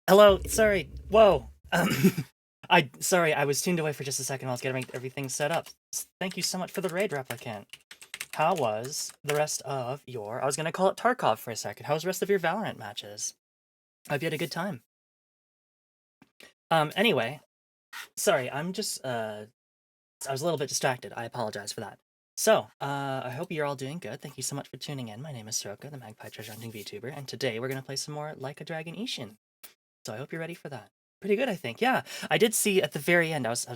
Hello. Sorry. Whoa. Sorry, I was tuned away for just a second. I was getting everything set up. Thank you so much for the raid, replicant. How was the rest of your... I was gonna call it Tarkov for a second. How was the rest of your Valorant matches? I hope you had a good time. Anyway. Sorry, I'm just, I was a little bit distracted. I apologize for that. So, I hope you're all doing good. Thank you so much for tuning in. My name is Soroka, the Magpie Treasure Hunting VTuber, and today we're gonna play some more Like a Dragon Ishin. So I hope you're ready for that. Pretty good, I think. Yeah, I did see at the very end. As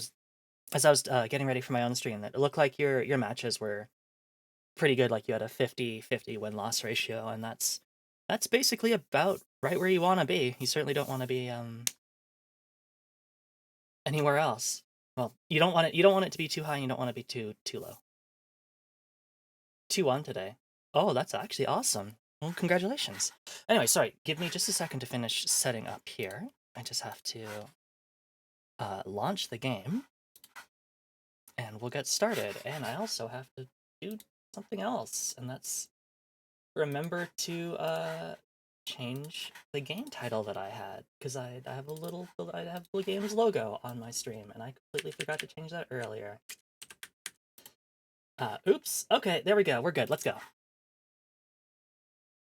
I was getting ready for my own stream, that it looked like your matches were pretty good. Like you had a 50-50 win-loss ratio, and that's basically about right where you want to be. You certainly don't want to be anywhere else. Well, you don't want it to be too high. And you don't want to be too low. 2-1 today. Oh, that's actually awesome. Well, congratulations. Anyway, sorry. Give me just a second to finish setting up here. I just have to launch the game, and we'll get started. And I also have to do something else, and that's remember to change the game title that I had, because I have the game's logo on my stream, and I completely forgot to change that earlier. Oops. Okay, there we go. We're good. Let's go.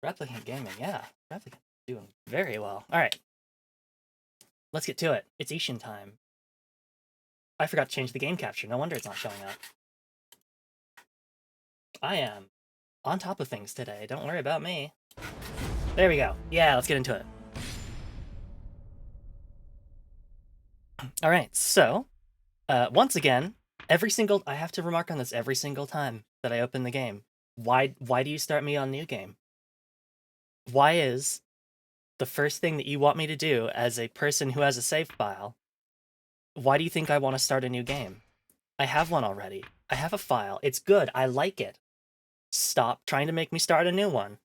Replicant Gaming, yeah. Replicant doing very well. All right. Let's get to it. It's Ishin time. I forgot to change the game capture. No wonder it's not showing up. I am on top of things today. Don't worry about me. There we go. Yeah, let's get into it. All right, so once again, I have to remark on this every single time that I open the game. Why do you start me on new game? Why is the first thing that you want me to do as a person who has a save file, why do you think I want to start a new game? I have one already. I have a file. It's good. I like it. Stop trying to make me start a new one.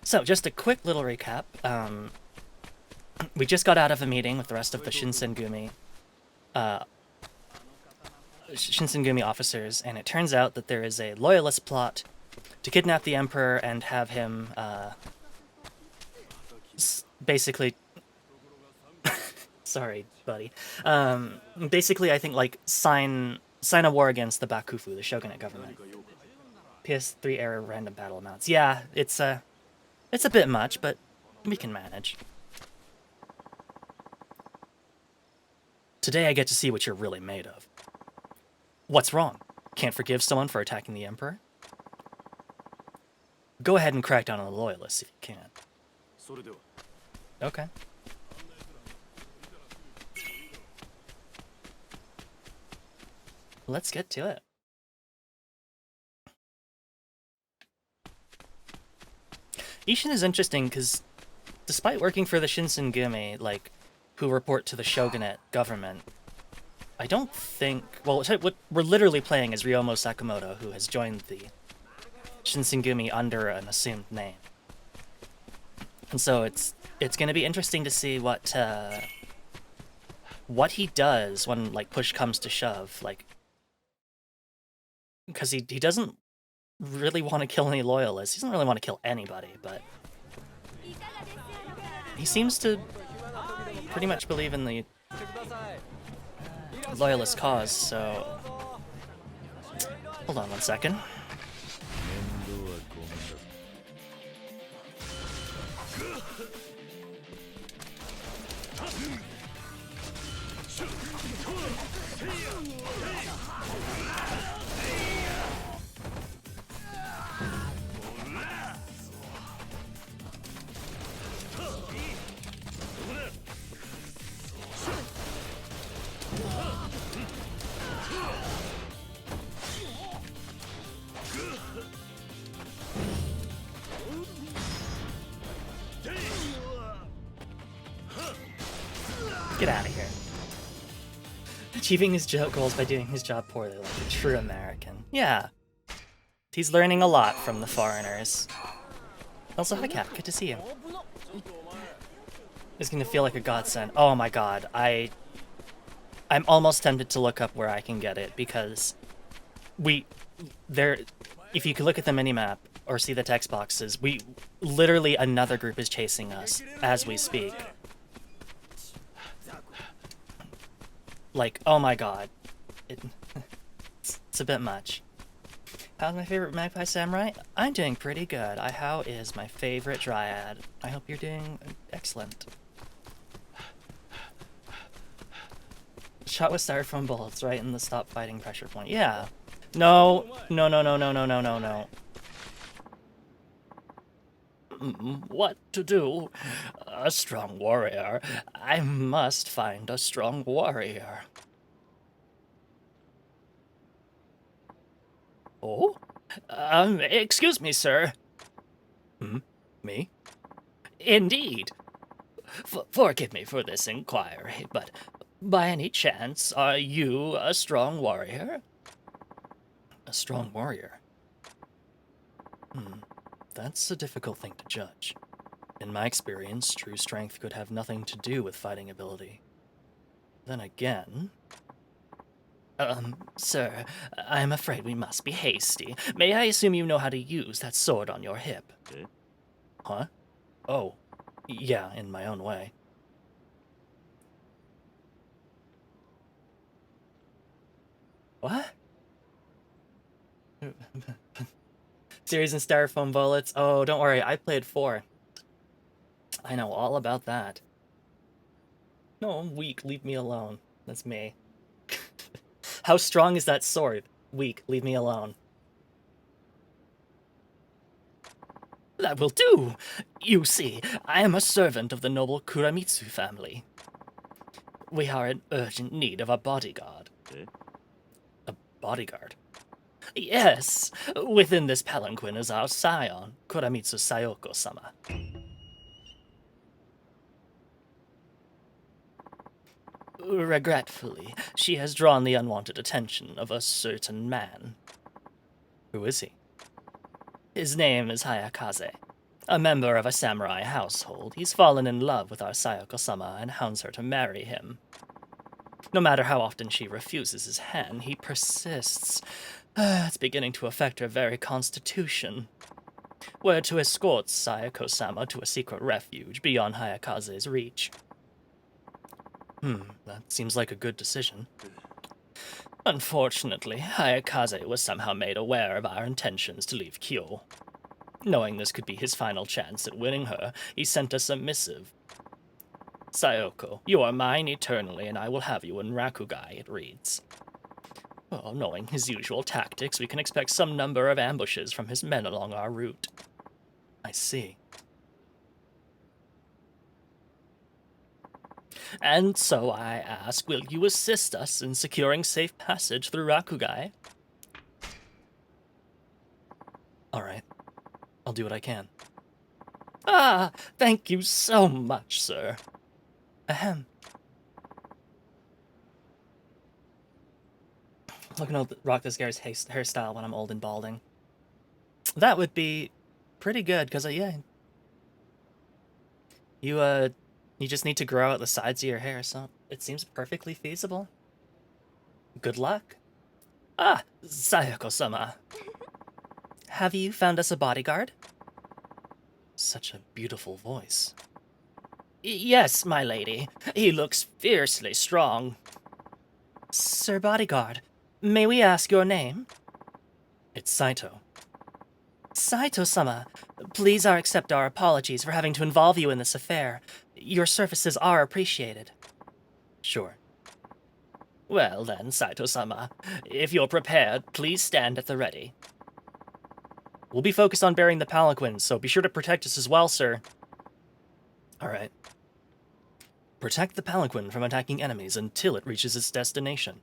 So, just a quick little recap. We just got out of a meeting with the rest of the Shinsengumi officers, and it turns out that there is a loyalist plot to kidnap the Emperor and have him, basically... Sorry, buddy. Basically, I think, like, sign a war against the Bakufu, the shogunate government. PS3 era random battle amounts. Yeah, it's a bit much, but we can manage. Today I get to see what you're really made of. What's wrong? Can't forgive someone for attacking the Emperor? Go ahead and crack down on the loyalists if you can. Okay. Let's get to it. Ishin is interesting because, despite working for the Shinsengumi, like, who report to the shogunate government, I don't think... Well, what we're literally playing is Ryomo Sakamoto, who has joined the Shinsengumi under an assumed name. And so it's going to be interesting to see what he does when, like, push comes to shove, like... Because he doesn't really want to kill any loyalists. He doesn't really want to kill anybody, but... He seems to pretty much believe in the loyalist cause, so... Hold on one second. Get out of here. Achieving his goals by doing his job poorly, like a true American. Yeah. He's learning a lot from the foreigners. Also, hi Cap, good to see you. It's gonna feel like a godsend. Oh my god, I'm almost tempted to look up where I can get it, because if you can look at the minimap, or see the text boxes. Literally another group is chasing us as we speak. Like, oh my god. It's a bit much. How's my favorite Magpie Samurai? I'm doing pretty good. How is my favorite Dryad? I hope you're doing excellent. Shot with styrofoam bullets right in the stop fighting pressure point. Yeah. No. No, no, no, no, no, no, no, no. What to do? A strong warrior. I must find a strong warrior. Oh? Excuse me, sir. Me? Indeed. Forgive me for this inquiry, but by any chance, are you a strong warrior? A strong warrior? That's a difficult thing to judge. In my experience, true strength could have nothing to do with fighting ability. Then again... sir, I'm afraid we must be hasty. May I assume you know how to use that sword on your hip? Huh? Oh, yeah, in my own way. What? Series and styrofoam bullets. Oh, don't worry, I played 4. I know all about that. No, I'm weak, leave me alone. That's me. How strong is that sword? Weak, leave me alone. That will do! You see, I am a servant of the noble Kuramitsu family. We are in urgent need of a bodyguard. A bodyguard? Yes! Within this palanquin is our scion, Kuramitsu Sayoko-sama. Regretfully, she has drawn the unwanted attention of a certain man. Who is he? His name is Hayakaze. A member of a samurai household, he's fallen in love with our Sayoko-sama and hounds her to marry him. No matter how often she refuses his hand, he persists. It's beginning to affect her very constitution. We're to escort Sayoko-sama to a secret refuge beyond Hayakaze's reach. That seems like a good decision. Unfortunately, Hayakaze was somehow made aware of our intentions to leave Kyo. Knowing this could be his final chance at winning her, he sent us a missive. Sayoko, you are mine eternally, and I will have you in Rakugai, it reads. Well, knowing his usual tactics, we can expect some number of ambushes from his men along our route. I see. And so I ask, will you assist us in securing safe passage through Rakugai? Alright. I'll do what I can. Ah, thank you so much, sir. Ahem. Looking to rock this guy's hairstyle when I'm old and balding. That would be pretty good, because, yeah. You just need to grow out the sides of your hair, so it seems perfectly feasible. Good luck. Ah, Sayoko-sama. Have you found us a bodyguard? Such a beautiful voice. Yes, my lady. He looks fiercely strong. Sir Bodyguard, may we ask your name? It's Saito. Saito-sama, please accept our apologies for having to involve you in this affair. Your services are appreciated. Sure. Well then, Saito-sama, if you're prepared, please stand at the ready. We'll be focused on bearing the palanquin, so be sure to protect us as well, sir. Alright. Protect the palanquin from attacking enemies until it reaches its destination.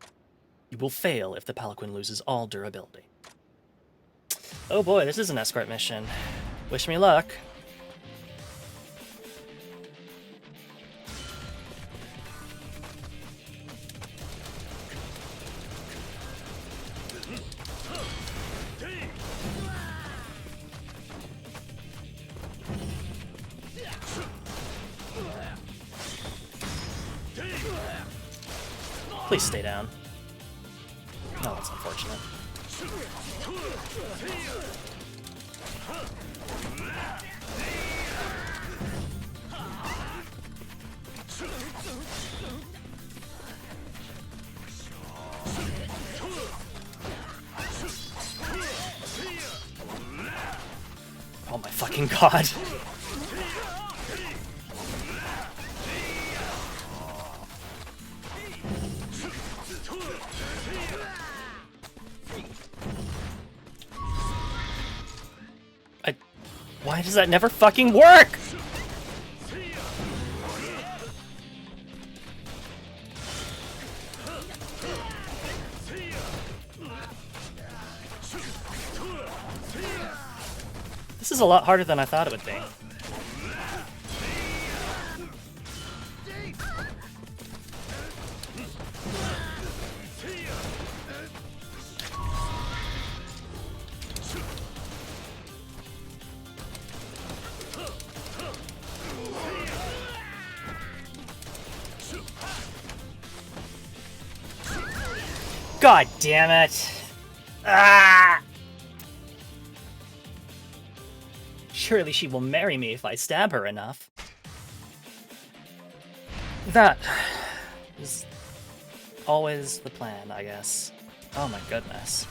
You will fail if the palanquin loses all durability. Oh boy, this is an escort mission. Wish me luck. Please stay down. Oh, that's unfortunate. Oh my fucking god. Why does that never fucking work? This is a lot harder than I thought it would be. God damn it! Ah! Surely she will marry me if I stab her enough. That is always the plan, I guess. Oh my goodness.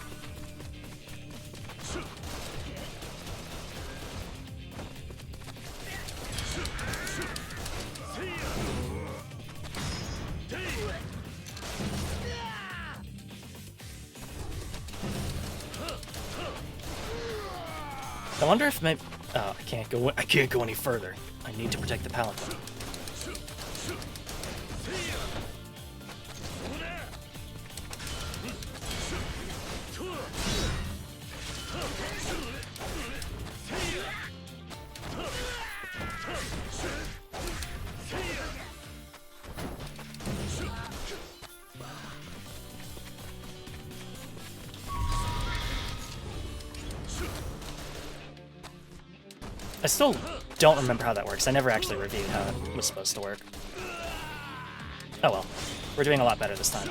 I wonder if maybe... Oh, I can't go any further. I need to protect the paladin. I still don't remember how that works. I never actually reviewed how it was supposed to work. Oh well. We're doing a lot better this time.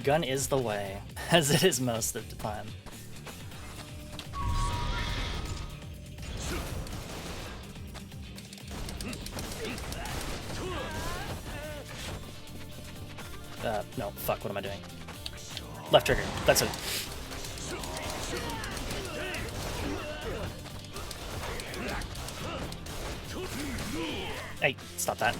Gun is the way, as it is most of the time. No, fuck, what am I doing? Left trigger, that's it. Hey, stop that.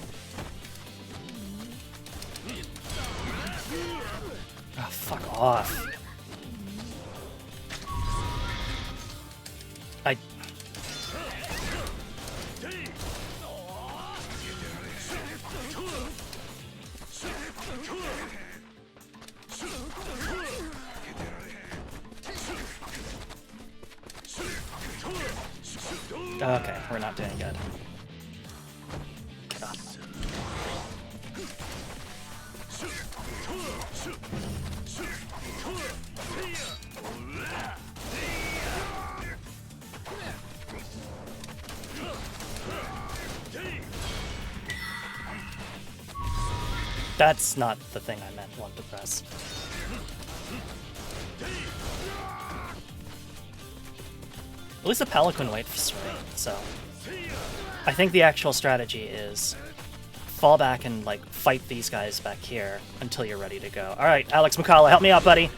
Oh, fuck off. Okay, we're not doing good. That's not the thing I meant one to press. At least the Pelican waits for me, so... I think the actual strategy is fall back and, like, fight these guys back here until you're ready to go. Alright, Alex McCalla, help me out, buddy!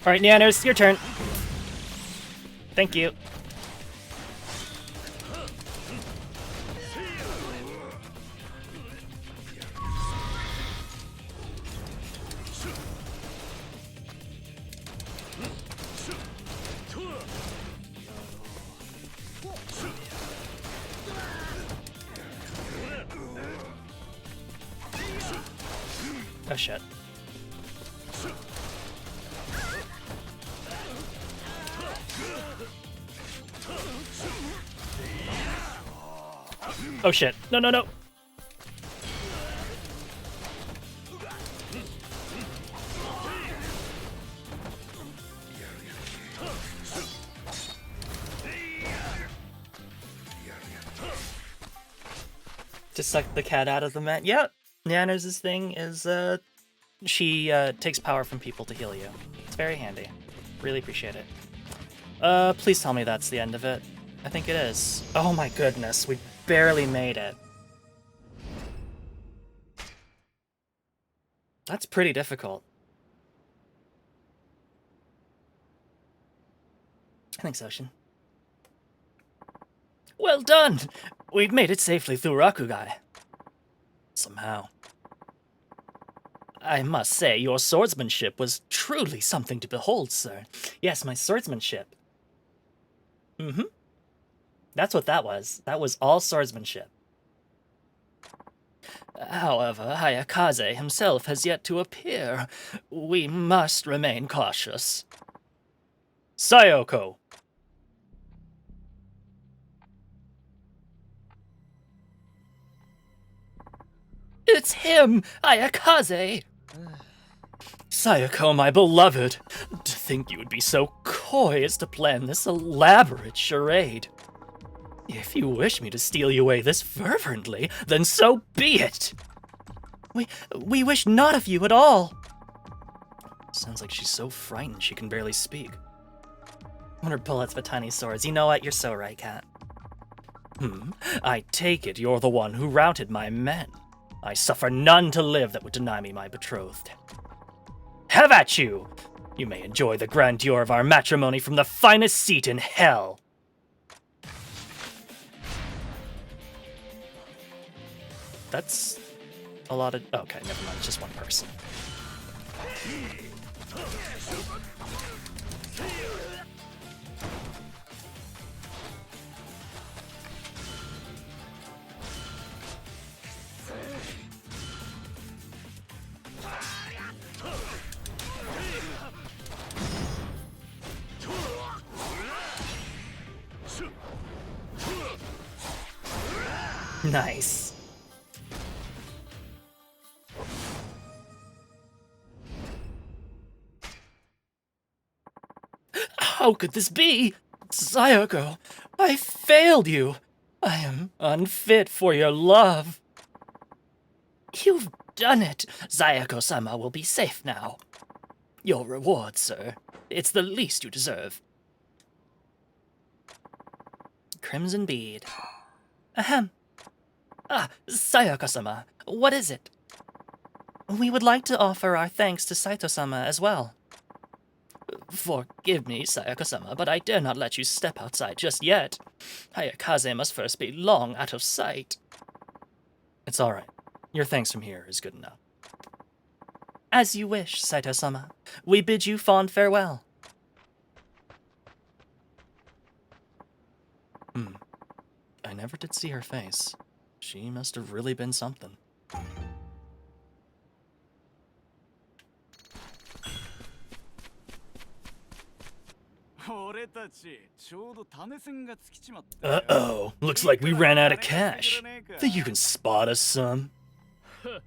Alright, Neaners, your turn. Thank you. Oh shit. Oh shit. No, no, no. To suck the cat out of the mat. Yep. Nana's thing is, she takes power from people to heal you. It's very handy. Really appreciate it. Please tell me that's the end of it. I think it is. Oh my goodness, we barely made it. That's pretty difficult. Thanks, Ocean. Well done! We've made it safely through Rakugai. Somehow. I must say, your swordsmanship was truly something to behold, sir. Yes, my swordsmanship. Mm-hmm. That's what that was. That was all swordsmanship. However, Hayakaze himself has yet to appear. We must remain cautious. Sayoko! It's him! Ayakaze! Sayako, my beloved! To think you would be so coy as to plan this elaborate charade. If you wish me to steal you away this fervently, then so be it! We wish not of you at all! Sounds like she's so frightened she can barely speak. What are bullets but tiny swords? You know what? You're so right, Cat. I take it you're the one who routed my men. I suffer none to live that would deny me my betrothed. Have at you! You may enjoy the grandeur of our matrimony from the finest seat in hell. That's a lot of... Okay, never mind, it's just one person. Nice. How could this be? Sayoko, I failed you. I am unfit for your love. You've done it. Sayako-sama will be safe now. Your reward, sir. It's the least you deserve. Crimson bead. Ahem. Ah, Sayaka-sama, what is it? We would like to offer our thanks to Saito-sama as well. Forgive me, Sayaka-sama, but I dare not let you step outside just yet. Hayakaze must first be long out of sight. It's all right. Your thanks from here is good enough. As you wish, Saito-sama. We bid you fond farewell. I never did see her face. She must have really been something. Uh-oh. Looks like we ran out of cash. Think you can spot us some? Oh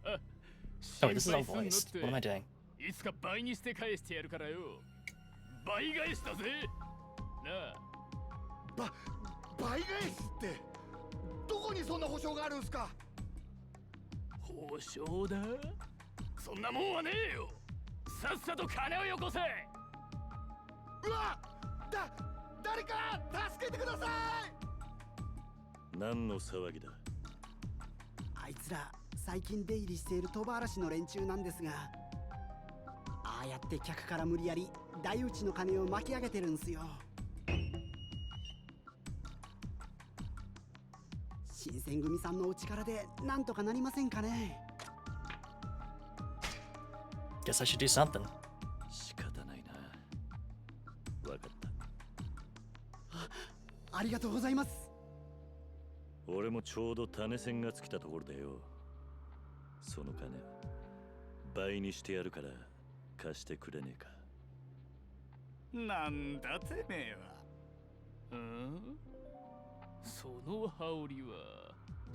wait, this is all voiced. What am I doing? Guess I should do something.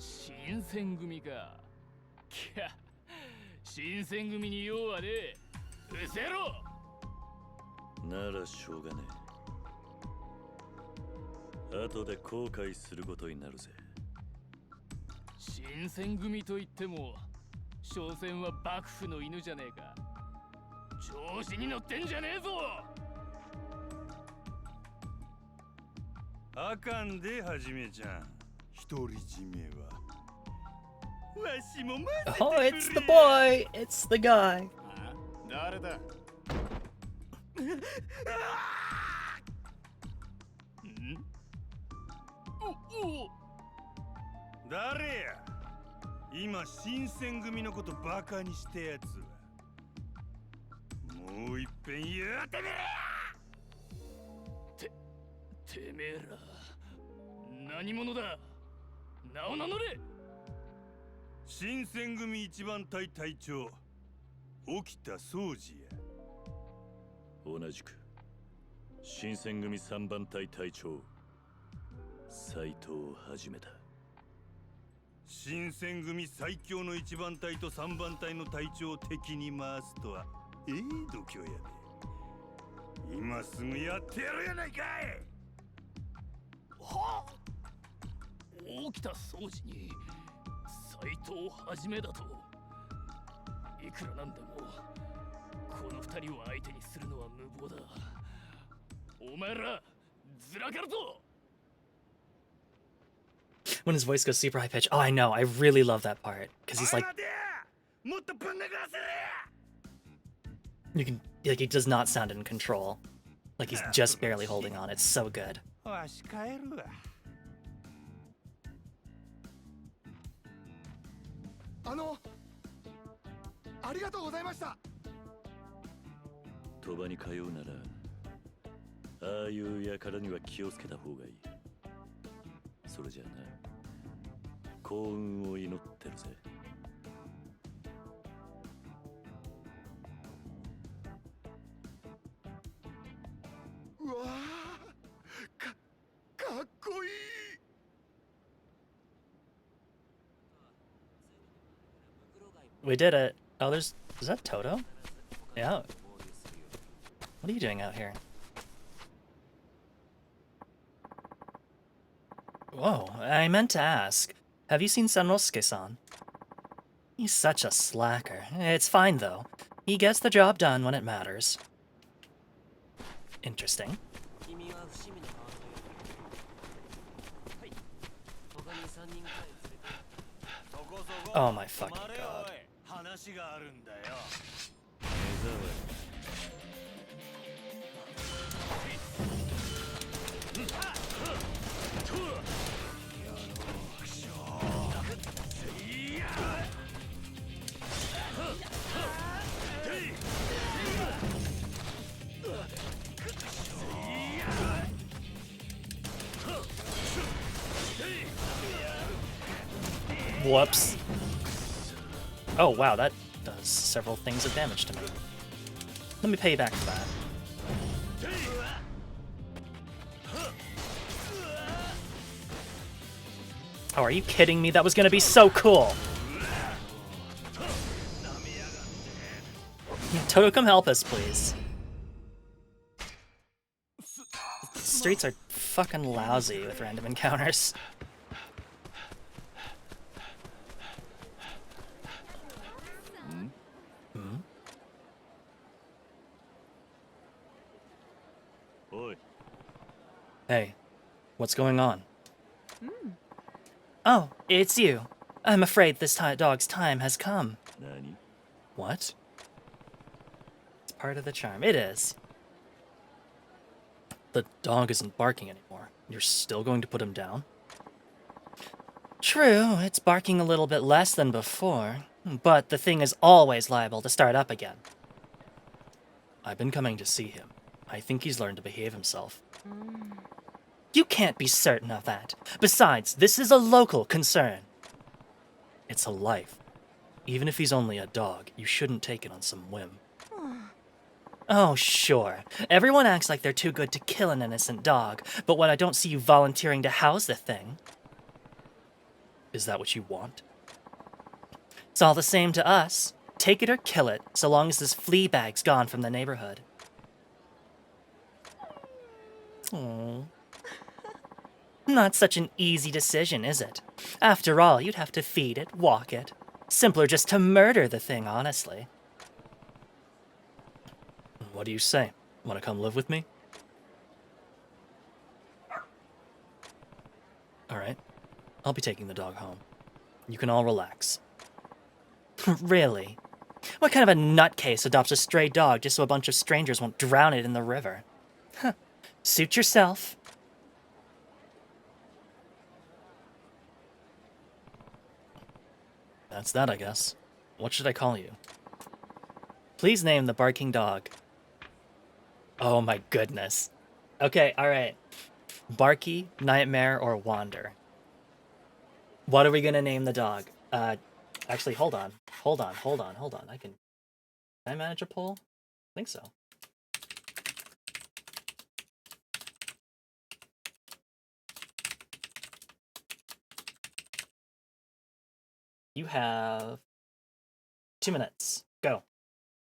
新選組か。きゃ、新選組に用はねえ。うせろ。ならしょうがねえ。後で後悔することになるぜ。新選組といっても、所詮は幕府の犬じゃねえか。調子に乗ってんじゃねえぞ。あかんではじめちゃん。独り占めは。わしも混ぜてくれ。 Oh, it's the boy! It's the guy. あ、誰だ。誰や。今新選組のことバカにしたやつは。もういっぺん言うてみれや。てめえら何者だ。名を名乗れ。新選組一番隊隊長沖田総司や。同じく新選組3番隊隊長斉藤はじめだ。新選組最強の一番隊と3番隊の隊長を敵に回すとは度胸やで。今すぐやってやるやないかい。はあ、沖田総司に斉藤はじめだと。いくらなんでもこの二人を相手にするのは無謀だ。お前らずらかるぞ。 When his voice goes super high pitched. Oh, I know. I really love that part. Because he's like, もっとぶん殴らせろや。 you can, like, he does not sound in control. Like he's just barely holding on. It's so good. わし帰るわ。ありがとうございました。賭場に通うならああいう輩には気をつけた方がいい。それじゃあな、幸運を祈ってるぜ。うわー、かっこいい。We did it. Oh, is that Toto? Yeah. What are you doing out here? Whoa, I meant to ask. Have you seen Sanosuke-san? He's such a slacker. It's fine, though. He gets the job done when it matters. Interesting. Oh my fucking god. 話があるんだよ。Whoops. Oh wow, that does several things of damage to me. Let me pay you back for that. Oh, are you kidding me? That was gonna be so cool! Toto, come help us, please. The streets are fucking lousy with random encounters. Hey, what's going on? Oh, it's you. I'm afraid this dog's time has come. Nani? What? It's part of the charm. It is. The dog isn't barking anymore. You're still going to put him down? True, it's barking a little bit less than before, but the thing is always liable to start up again. I've been coming to see him. I think he's learned to behave himself. You can't be certain of that. Besides, this is a local concern. It's a life. Even if he's only a dog, you shouldn't take it on some whim. Oh, sure. Everyone acts like they're too good to kill an innocent dog, but when I don't see you volunteering to house the thing... Is that what you want? It's all the same to us. Take it or kill it, so long as this flea bag's gone from the neighborhood. Oh. Not such an easy decision, is it? After all, you'd have to feed it, walk it. Simpler just to murder the thing, honestly. What do you say? Want to come live with me? Alright. I'll be taking the dog home. You can all relax. Really? What kind of a nutcase adopts a stray dog just so a bunch of strangers won't drown it in the river? Huh. Suit yourself. That's that, I guess. What should I call you? Please name the barking dog. Oh my goodness. Okay, alright. Barky, Nightmare, or Wander? What are we gonna name the dog? Actually, hold on. Hold on. Can I manage a poll? I think so. You have 2 minutes. Go.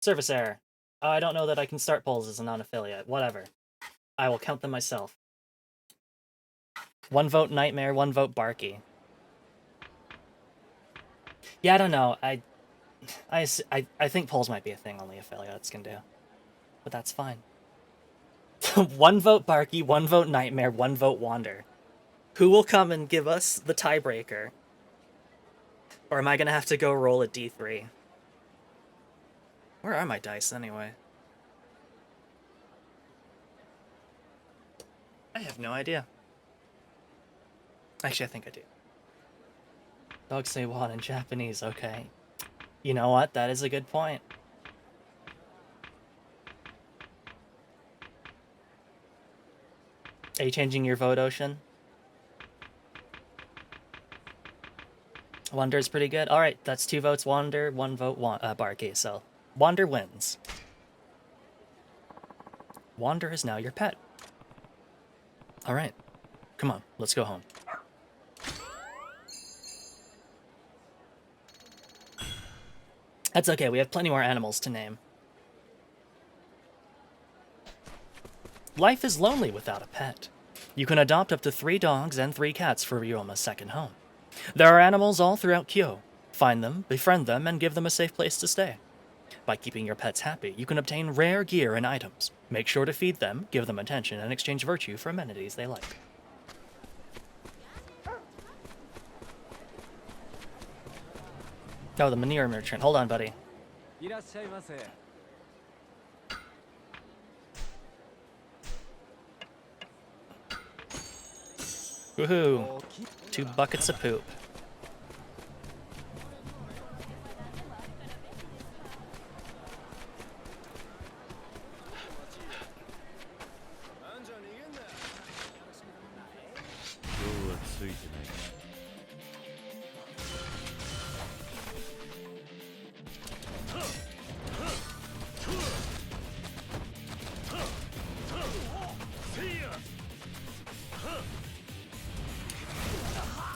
Service error. Oh, I don't know that I can start polls as a non-affiliate. Whatever. I will count them myself. 1 vote Nightmare, 1 vote Barky. Yeah, I don't know. I think polls might be a thing only affiliates can do. But that's fine. 1 vote Barky, 1 vote Nightmare, 1 vote Wander. Who will come and give us the tiebreaker? Or am I gonna have to go roll a D3? Where are my dice anyway? I have no idea. Actually, I think I do. Dogs say "wan" in Japanese, okay. You know what? That is a good point. Are you changing your vote, Ocean? Wander is pretty good. Alright, that's 2 votes Wander, 1 vote Barky, so Wander wins. Wander is now your pet. Alright, come on, let's go home. That's okay, we have plenty more animals to name. Life is lonely without a pet. You can adopt up to 3 dogs and 3 cats for Ryoma's second home. There are animals all throughout Kyo. Find them, befriend them, and give them a safe place to stay. By keeping your pets happy, you can obtain rare gear and items. Make sure to feed them, give them attention, and exchange virtue for amenities they like. Oh, the manure merchant. Hold on, buddy. Woohoo! 2 buckets of poop.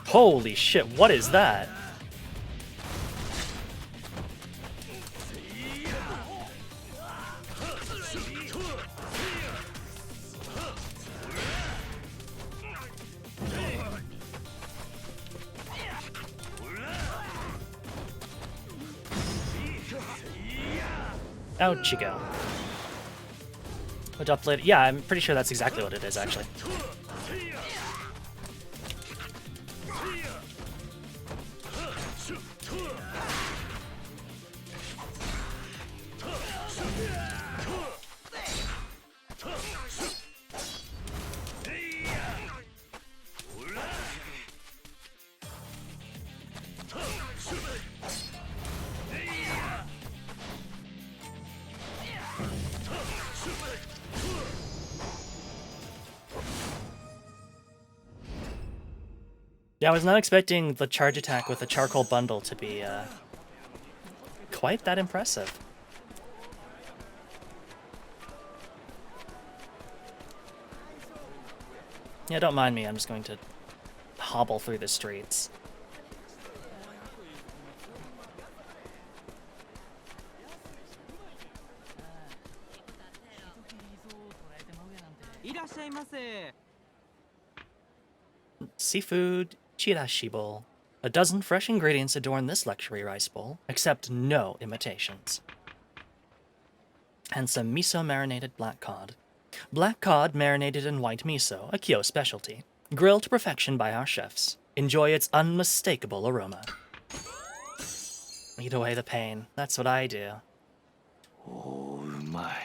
Holy shit, what is that? Out you go. Adopt later. Yeah, I'm pretty sure that's exactly what it is, actually. Yeah, I was not expecting the charge attack with the charcoal bundle to be quite that impressive. Yeah, don't mind me, I'm just going to hobble through the streets. Seafood chirashi bowl. A dozen fresh ingredients adorn this luxury rice bowl, except no imitations. And some miso marinated black cod. Black cod marinated in white miso, a Kyo specialty. Grilled to perfection by our chefs. Enjoy its unmistakable aroma. Eat away the pain. That's what I do. おーうまい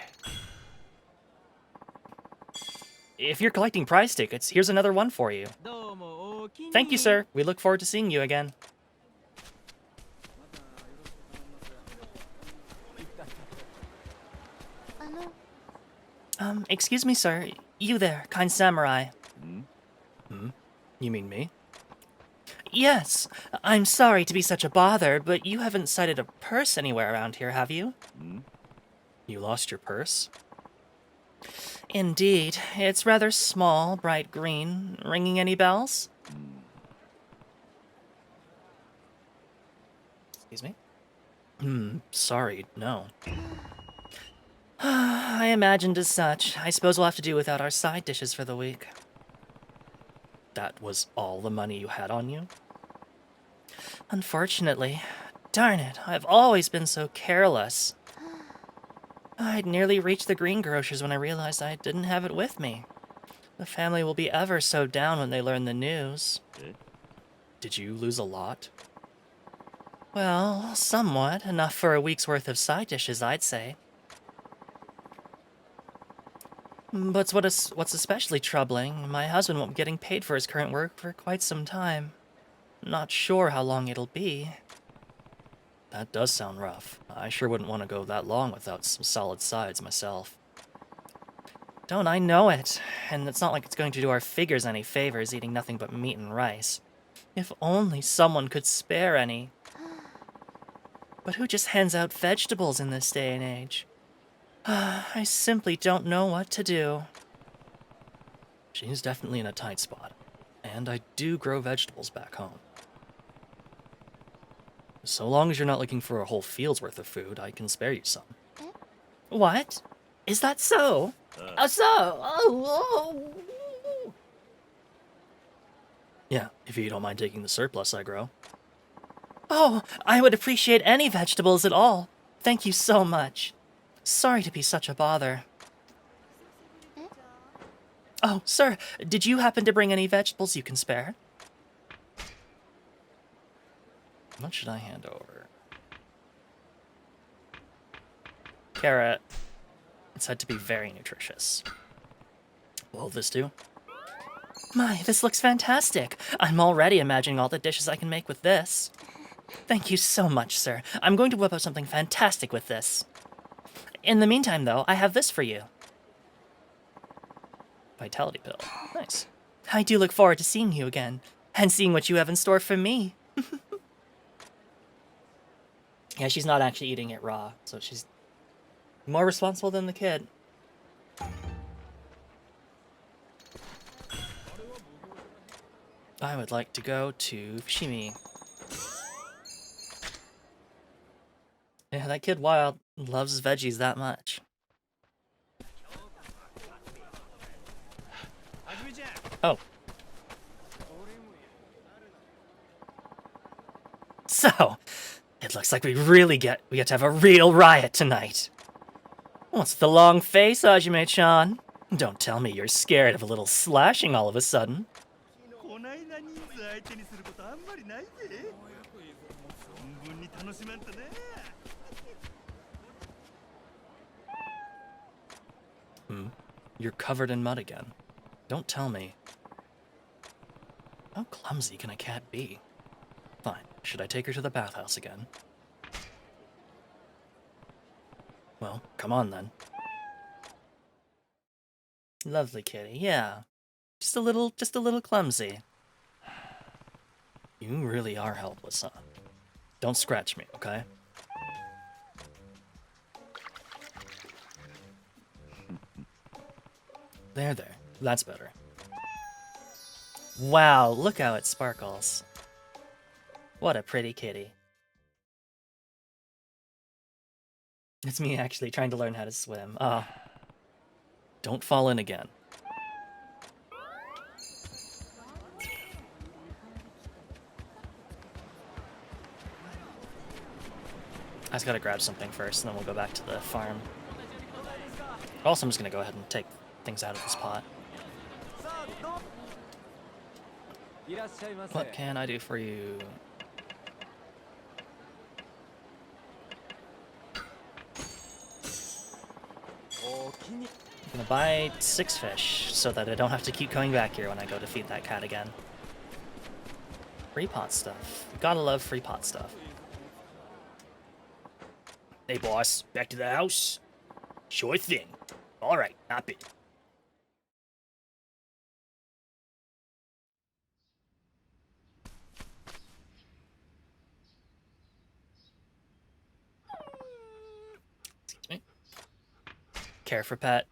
If you're collecting prize tickets, here's another one for you. Thank you, sir. We look forward to seeing you again. Excuse me, sir. You there, kind samurai. You mean me? Yes. I'm sorry to be such a bother, but you haven't sighted a purse anywhere around here, have you? You lost your purse? Indeed. It's rather small, bright green. Ringing any bells? Excuse me? Sorry, no. I imagined as such. I suppose we'll have to do without our side dishes for the week. That was all the money you had on you? Unfortunately. Darn it, I've always been so careless. I'd nearly reached the greengrocer's when I realized I didn't have it with me. The family will be ever so down when they learn the news. Did you lose a lot? Well, somewhat. Enough for a week's worth of side dishes, I'd say. But what's especially troubling, my husband won't be getting paid for his current work for quite some time. Not sure how long it'll be. That does sound rough. I sure wouldn't want to go that long without some solid sides myself. Don't I know it? And it's not like it's going to do our figures any favors eating nothing but meat and rice. If only someone could spare any. But who just hands out vegetables in this day and age? I simply don't know what to do. She's definitely in a tight spot. And I do grow vegetables back home. So long as you're not looking for a whole field's worth of food, I can spare you some. What? Is that so? Yeah, if you don't mind taking the surplus I grow. Oh, I would appreciate any vegetables at all. Thank you so much. Sorry to be such a bother. Oh, sir, did you happen to bring any vegetables you can spare? What should I hand over? Carrot. It's said to be very nutritious. Will this do? My, this looks fantastic. I'm already imagining all the dishes I can make with this. Thank you so much, sir. I'm going to whip up something fantastic with this. In the meantime, though, I have this for you. Vitality pill. Nice. I do look forward to seeing you again, and seeing what you have in store for me. Yeah, she's not actually eating it raw, so she's more responsible than the kid. I would like to go to Fushimi. Yeah, that kid Wild loves veggies that much. Oh. So, it looks like we get to have a real riot tonight. What's the long face, Hajime-chan? Don't tell me you're scared of a little slashing all of a sudden. You're covered in mud again. Don't tell me. How clumsy can a cat be? Fine. Should I take her to the bathhouse again? Well, come on then. Lovely kitty, yeah. Just a little clumsy. You really are helpless, huh? Don't scratch me, okay? There. That's better. Wow, look how it sparkles. What a pretty kitty. It's me actually trying to learn how to swim. Ah. Don't fall in again. I just gotta grab something first, and then we'll go back to the farm. Also, I'm just gonna go ahead and take things out of this pot. What can I do for you? I'm gonna buy 6 fish so that I don't have to keep coming back here when I go to feed that cat again. Free pot stuff. Gotta love free pot stuff. Hey boss, back to the house? Sure thing. Alright, hop in. Excuse me. Care for pet.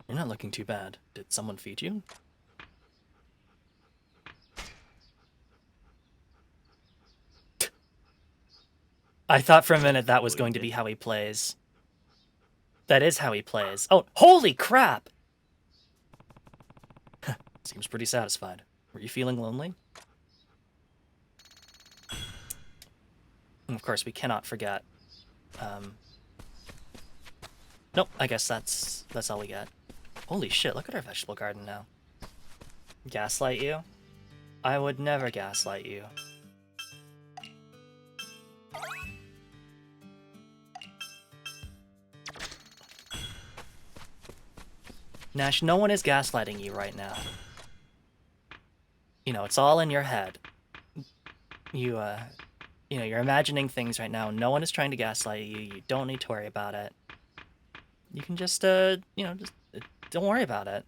You're not looking too bad. Did someone feed you? I thought for a minute that was going to be how he plays. That is how he plays. Oh, holy crap! Seems pretty satisfied. Were you feeling lonely? And of course, we cannot forget. Nope, I guess that's all we get. Holy shit, look at our vegetable garden now. Gaslight you? I would never gaslight you. Nash, no one is gaslighting you right now. You know, it's all in your head. You know, you're imagining things right now. No one is trying to gaslight you. You don't need to worry about it. You can just, you know, just don't worry about it.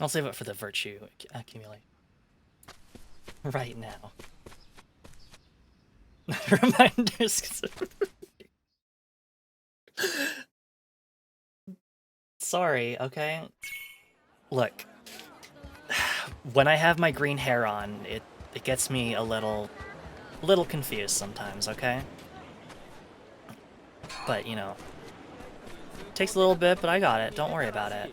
I'll save it for the virtue accumulate. Right now. Reminders. Sorry, okay? Look. When I have my green hair on, it gets me a little confused sometimes, okay? But, you know, takes a little bit, but I got it. Don't worry about it.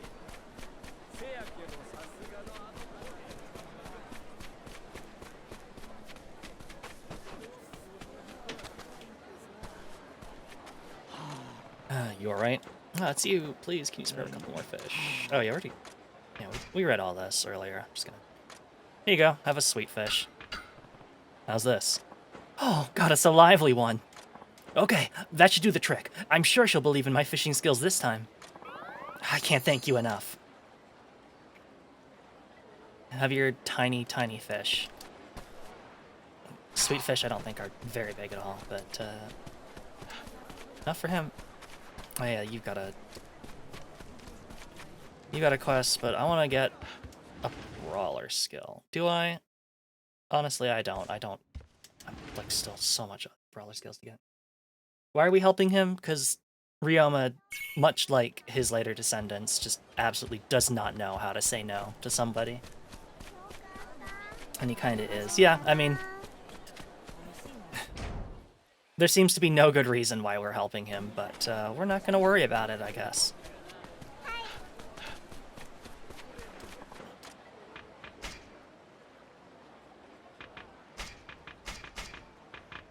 You alright? Oh, it's you. Please, can you spare a couple more fish? Oh, you already... Yeah, we read all this earlier. I'm just gonna... Here you go. Have a sweet fish. How's this? Oh, God, it's a lively one. Okay, that should do the trick. I'm sure she'll believe in my fishing skills this time. I can't thank you enough. Have your tiny, tiny fish. Sweet fish I don't think are very big at all, but, enough for him. Oh yeah, you got a quest, but I want to get a brawler skill. Do I? Honestly, I don't. I'm like still so much brawler skills to get. Why are we helping him? Because Ryoma, much like his later descendants, just absolutely does not know how to say no to somebody. And he kind of is. Yeah, I mean, there seems to be no good reason why we're helping him, but we're not going to worry about it, I guess.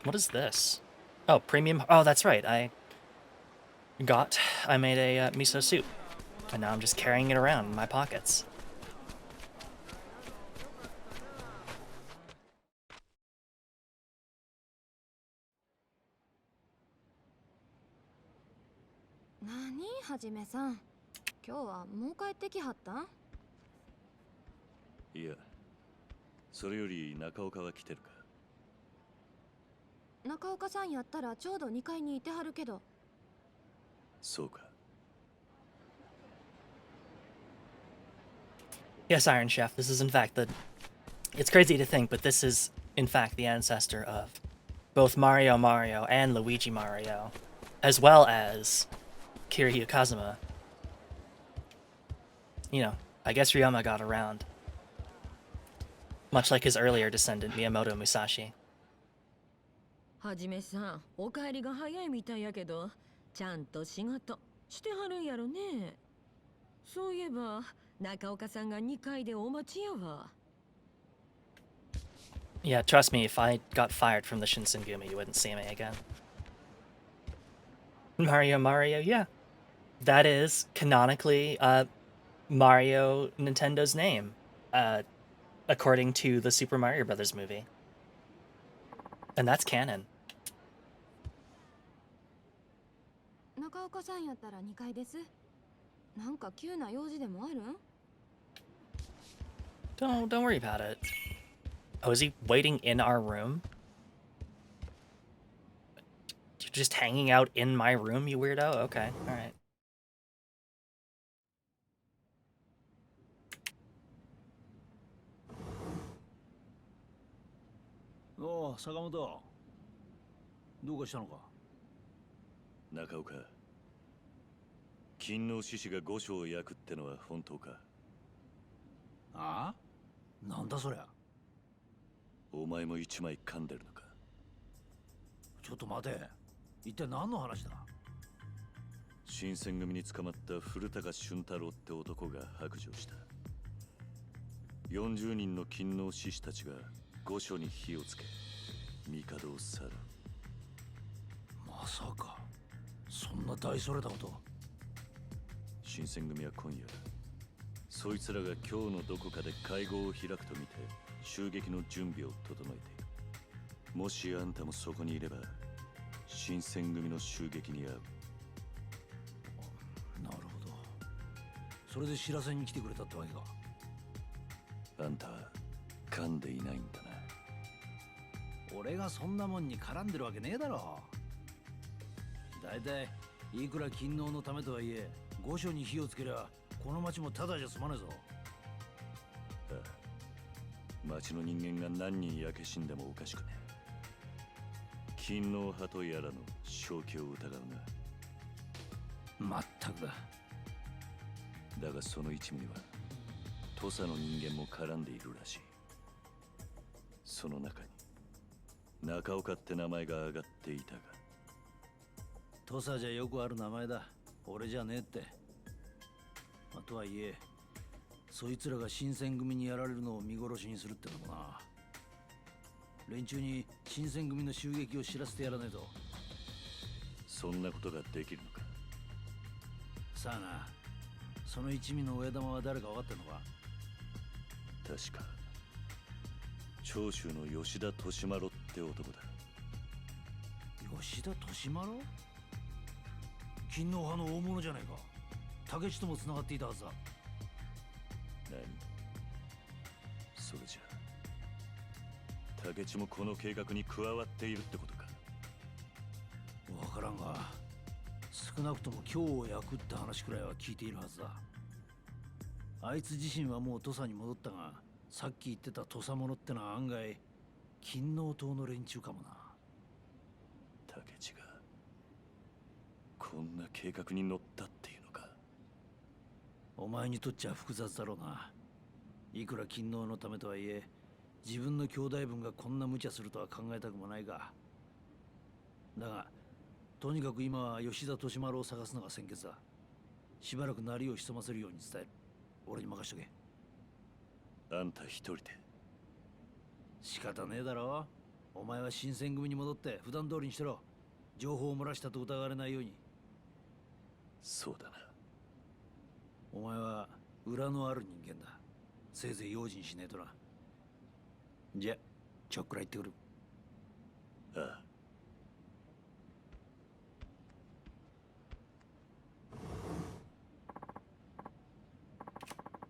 What is this? Oh, premium... Oh, that's right. I made a miso soup. And now I'm just carrying it around in my pockets. Nani, Hajime-san? 今日はもう帰ってきはった?いや、それより中岡は来てるか。中岡さんやったらちょうど2階にいてはるけど。そうか。Yes, Iron Chef, this is in fact the... It's crazy to think, but this is in fact the ancestor of both Mario Mario and Luigi Mario, as well as Kiryu Kazuma. You know, I guess Ryoma got around. much like his earlier descendant, Miyamoto Musashi. はじめさん、お帰りが早いみたいやけど、ちゃんと仕事してはるんやろね。そういえば、中岡さんが2階でお待ちやわ。Yeah, trust me, if I got fired from the Shinsengumi, you wouldn't see me again. Mario, yeah. That is, canonically, Mario Nintendo's name, according to the Super Mario Brothers movie. And that's canon. 中岡さんやったら2階です。なんか急な用事でもあるん？ Don't worry about it. Oh, is he waiting in our room? You're just hanging out in my room, you weirdo? Okay, alright. おお、坂本。どうかしたのか？中岡、勤王獅子が御所を焼くってのは本当か？ああ？なんだそりゃ。お前も一枚噛んでるのか？ちょっと待て。一体何の話だ？新選組に捕まった古高俊太郎って男が白状した。40人の勤王獅子たちが御所に火をつけ、帝を去る。まさか、そんな大それたこと。新選組は今夜、そいつらが今日のどこかで会合を開くと見て、襲撃の準備を整えている。もしあんたもそこにいれば、新選組の襲撃に遭う。なるほど。それで知らせに来てくれたってわけか。あんたは噛んでいないんだな。俺がそんなもんに絡んでるわけねえだろ。だいたいいくら勤王のためとはいえ、御所に火をつけりゃこの町もただじゃ済まねえぞ。ああ、町の人間が何人焼け死んでもおかしくねえ。勤王派とやらの正気を疑うな。まったくだ。だがその一味には土佐の人間も絡んでいるらしい。その中に中岡って名前が挙がっていたが。土佐じゃよくある名前だ。俺じゃねえって。まあ、とはいえ、そいつらが新選組にやられるのを見殺しにするってのもな。連中に新選組の襲撃を知らせてやらねえと。そんなことができるのか？さあな、その一味の親玉は誰か分かってんのか？確か長州の吉田利麿って男だ。吉田利麿？勤王派の大物じゃないか。竹地とも繋がっていたはずだ。何？それじゃ竹地もこの計画に加わっているってことか？分からんが、少なくとも今日を焼くって話くらいは聞いているはずだ。あいつ自身はもう土佐に戻ったが、さっき言ってた土佐者ってのは案外勤王党の連中かもな。竹地がこんな計画に乗ったっていうのか？お前にとっちゃ複雑だろうな。いくら勤王のためとはいえ、自分の兄弟分がこんな無茶するとは考えたくもないが。だがとにかく今は吉田利麿を探すのが先決だ。しばらく鳴りを潜ませるように伝える。俺に任しとけ。あんた一人で？仕方ねえだろ。お前は新選組に戻って普段通りにしてろ。情報を漏らしたと疑われないように。そうだな。お前は裏のある人間だ。せいぜい用心しねえとな。じゃ、ちょっくら行ってくる。ああ。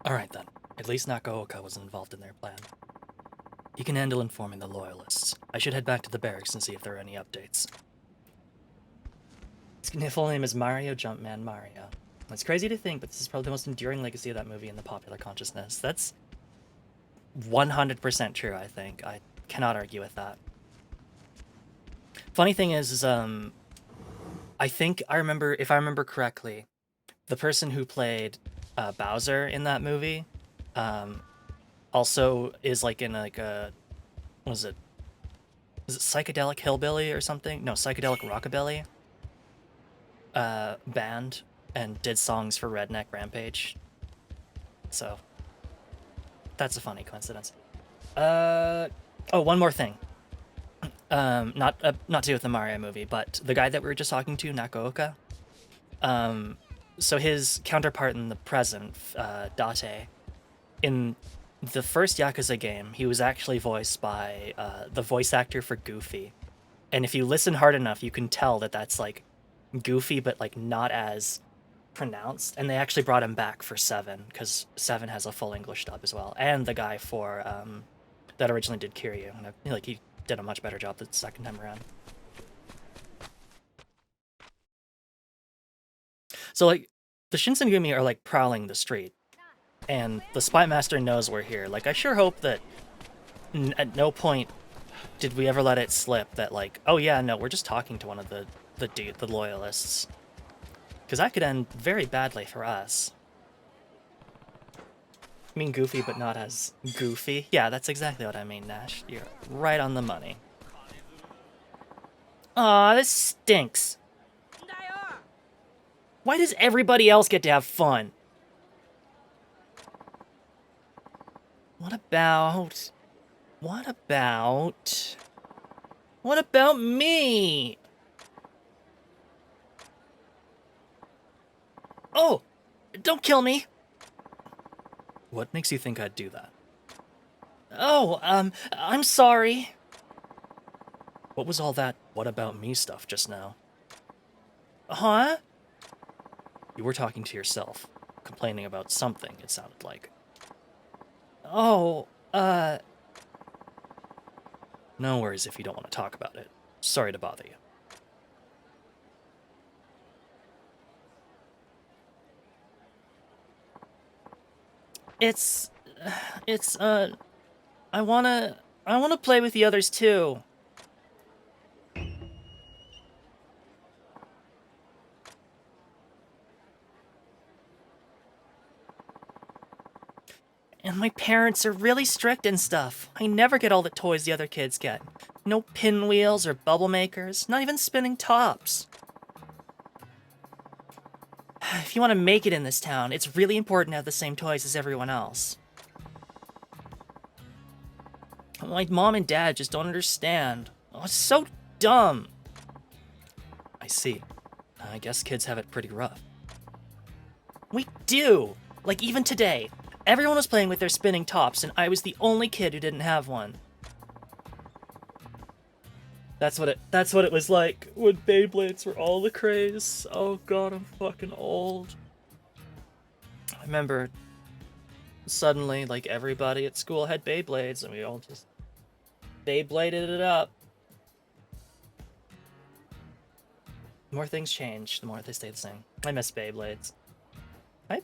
Alright then. At least Nakaoka wasn't involved in their plan. He can handle informing the loyalists. I should head back to the barracks and see if there are any updates. His full name is Mario Jumpman Mario. It's crazy to think, but this is probably the most enduring legacy of that movie in the popular consciousness. That's 100% true, I think. I cannot argue with that. Funny thing is I think if I remember correctly, the person who played Bowser in that movie also is like in like a, what is it? Is it psychedelic hillbilly or something? No, psychedelic rockabilly band, and did songs for Redneck Rampage. So that's a funny coincidence. Oh, one more thing. Not to do with the Mario movie, but the guy that we were just talking to, Nakaoka. So his counterpart in the present, Date, in the first Yakuza game, he was actually voiced by the voice actor for Goofy. And if you listen hard enough, you can tell that that's like Goofy, but like not as pronounced. And they actually brought him back for 7, because 7 has a full English dub as well. And the guy for that originally did Kiryu, and like he did a much better job the second time around. So like the Shinsengumi are like prowling the street, and the Spy Master knows we're here. Like I sure hope that at no point did we ever let it slip that like, oh yeah, no, we're just talking to one of the loyalists, because that could end very badly for us. I mean Goofy, but not as goofy. Yeah, that's exactly what I mean, Nash. You're right on the money. Aw, this stinks. Why does everybody else get to have fun? What about me? Oh, don't kill me. What makes you think I'd do that? Oh, I'm sorry. What was all that what about me stuff just now? Huh? You were talking to yourself, complaining about something, it sounded like. Oh, no worries if you don't want to talk about it. Sorry to bother you. I wanna play with the others too. And my parents are really strict and stuff. I never get all the toys the other kids get. No pinwheels or bubble makers, not even spinning tops. If you want to make it in this town, it's really important to have the same toys as everyone else. My mom and dad just don't understand. Oh, it's so dumb. I see. I guess kids have it pretty rough. We do! Like even today, everyone was playing with their spinning tops, and I was the only kid who didn't have one. That's what it was like when Beyblades were all the craze. Oh god, I'm fucking old. I remember suddenly, like, everybody at school had Beyblades, and we all just Beybladed it up. The more things change, the more they stay the same. I miss Beyblades. I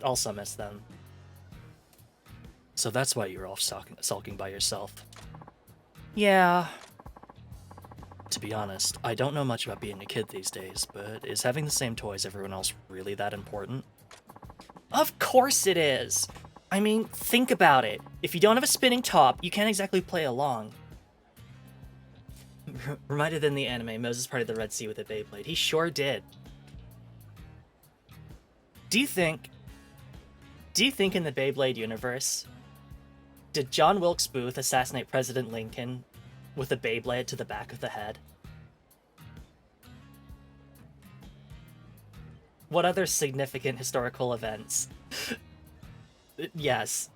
also miss them. So that's why you're all sulking by yourself. Yeah. To be honest, I don't know much about being a kid these days, but is having the same toys as everyone else really that important? Of course it is! I mean, think about it. If you don't have a spinning top, you can't exactly play along. Reminded in the anime, Moses parted the Red Sea with a Beyblade. He sure did. Do you think in the Beyblade universe, did John Wilkes Booth assassinate President Lincoln with a Beyblade to the back of the head? What other significant historical events? Yes.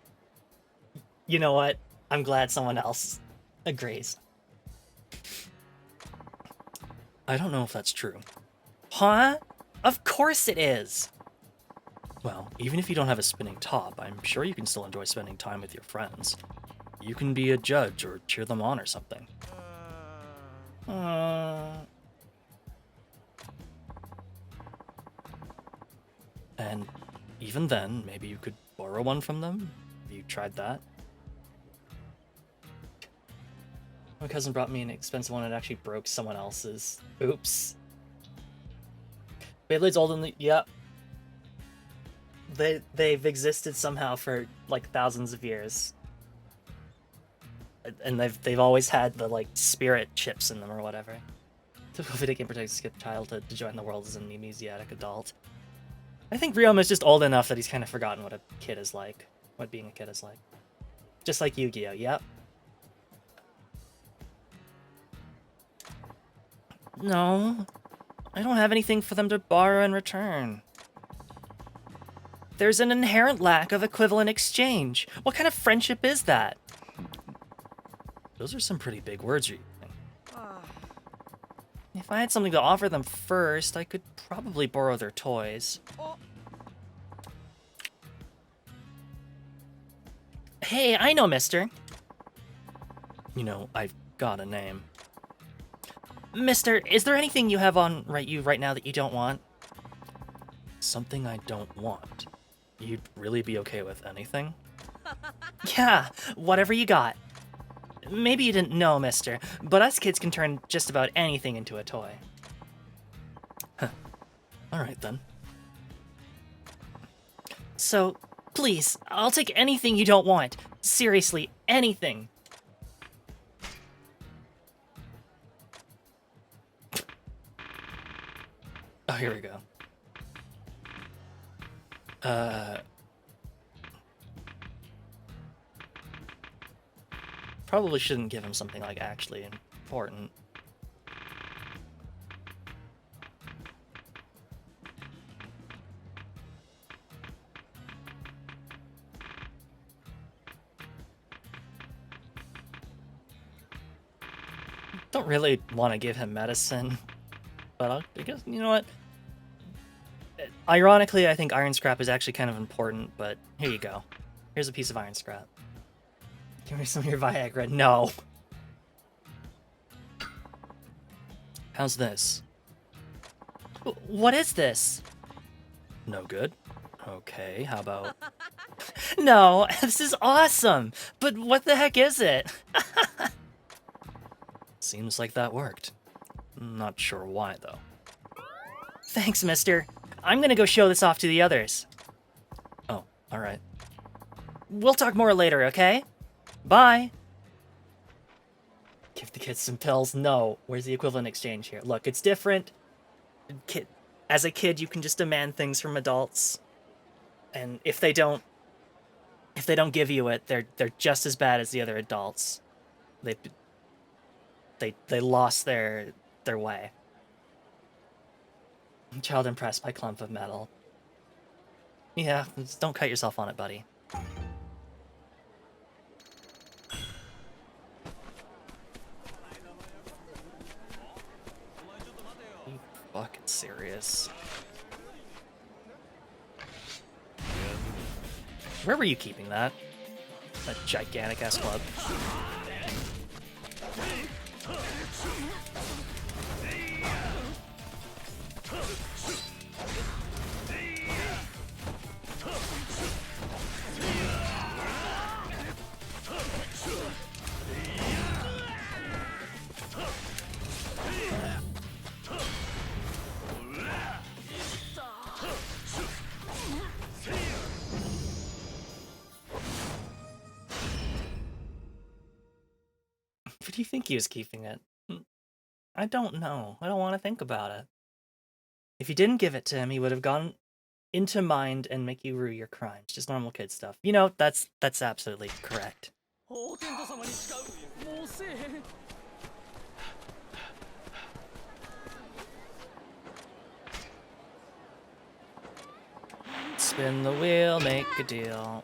You know what? I'm glad someone else agrees. I don't know if that's true. Huh? Of course it is! Well, even if you don't have a spinning top, I'm sure you can still enjoy spending time with your friends. You can be a judge or cheer them on or something. And even then, maybe you could borrow one from them? Have you tried that? My cousin brought me an expensive one and it actually broke someone else's. Oops. Beyblade's old in the... Yep. they've existed somehow for like thousands of years. And they've always had the like spirit chips in them or whatever. Typical video game protects skip childhood to join the world as an amnesiac adult. I think Ryoma's just old enough that he's kind of forgotten what a kid is like. What being a kid is like. Just like Yu-Gi-Oh! Yep. No. I don't have anything for them to borrow in return. There's an inherent lack of equivalent exchange. What kind of friendship is that? Those are some pretty big words you're using. If I had something to offer them first, I could probably borrow their toys. Hey, I know, mister. You know, I've got a name. Mister, is there anything you have on you right now that you don't want? Something I don't want. You'd really be okay with anything? Yeah, whatever you got. Maybe you didn't know, mister, but us kids can turn just about anything into a toy. Huh. Alright then. So, please, I'll take anything you don't want. Seriously, anything. Oh, here we go. Probably shouldn't give him something like actually important. Don't really want to give him medicine, but I guess, you know what? Ironically, I think iron scrap is actually kind of important, but here you go. Here's a piece of iron scrap. Give me some of your Viagra. No. How's this? What is this? No good? Okay, how about... No, this is awesome! But what the heck is it? Seems like that worked. Not sure why, though. Thanks, mister. I'm gonna go show this off to the others. Oh, alright. We'll talk more later, okay? Bye! Give the kids some pills? No. Where's the equivalent exchange here? Look, it's different. As a kid, you can just demand things from adults. And if they don't give you it, they're just as bad as the other adults. They lost their way. Child impressed by clump of metal. Yeah, just don't cut yourself on it, buddy. Are you fucking serious? Where were you keeping that? That gigantic-ass club. Where do you think he was keeping it? I don't know. I don't want to think about it. If you didn't give it to him, he would have gone into mind and make you rue your crimes. Just normal kid stuff. You know, that's absolutely correct. Spin the wheel, make a deal.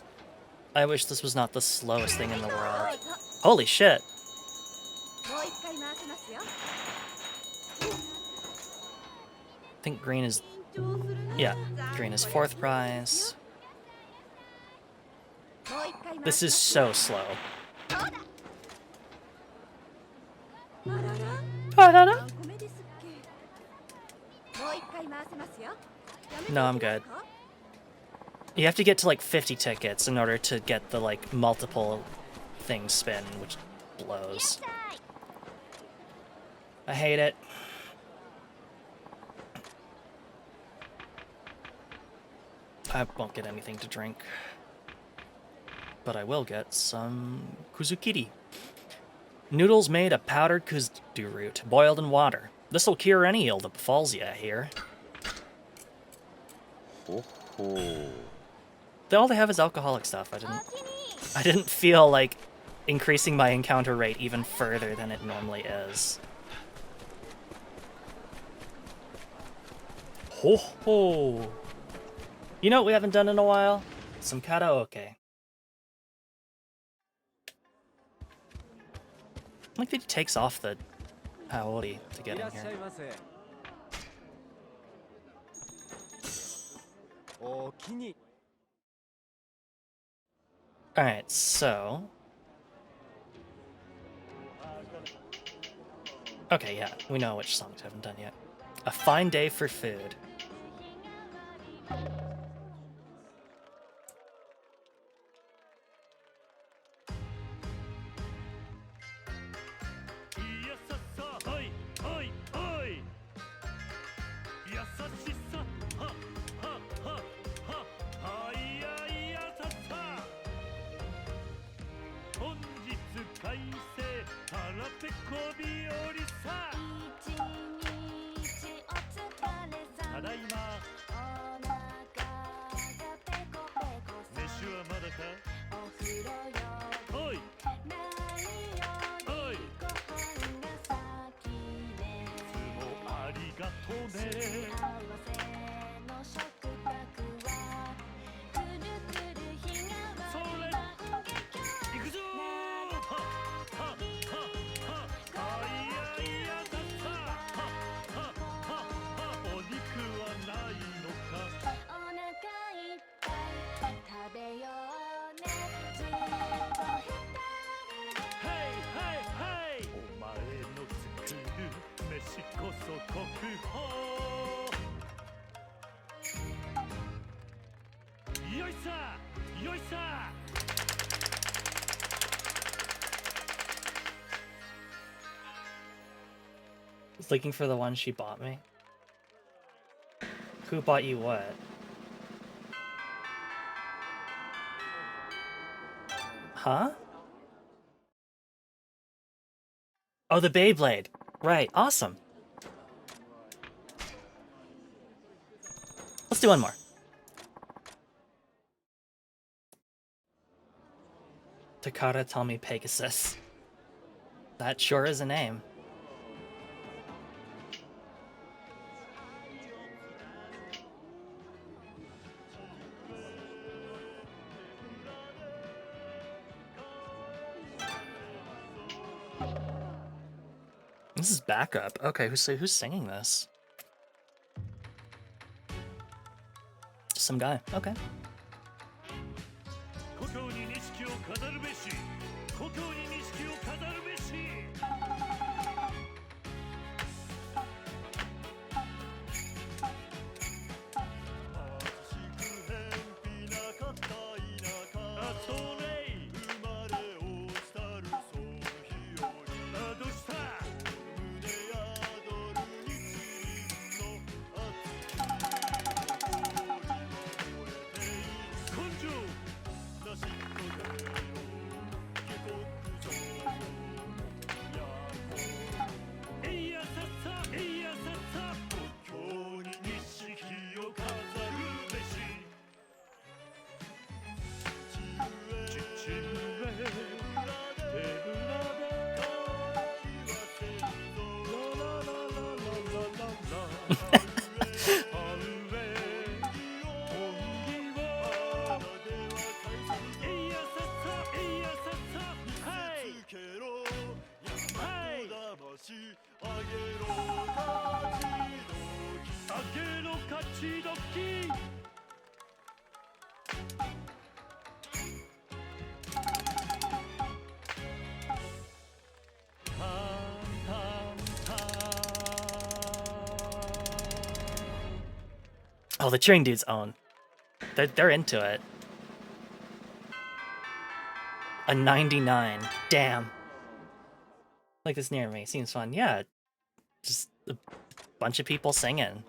I wish this was not the slowest thing in the world. Holy shit! I think green is... Yeah, green is 4th prize. This is so slow. No, I'm good. You have to get to like 50 tickets in order to get the like multiple things spin, which blows. I hate it. I won't get anything to drink. But I will get some kuzukiri. Noodles made of powdered kuzu root, boiled in water. This'll cure any ill that befalls you, I hear. All they have is alcoholic stuff. I didn't feel like increasing my encounter rate even further than it normally is. Ho ho! You know what we haven't done in a while? Some karaoke. Like that he takes off the haori to get in here. Alright, so... Okay, yeah, we know which songs we haven't done yet. A Fine Day for Food. Looking for the one she bought me. Who bought you what? Huh? Oh, the Beyblade. Right, awesome. Let's do one more. Takara Tommy Pegasus. That sure is a name. This is backup. Okay, who's singing this? Just some guy. Okay. Oh, the cheering dudes own. They're into it. A 99. Damn. Like this near me. Seems fun. Yeah. Just a bunch of people singing.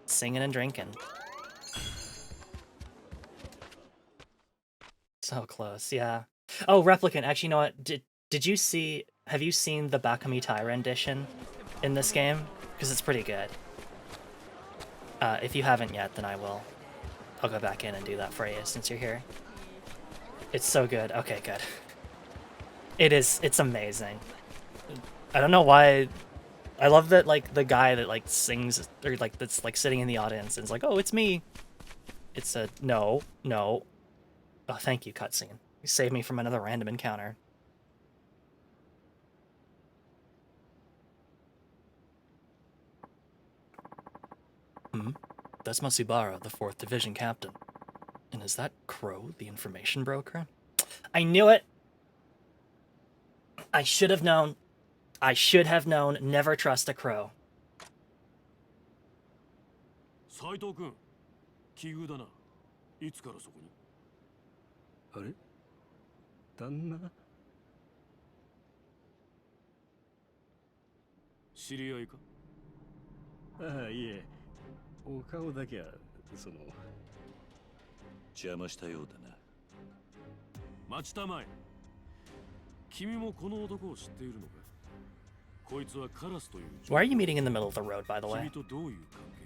Singing and drinking. So close, yeah. Oh, Replicant, actually, you know what? Did you see... Have you seen the Bakami Tai rendition in this game? Because it's pretty good. If you haven't yet, then I will. I'll go back in and do that for you since you're here. It's so good. Okay, good. It's amazing. I don't know why... I love that, like, the guy that, like, sings, or, like, that's, like, sitting in the audience and is like, oh, it's me. It's a... No. No. Oh, thank you, cutscene. You saved me from another random encounter. That's Matsubara, the 4th Division captain. And is that Crow, the information broker? I knew it! I should have known. I should have known. Never trust a Crow. 斉藤君、奇遇だな。いつからそこに？あれ旦那知り合いか？ああ、いえ。お顔だけは、その。邪魔したようだな。待ちたまえ。君もこの男を知っているのか？こいつはカラスという。Why are you meeting in the middle of the road, by the way? 君とどういう関係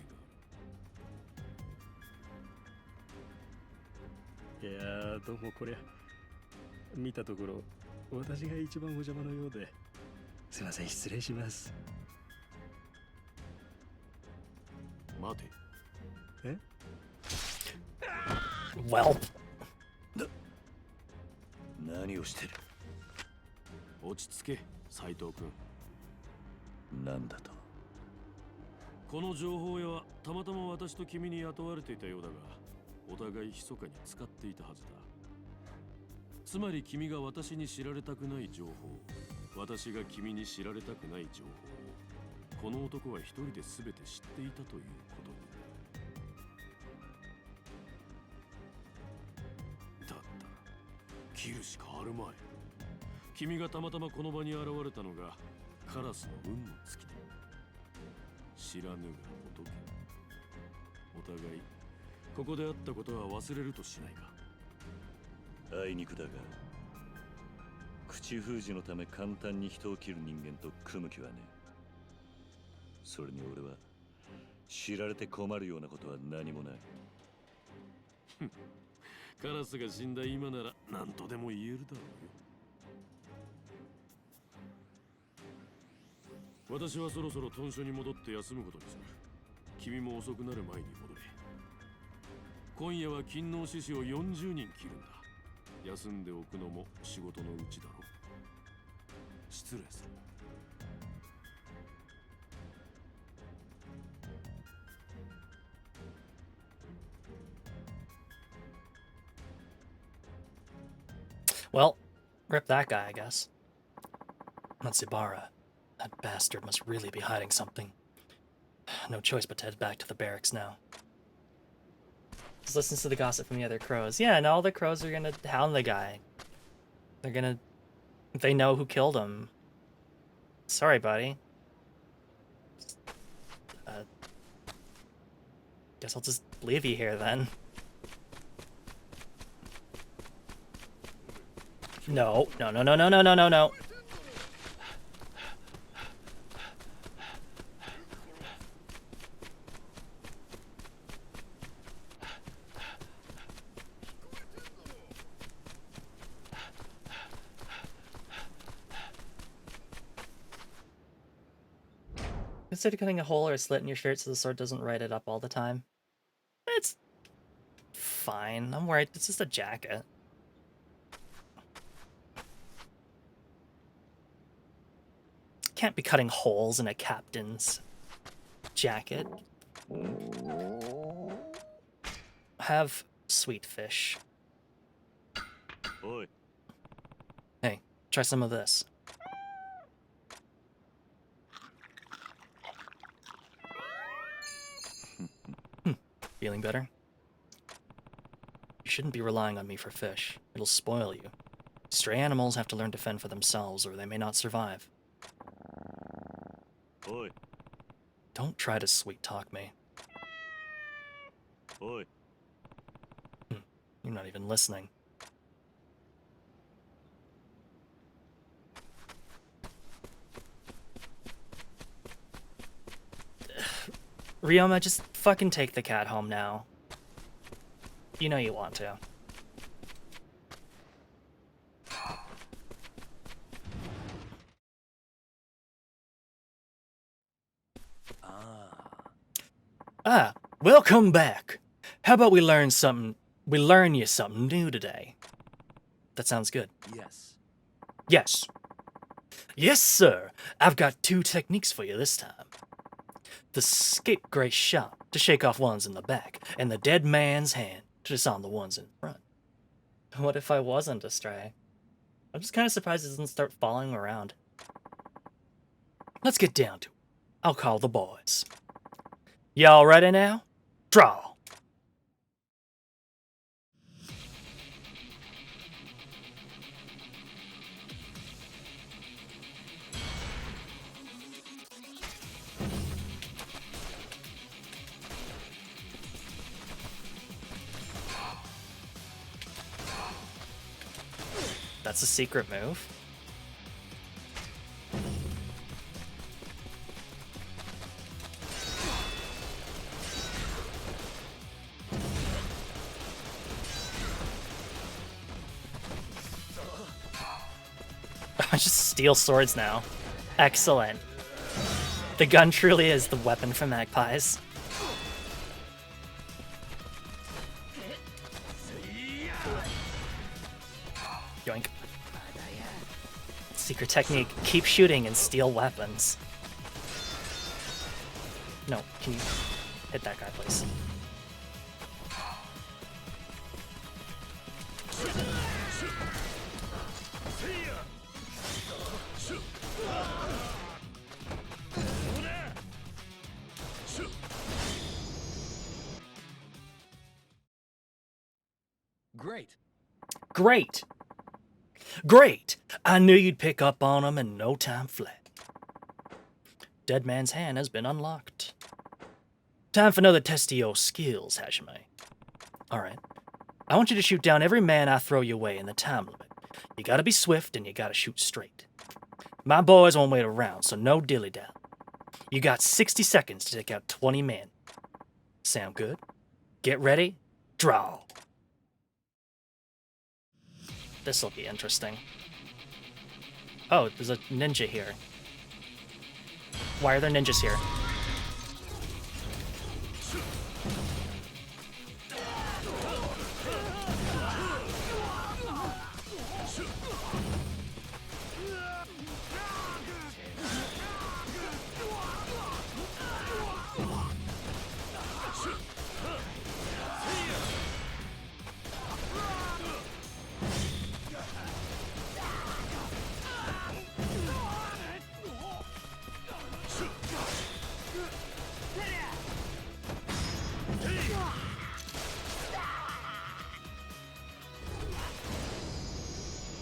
が？いやー、どうもこりゃ。見たところ、私が一番お邪魔のようで。すいません、失礼します。待て。え Well. 何をしてる？落ち着け、斉藤君。なんだと？この情報屋はたまたま私と君に雇われていたようだが、お互い密かに使っていたはずだ。つまり君が私に知られたくない情報、私が君に知られたくない情報を、この男は一人で全て知っていたということになる。だったら切るしかあるまい。君がたまたまこの場に現れたのがカラスの運の尽きだ。知らぬが仏。お互いここであったことは忘れるとしないか。あいにくだが、口封じのため簡単に人を切る人間と組む気はねえ。それに俺は知られて困るようなことは何もない。カラスが死んだ今なら何とでも言えるだろうよ。私はそろそろ豚舎に戻って休むことにする。君も遅くなる前に戻れ。今夜は勤労獅子を40人切るんだ。休んでおくのも仕事のうちだろう。失礼する。Well, rip that guy, I guess. Matsubara. That bastard must really be hiding something. No choice but to head back to the barracks now. Just listens to the gossip from the other crows. Yeah, and all the crows are gonna hound the guy. They're gonna... They know who killed him. Sorry, buddy. Guess I'll just leave you here then. No, no, no, no, no, no, no, no, no. Consider cutting a hole or a slit in your shirt so the sword doesn't ride it up all the time. It's fine. I'm worried. It's just a jacket. Can't be cutting holes in a captain's jacket. Have sweet fish. Oi. Hey, try some of this. Feeling better? You shouldn't be relying on me for fish. It'll spoil you. Stray animals have to learn to fend for themselves or they may not survive. Oi. Don't try to sweet-talk me. Oi. You're not even listening. Ryoma, just fucking take the cat home now. You know you want to. Ah, welcome back. How about we learn you something new today? That sounds good. Yes. Yes. Yes, sir. I've got 2 techniques for you this time. The scapegrace shot to shake off ones in the back, and the dead man's hand to disarm the ones in front. What if I wasn't a stray? I'm just kind of surprised it doesn't start following around. Let's get down to it. I'll call the boys. Y'all ready now? Draw. That's a secret move. I just steal swords now. Excellent. The gun truly is the weapon for magpies. Yoink. Secret technique, keep shooting and steal weapons. No, can you hit that guy, please? Great. Great! Great! I knew you'd pick up on him in no time flat. Dead man's hand has been unlocked. Time for another test of your skills, Hajime. Alright. I want you to shoot down every man I throw your way in the time limit. You gotta be swift and you gotta shoot straight. My boys won't wait around, so no dilly-dally. You got 60 seconds to take out 20 men. Sound good? Get ready, draw. This'll be interesting. Oh, there's a ninja here. Why are there ninjas here?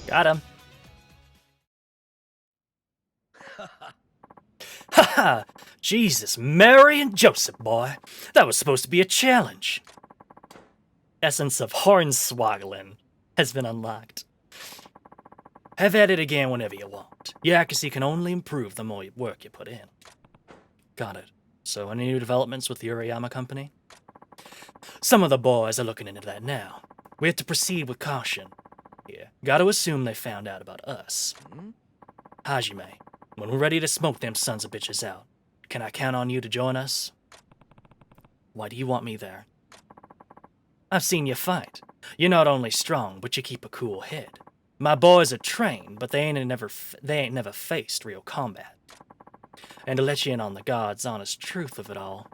Got him. Haha! Jesus, Mary and Joseph, boy. That was supposed to be a challenge. Essence of Hornswogglin has been unlocked. Have at it again whenever you want. Your accuracy can only improve the more work you put in. Got it. So, any new developments with the Urayama company? Some of the boys are looking into that now. We have to proceed with caution. Yeah, gotta assume they found out about us. Hajime, when we're ready to smoke them sons of bitches out, can I count on you to join us? Why do you want me there? I've seen you fight. You're not only strong, but you keep a cool head. My boys are trained, but they ain't never faced real combat. And to let you in on the God's honest truth of it all,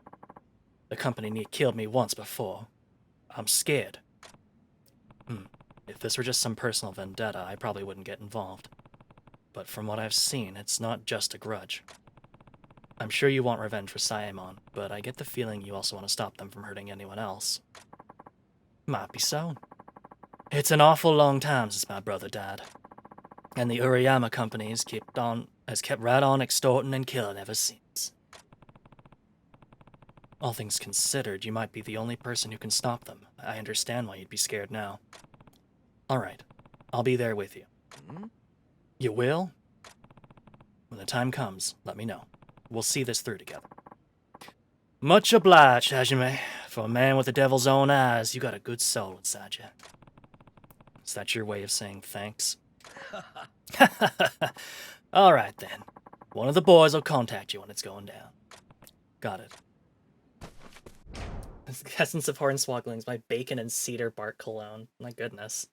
the company killed me once before. I'm scared. If this were just some personal vendetta, I probably wouldn't get involved. But from what I've seen, it's not just a grudge. I'm sure you want revenge for Saemon, but I get the feeling you also want to stop them from hurting anyone else. Might be so. It's an awful long time since my brother died. And the Urayama company has kept right on extorting and killing ever since. All things considered, you might be the only person who can stop them. I understand why you'd be scared now. Alright, I'll be there with you. You will? When the time comes, let me know. We'll see this through together. Much obliged, Hajime. For a man with the devil's own eyes, you got a good soul inside you. Is that your way of saying thanks? All right, then. One of the boys will contact you when it's going down. Got it. Essence of Hornswoggling's my bacon and cedar bark cologne. My goodness.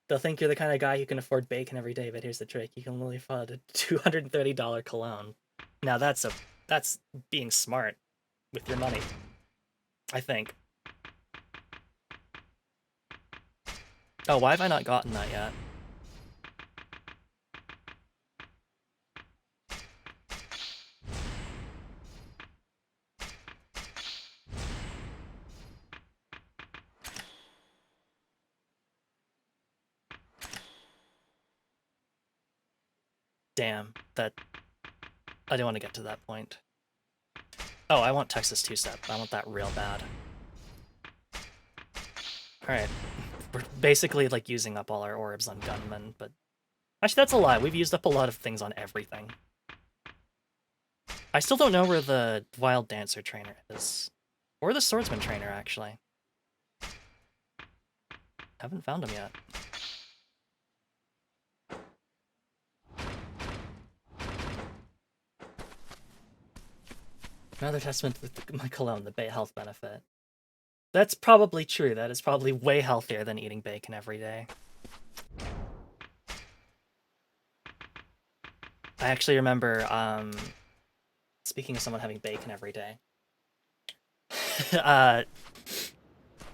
They'll think you're the kind of guy who can afford bacon every day, but here's the trick. You can only afford a $230 cologne. Now that's being smart with your money. I think. Oh, why have I not gotten that yet? Damn, that... I didn't want to get to that point. Oh, I want Texas two-step. I want that real bad. Alright. We're basically, like, using up all our orbs on Gunman, but... Actually, that's a lie. We've used up a lot of things on everything. I still don't know where the Wild Dancer trainer is. Or the Swordsman trainer, actually. Haven't found him yet. Another testament with my cologne, the health benefit. That's probably true. That is probably way healthier than eating bacon every day. I actually remember, speaking of someone having bacon every day,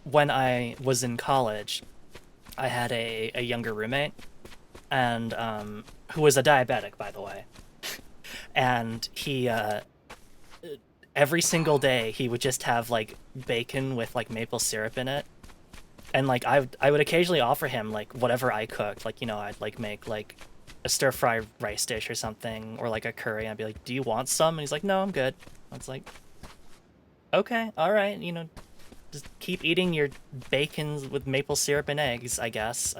when I was in college, I had a younger roommate, and who was a diabetic, by the way. And he, every single day, he would just have, like, bacon with, like, maple syrup in it. And, like, I would occasionally offer him, like, whatever I cooked. Like, you know, I'd, like, make, like, a stir-fry rice dish or something, or, like, a curry. I'd be like, do you want some? And he's like, no, I'm good. I was like, okay, alright, you know, just keep eating your bacon with maple syrup and eggs, I guess.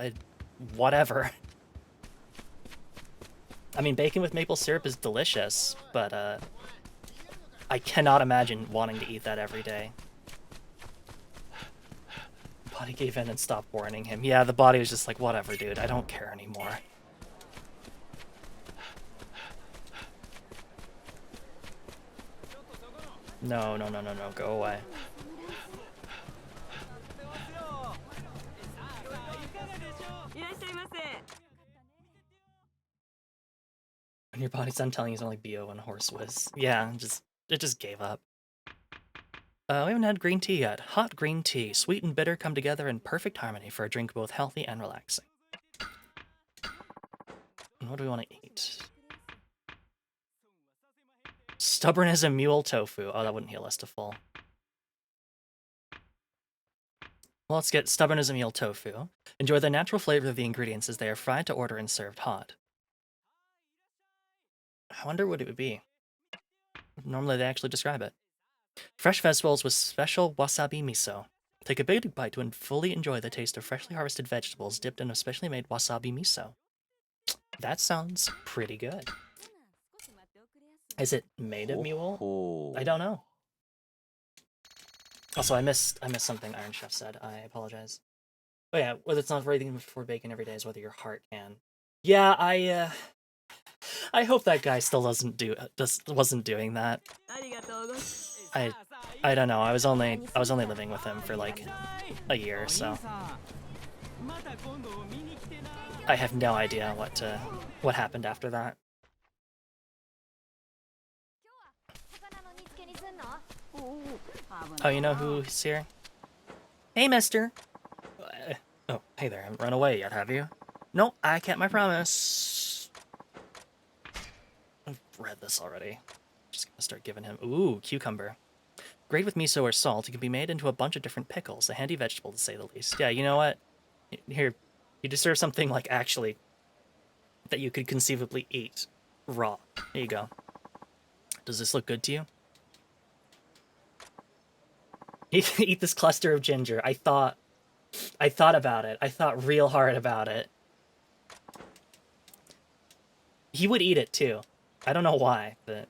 Whatever. I mean, bacon with maple syrup is delicious, but, I cannot imagine wanting to eat that every day. The body gave in and stopped warning him. Yeah, the body was just like, whatever, dude, I don't care anymore. No, no, no, no, no, go away. When your body's done telling you it's only BO and horse whiz. Yeah, it just gave up. We haven't had green tea yet. Hot green tea. Sweet and bitter come together in perfect harmony for a drink both healthy and relaxing. And what do we want to eat? Stubborn as a mule tofu. Oh, that wouldn't heal us to full. Well, let's get stubborn as a mule tofu. Enjoy the natural flavor of the ingredients as they are fried to order and served hot. I wonder what it would be. Normally they actually describe it. Fresh vegetables with special wasabi miso. Take a big bite to fully enjoy the taste of freshly harvested vegetables dipped in a specially made wasabi miso. That sounds pretty good. Is it made of mule? I don't know. Also, I missed something Iron Chef said. I apologize. Oh yeah, whether it's not everything for bacon every day is whether your heart can. Yeah, I hope that guy still wasn't doing that. I don't know. I was only living with him for like a year, so I have no idea what happened after that. Oh, you know who's here? Hey, mister! Oh, hey there, haven't run away yet, have you? Nope, I kept my promise. I've read this already. Just gonna start giving him... Ooh, cucumber. Great with miso or salt, it can be made into a bunch of different pickles. A handy vegetable, to say the least. Yeah, you know what? Here, you deserve something, like, actually, that you could conceivably eat raw. There you go. Does this look good to you? Eat this cluster of ginger. I thought about it. I thought real hard about it. He would eat it too. I don't know why, but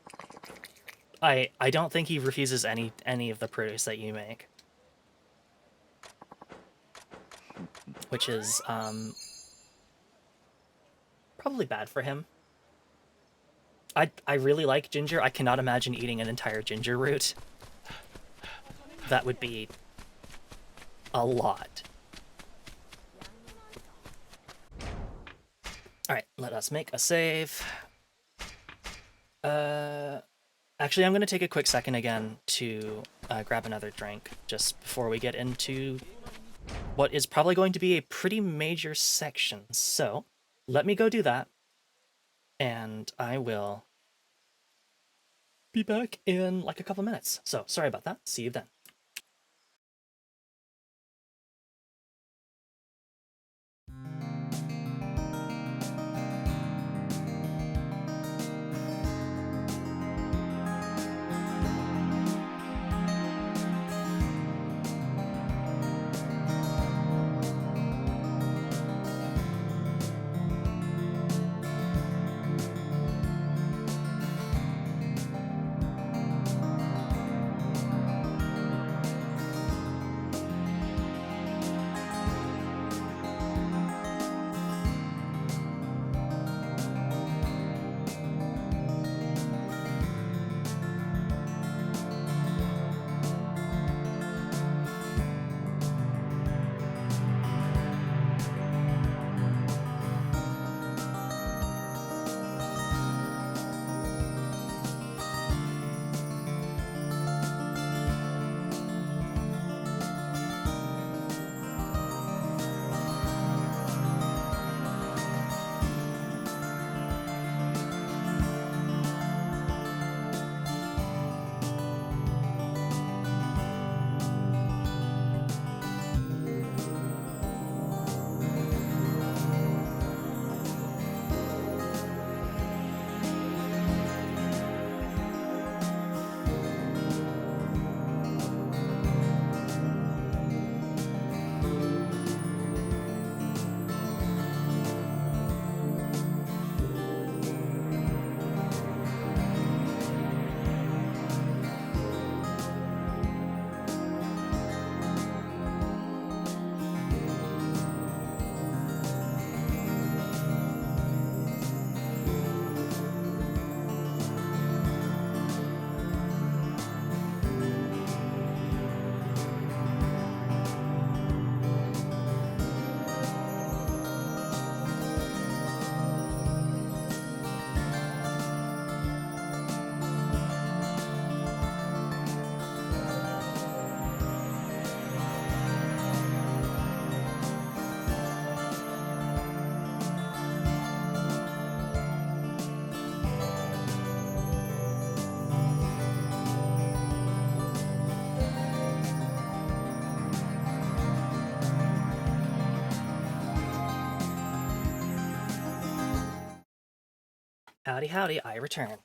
I don't think he refuses any of the produce that you make. Which is probably bad for him. I really like ginger. I cannot imagine eating an entire ginger root. That would be a lot. Alright, let us make a save. Actually, I'm going to take a quick second again to grab another drink just before we get into what is probably going to be a pretty major section. So, let me go do that, and I will be back in like a couple minutes. So, sorry about that. See you then. Howdy, howdy, I return.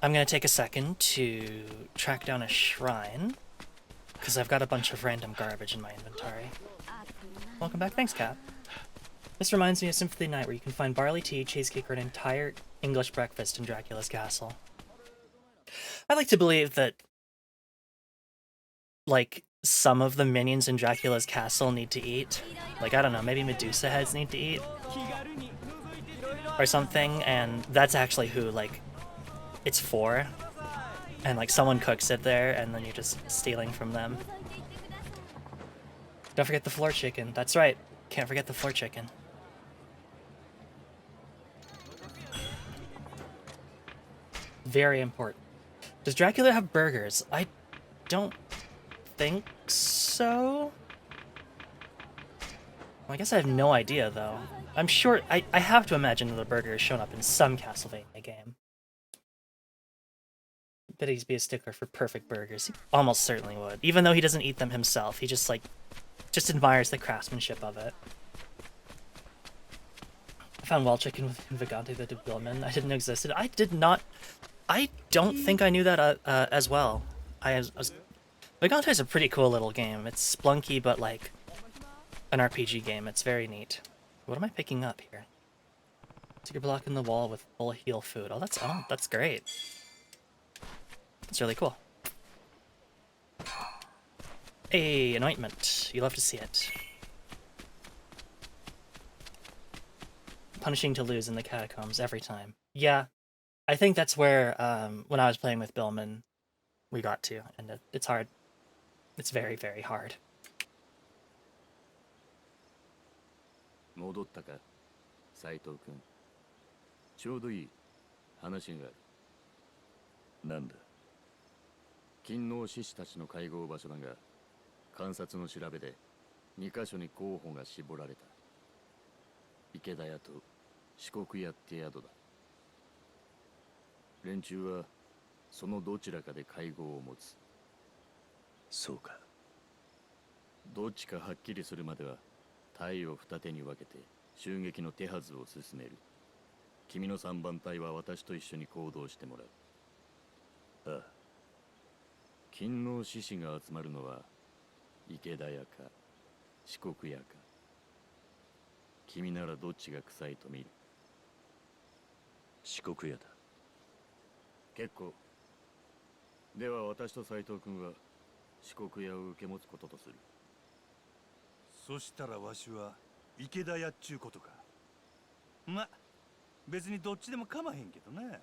I'm gonna take a second to track down a shrine, because I've got a bunch of random garbage in my inventory. Welcome back, thanks, Cap. This reminds me of Symphony Night, where you can find barley tea, cheesecake, or an entire English breakfast in Dracula's castle. I like to believe that, like, some of the minions in Dracula's castle need to eat. Like, I don't know, maybe Medusa heads need to eat. Or something, and that's actually who, like, it's for. And, like, someone cooks it there, and then you're just stealing from them. Don't forget the floor chicken. That's right. Can't forget the floor chicken. Very important. Does Dracula have burgers? I don't think so. Well, I guess I have no idea, though. I'm sure, I have to imagine that a burger has shown up in some Castlevania game. I bet he'd be a stickler for perfect burgers. He almost certainly would. Even though he doesn't eat them himself, he just, like, just admires the craftsmanship of it. I found wild chicken with Vagante the Debilman. I didn't know existed. I did not... I don't think I knew that as well. Vagante is a pretty cool little game. It's splunky, but, like, an RPG game. It's very neat. What am I picking up here? Secret block in the wall with full heal food. Oh, that's great. It's really cool. Hey, an ointment. You love to see it. Punishing to lose in the catacombs every time. Yeah, I think that's where, when I was playing with Billman, we got to, and it's hard. It's very, very hard. 戻ったか、斉藤君。ちょうどいい話がある。なんだ。勤王志士たちの会合場所だが、観察の調べで2カ所に候補が絞られた。池田屋と四国屋って宿だ。連中はそのどちらかで会合を持つ。そうか。どっちかはっきりするまでは隊を二手に分けて襲撃の手はずを進める。君の3番隊は私と一緒に行動してもらう。ああ。勤王志士が集まるのは池田屋か四国屋か。君ならどっちが臭いと見る？四国屋だ。結構。では私と斉藤君は四国屋を受け持つこととする。そしたらわしは池田屋っちゅうことか。ま、別にどっちでも構わへんけどな。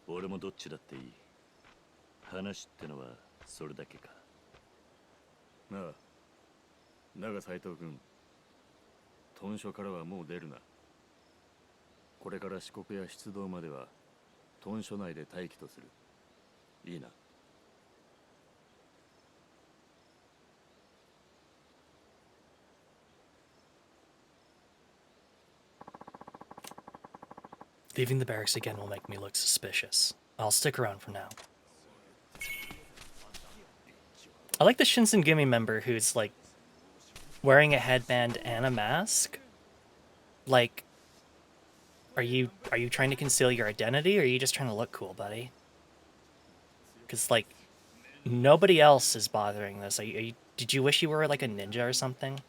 俺もどっちだっていい。話ってのはそれだけか。なあ。だが斉藤君、屯所からはもう出るな。これから四国や出動までは屯所内で待機とする。いいな。Leaving the barracks again will make me look suspicious. I'll stick around for now. I like the Shinsengumi member who's, like, wearing a headband and a mask. Like, are you trying to conceal your identity, or are you just trying to look cool, buddy? Because, like, nobody else is bothering this. Did you wish you were, like, a ninja or something?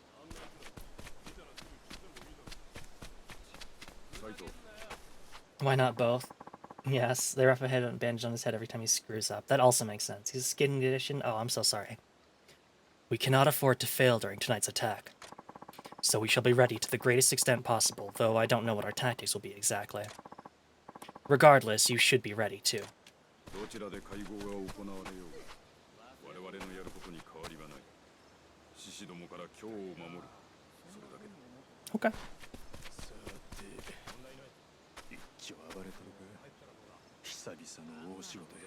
Why not both? Yes, they wrap a bandage on his head every time he screws up. That also makes sense. He's a skin condition. Oh, I'm so sorry. We cannot afford to fail during tonight's attack. So we shall be ready to the greatest extent possible, though I don't know what our tactics will be exactly. Regardless, you should be ready too. Okay. 久々の大仕事や。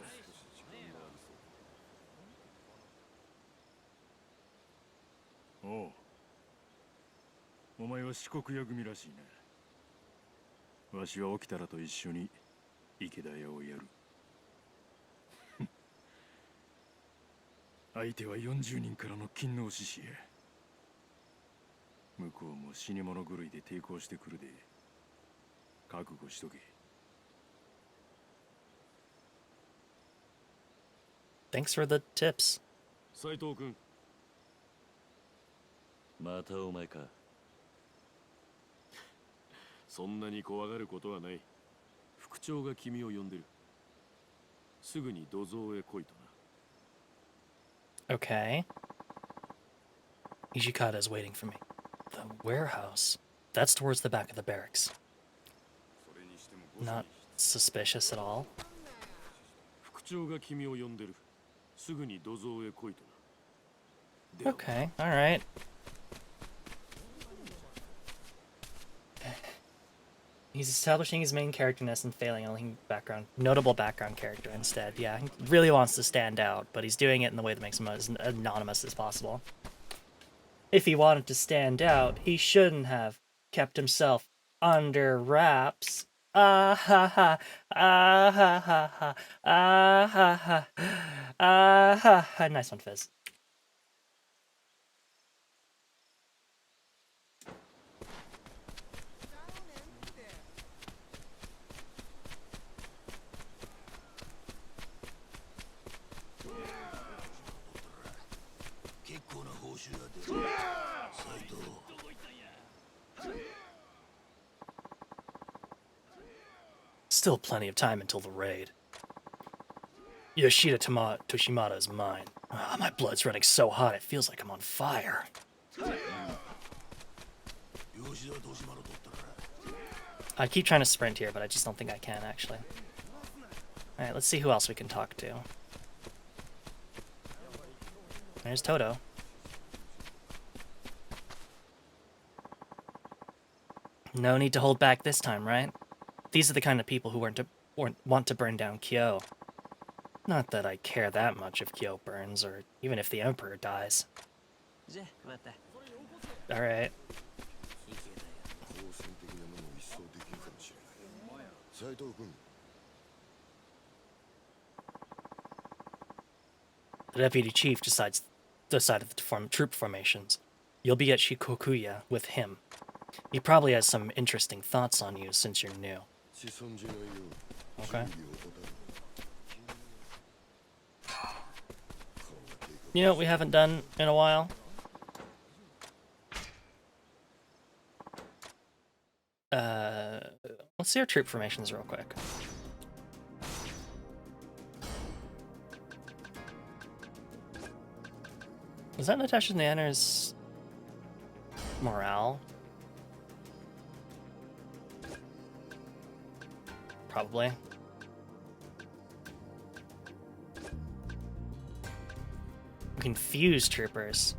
おう。お前は四国屋組らしいな。わしは起きたらと一緒に池田屋をやる。相手は40人からの勤王志士や。向こうも死に物狂いで抵抗してくるで。覚悟しとけ。Thanks for the tips. 斉藤君。またお前か。そんなに怖がることはない。副長が君を呼んでる。すぐに土蔵へ来いとな。Okay. Ishikata is waiting for me. The warehouse? That's towards the back of the barracks. Not suspicious at all. 副長が君を呼んでる。すぐに土蔵へ来いとな。Okay, alright. He's establishing his main characterness and failing on notable background character instead. Yeah, he really wants to stand out, but he's doing it in the way that makes him as anonymous as possible. If he wanted to stand out, he shouldn't have kept himself under wraps. Ah ha ha, ah ha ha ha, ah ha ha, ah ha ha. Nice one, Fizz. Still plenty of time until the raid. Yoshida Toshimata is mine. Ah, my blood's running so hot it feels like I'm on fire. I keep trying to sprint here, but I just don't think I can, actually. Alright, let's see who else we can talk to. There's Toto. No need to hold back this time, right? These are the kind of people who want to burn down Kyo. Not that I care that much if Kyo burns, or even if the Emperor dies. Alright. The deputy chief decided the troop formations. You'll be at Shikokuya with him. He probably has some interesting thoughts on you since you're new. Okay. You know what we haven't done in a while? Let's see our troop formations real quick. Is that Natasha Nanner's morale? Probably. Confused troopers.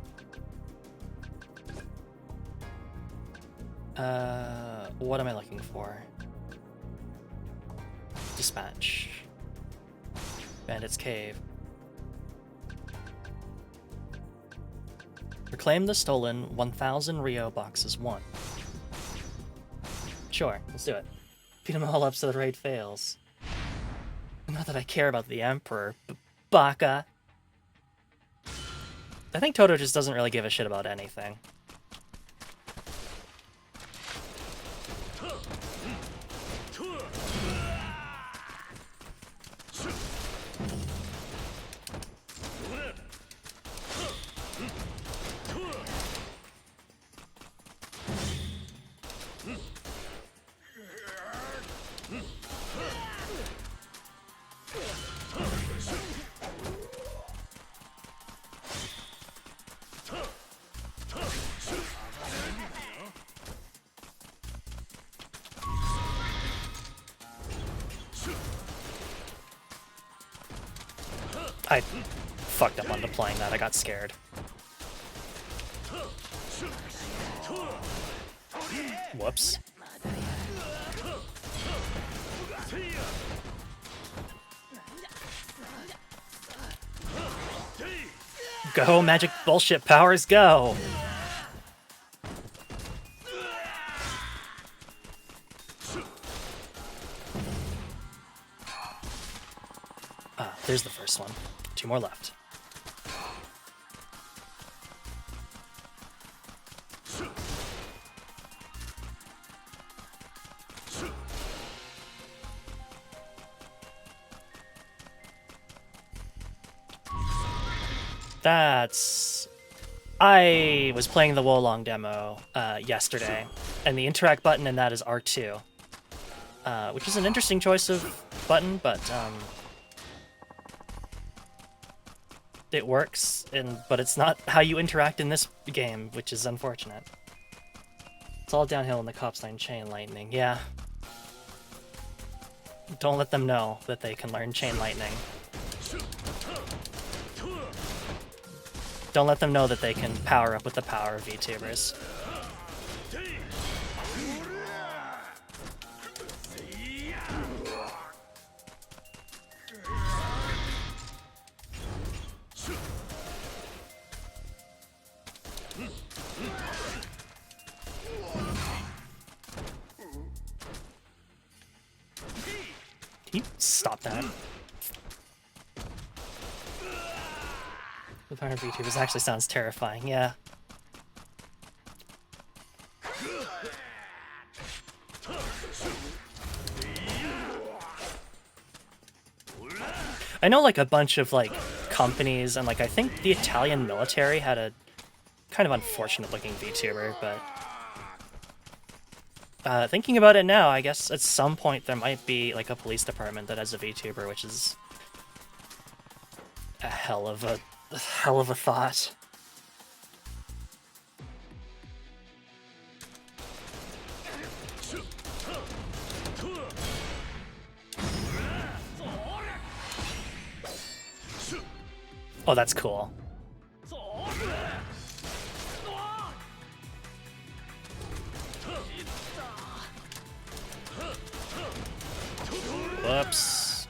What am I looking for? Dispatch. Bandit's Cave. Reclaim the stolen 1,000 Rio boxes 1. Sure, let's do it. Beat them all up so the raid fails. Not that I care about the Emperor, baka. I think Toto just doesn't really give a shit about anything. I fucked up on deploying that, I got scared. Whoops. Go, magic bullshit powers, go! Ah, there's the first one. 2 more left. I was playing the Wolong demo yesterday, and the interact button in that is R2, which is an interesting choice of button, but it works, but it's not how you interact in this game, which is unfortunate. It's all downhill in the Copstein Chain Lightning, yeah. Don't let them know that they can learn Chain Lightning. Don't let them know that they can power up with the power of VTubers. Can you stop that? The power of VTubers actually sounds terrifying, yeah. I know like a bunch of like companies and like I think the Italian military had a kind of unfortunate looking VTuber, but Thinking about it now, I guess at some point there might be like a police department that has a VTuber, which is a hell of a thought. Oh, that's cool. Whoops.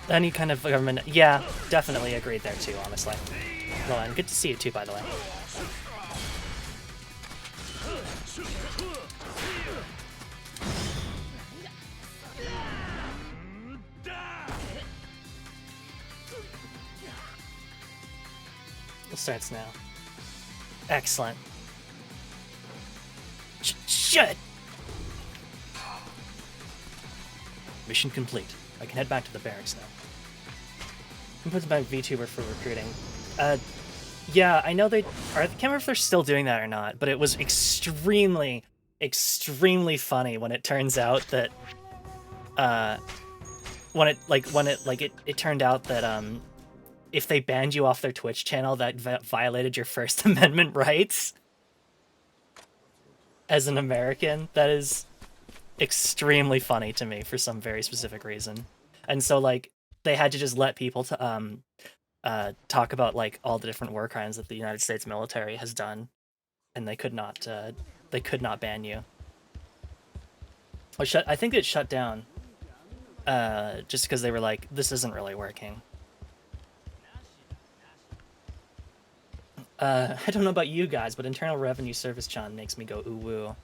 Any kind of government... Yeah, definitely agreed there too, honestly. Well, and good to see you too, by the way. It starts now. Excellent. Shit! Mission complete. I can head back to the barracks now. Who puts back VTuber for recruiting? Yeah, I know they... I can't remember if they're still doing that or not, but it was extremely, extremely funny when it turns out that... it turned out that, if they banned you off their Twitch channel, that violated your First Amendment rights. As an American, that is extremely funny to me for some very specific reason. And so, like, they had to just let people to, talk about, like, all the different war crimes that the United States military has done. And they could not ban you. I think it shut down, just because they were like, this isn't really working. I don't know about you guys, but Internal Revenue Service Chan makes me go ooh woo.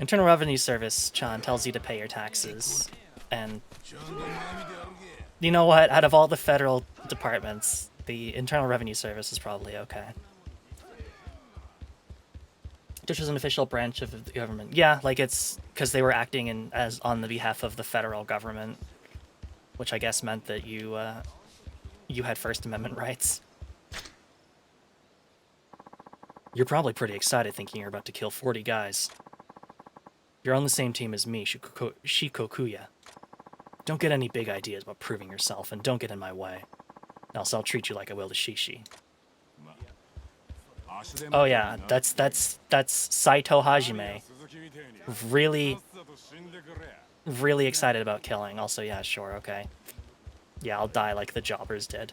Internal Revenue Service Chan tells you to pay your taxes, and you know what? Out of all the federal departments, the Internal Revenue Service is probably okay. Which is an official branch of the government. Yeah, like it's because they were acting on the behalf of the federal government, which I guess meant that you had First Amendment rights. You're probably pretty excited thinking you're about to kill 40 guys. You're on the same team as me, Shikokuya. Don't get any big ideas about proving yourself, and don't get in my way. Else I'll treat you like I will to Shishi. Oh yeah, that's Saito Hajime. Really excited about killing. Also, yeah, sure, okay. Yeah, I'll die like the jobbers did.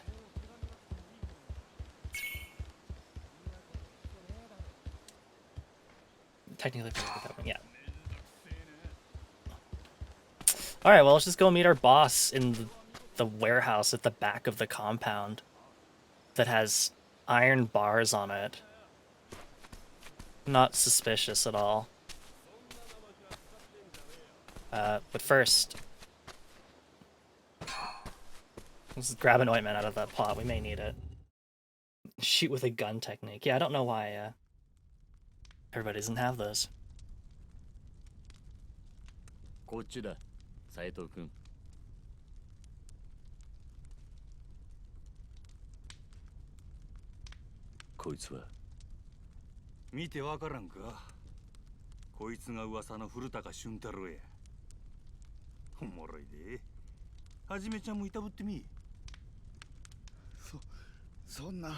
Technically, yeah. Alright, well, let's just go meet our boss in the warehouse at the back of the compound that has iron bars on it. Not suspicious at all. But first, let's grab an ointment out of that pot. We may need it. Shoot with a gun technique. Yeah, I don't know why everybody doesn't have those. こっちだ、斉藤君。こいつは見てわからんか。こいつが噂の古高俊太郎や。おもろいで。はじめちゃんもいたぶってみ。そんな。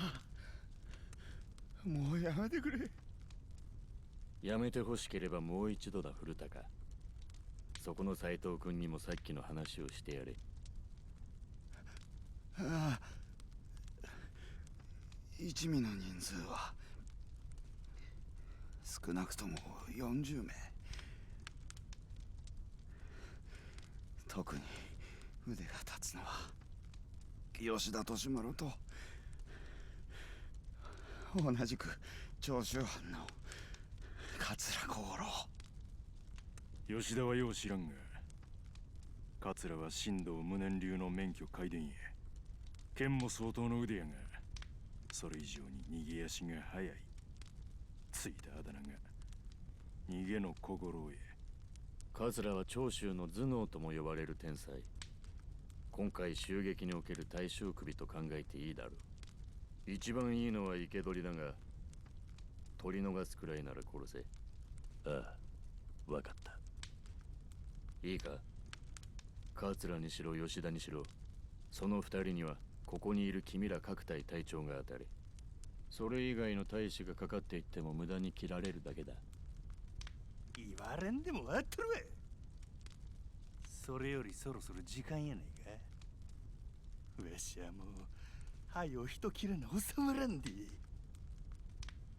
もうやめてくれ。やめてほしければもう一度だ、古高。そこの斉藤君にもさっきの話をしてやれ。ああ。一味の人数は少なくとも40名。特に腕が立つのは吉田利丸と同じく長州藩の桂小五郎。吉田はよう知らんが、桂は新藤無念流の免許皆伝や。剣も相当の腕やが、それ以上に逃げ足が速い。ついたあだ名が逃げの小五郎や。桂は長州の頭脳とも呼ばれる天才。今回襲撃における大衆首と考えていいだろう。一番いいのは生け捕りだが、取り逃すくらいなら殺せ。ああ、わかった。いいか、桂にしろ吉田にしろ、その二人にはここにいる君ら各隊隊長が当たれ。それ以外の大使がかかっていっても無駄に切られるだけだ。言われんでもわっとるわ。それよりそろそろ時間やないか。わしはもうはよ人切らな収まらんで。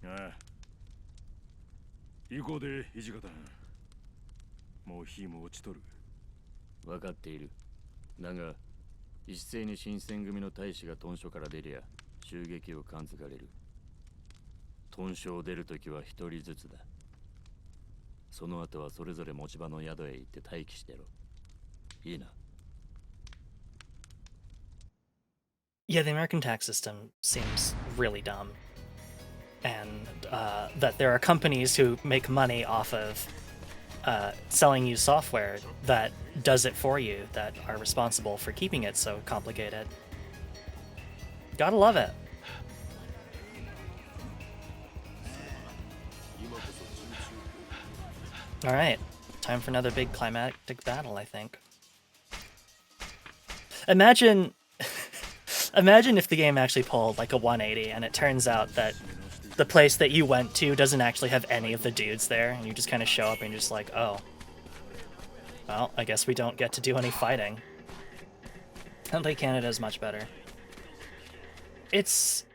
ああ、行こうで土方。もう火も落ちとる。分かっている。だが一斉に新選組の大使が屯所から出りゃ襲撃を感づかれる。屯所を出るときは一人ずつだ。その後はそれぞれ持ち場の宿へ行って待機してろ。いいな。Yeah, the American tax system seems really dumb. And that there are companies who make money off of selling you software that does it for you, that are responsible for keeping it so complicated. Gotta love it. Alright, time for another big climactic battle, I think. Imagine if the game actually pulled like a 180 and it turns out that the place that you went to doesn't actually have any of the dudes there, and you just kind of show up and you're just like, oh. Well, I guess we don't get to do any fighting. I don't think Canada is much better. It's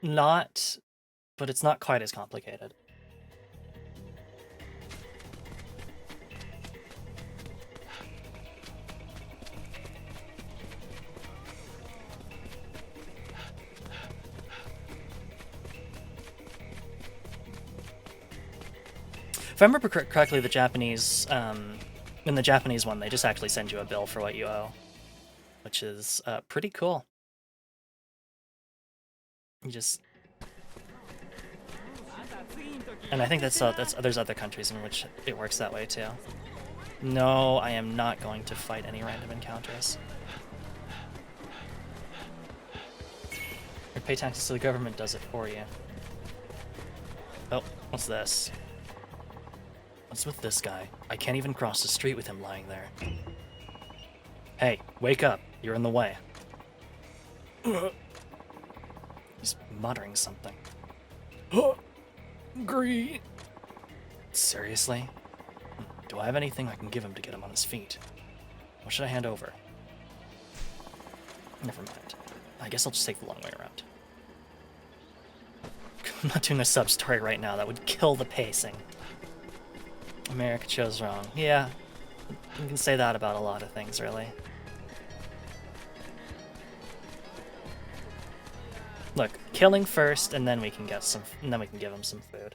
not, but it's not quite as complicated. If I remember correctly, the Japanese, in the Japanese one, they just actually send you a bill for what you owe, which is pretty cool. You just, and I think that's there's other countries in which it works that way too. No, I am not going to fight any random encounters. Your pay taxes to the government does it for you. Oh, what's this? What's with this guy? I can't even cross the street with him lying there. Hey, wake up. You're in the way. He's muttering something. Green. Seriously? Do I have anything I can give him to get him on his feet? What should I hand over? Never mind. I guess I'll just take the long way around. I'm not doing a sub-story right now. That would kill the pacing. America chose wrong. Yeah, you can say that about a lot of things, really. Look, killing first, and then we can get some, and then we can give him some food.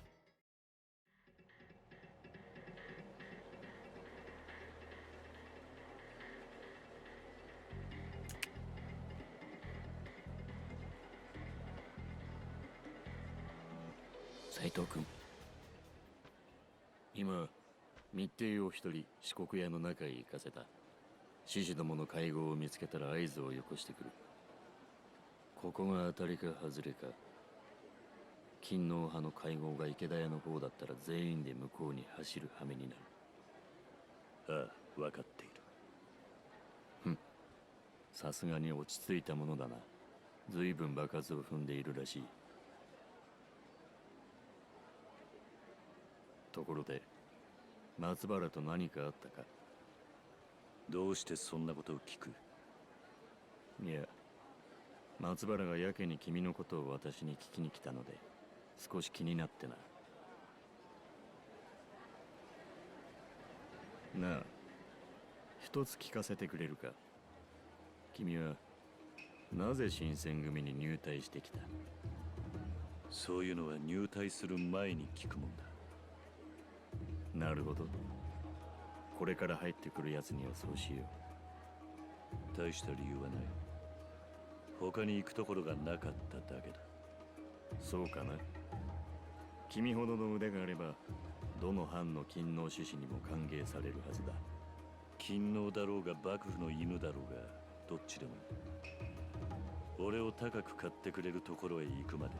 Saito君、今密偵を一人四国屋の中へ行かせた。志士どもの会合を見つけたら合図をよこしてくる。ここが当たりか外れか。勤王派の会合が池田屋の方だったら全員で向こうに走る羽目になる。ああ、わかっている。ふん、さすがに落ち着いたものだな。随分場数を踏んでいるらしい。ところで松原と何かあったか？どうしてそんなことを聞く？いや、松原がやけに君のことを私に聞きに来たので少し気になってな。なあ、一つ聞かせてくれるか？君はなぜ新選組に入隊してきた？そういうのは入隊する前に聞くもんだ。なるほど。これから入ってくるやつにはそうしよう。大した理由はない。他に行くところがなかっただけだ。そうかな。君ほどの腕があればどの藩の勤王志士にも歓迎されるはずだ。勤王だろうが幕府の犬だろうがどっちでもいい。俺を高く買ってくれるところへ行くまで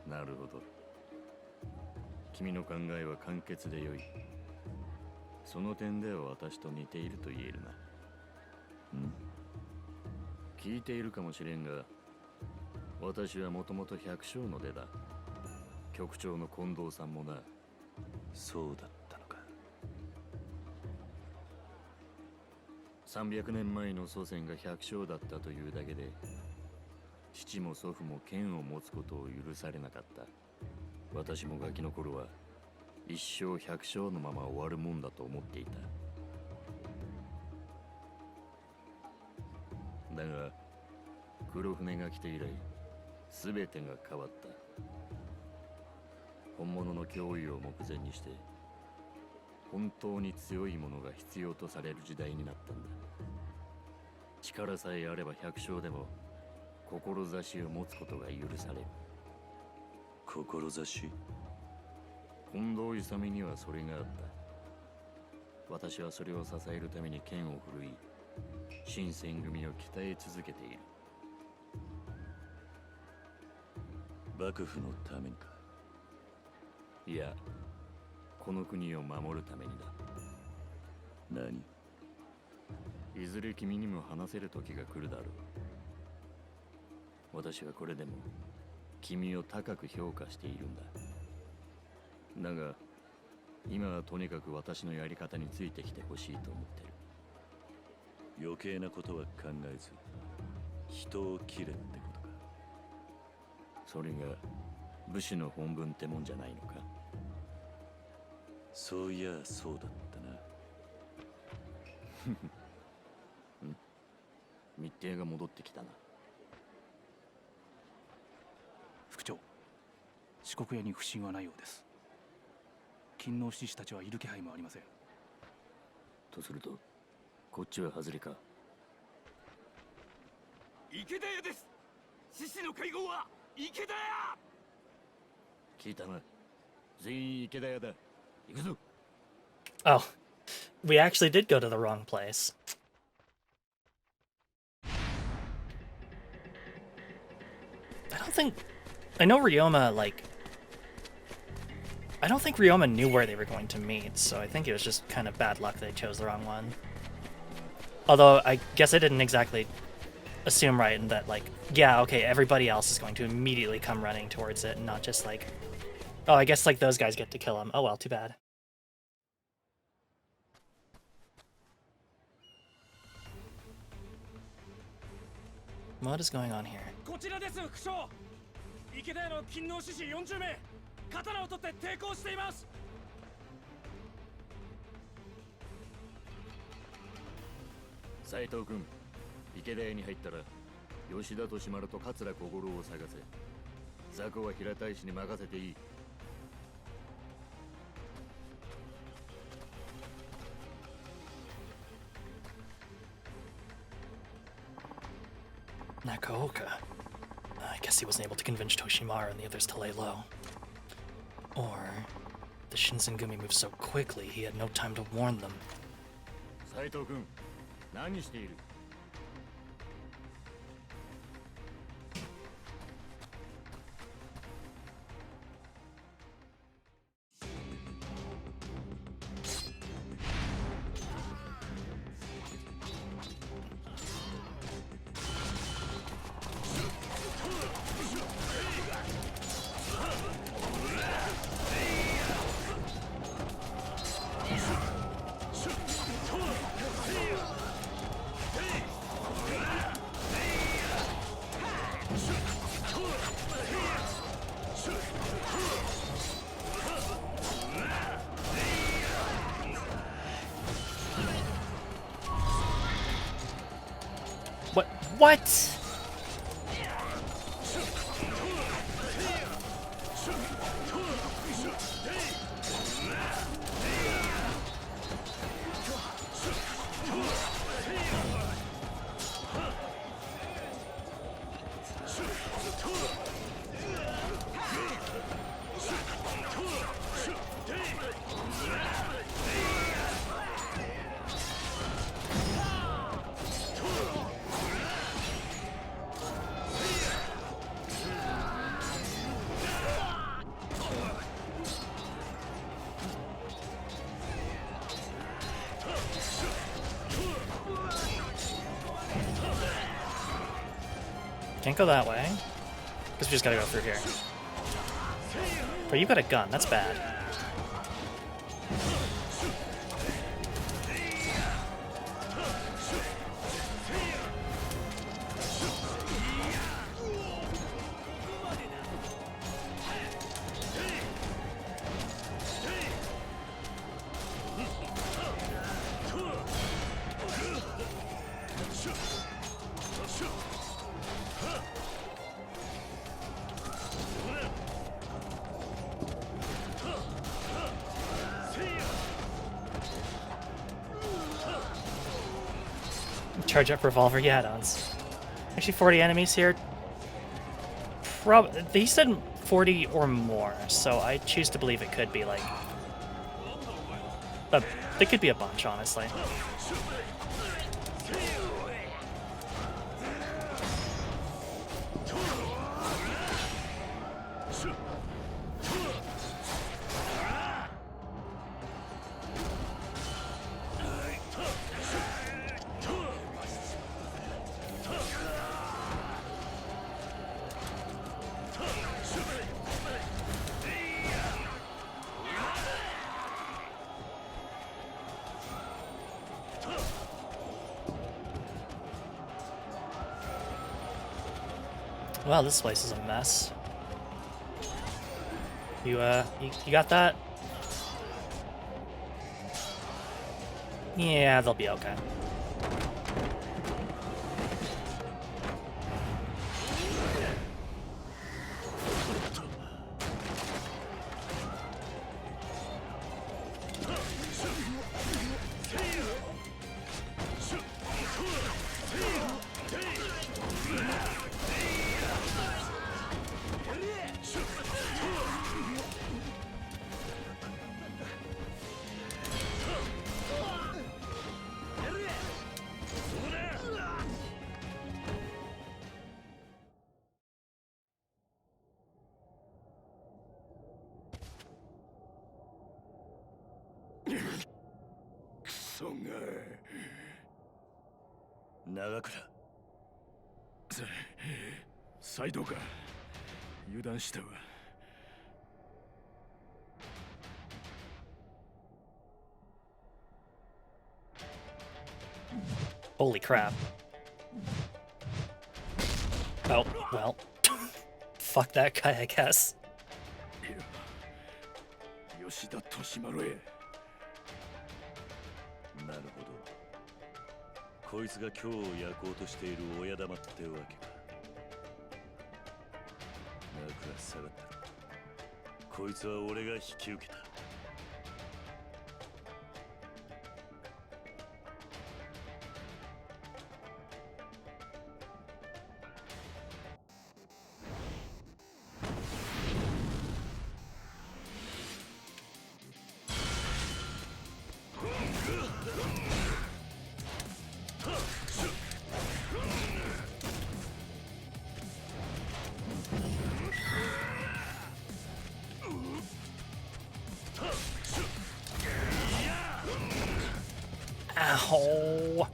だ。なるほど。君の考えは簡潔でよい。その点では私と似ていると言えるな。聞いているかもしれんが、私はもともと百姓の出だ。局長の近藤さんもな。そうだったのか。300年前の祖先が百姓だったというだけで、父も祖父も剣を持つことを許されなかった。私もガキの頃は一生百姓のまま終わるもんだと思っていた。だが黒船が来て以来全てが変わった。本物の脅威を目前にして本当に強いものが必要とされる時代になったんだ。力さえあれば百姓でも志を持つことが許される。志？近藤勇にはそれがあった。私はそれを支えるために剣を振るい、新選組を鍛え続けている。幕府のためにか？いや、この国を守るためにだ。何？いずれ君にも話せる時が来るだろう。私はこれでも君を高く評価しているんだ。だが今はとにかく私のやり方についてきてほしいと思ってる。余計なことは考えず人を切れってことか。それが武士の本分ってもんじゃないのか。そういやそうだったな。密偵が戻ってきたな。副長、四国屋に不審はないようです。勤王志士たちはいる気配もありません。とするとこっちは外れか。池田屋です。志士の会合は池田屋。聞いたな。全員池田屋だ。行くぞ。 Oh, we actually did go to the wrong place. I don't think... I know Ryoma, like... I don't think Ryoma knew where they were going to meet, so I think it was just kind of bad luck they chose the wrong one. Although, I guess I didn't exactly assume right in that, like, yeah, okay, everybody else is going to immediately come running towards it, and not just, like... Oh, I guess, like, those guys get to kill him. Oh well, too bad. What is going on here? こちらです、副将。池田屋の勤王志士40名、刀を取って抵抗しています。斉藤君、池田屋に入ったら吉田利丸と桂小五郎を探せ。雑魚は平太子に任せていい。Nakaoka. I guess he wasn't able to convince Toshimaru and the others to lay low. Or the Shinsengumi moved so quickly he had no time to warn them. 斉藤君、何している？What? Can't go that way. Guess we just gotta go through here. But you got a gun, that's bad. Charge up revolver, yeah, add-ons. Actually, 40 enemies here. They said 40 or more, so I choose to believe it could be like... It could be a bunch, honestly. Wow, this place is a mess. You got that? Yeah, they'll be okay.長倉。サイドか。油断したわ。Holy crap. Oh, well. Fuck that guy, I guess. 吉田利丸へ。なるほど。こいつが今日を焼こうとしている親玉ってわけか。長倉下がったろ。こいつは俺が引き受けた。Ow.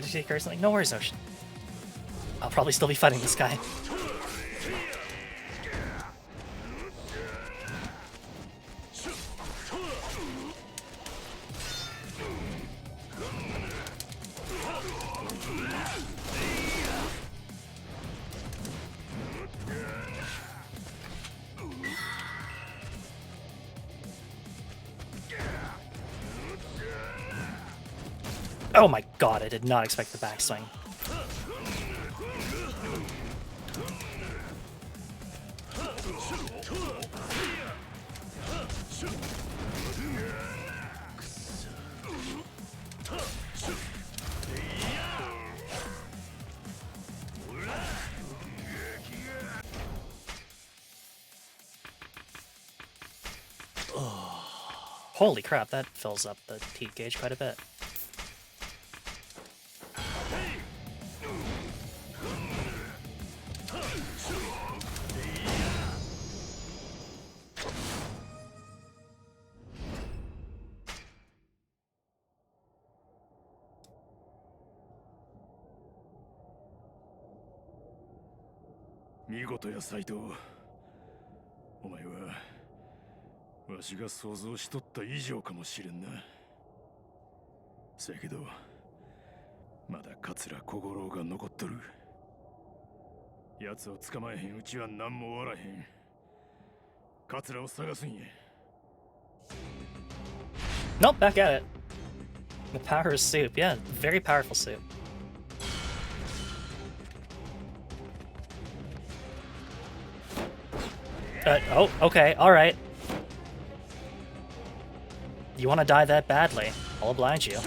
gonna take care of something. No worries, Ocean. I'll probably still be fighting this guy. Oh my god, I did not expect the backswing. Holy crap, that fills up the heat gauge quite a bit.見事や斎藤。お前はわしが想像しとった以上かもしれんな。せやけどまだ桂小五郎が残っとる。奴を捕まえへんうちは何も終わらへん。桂を探すんや。 Nope, back at it. The power of soup. Yeah, very powerful soup. Oh, okay, alright. You want to die that badly? I'll oblige you.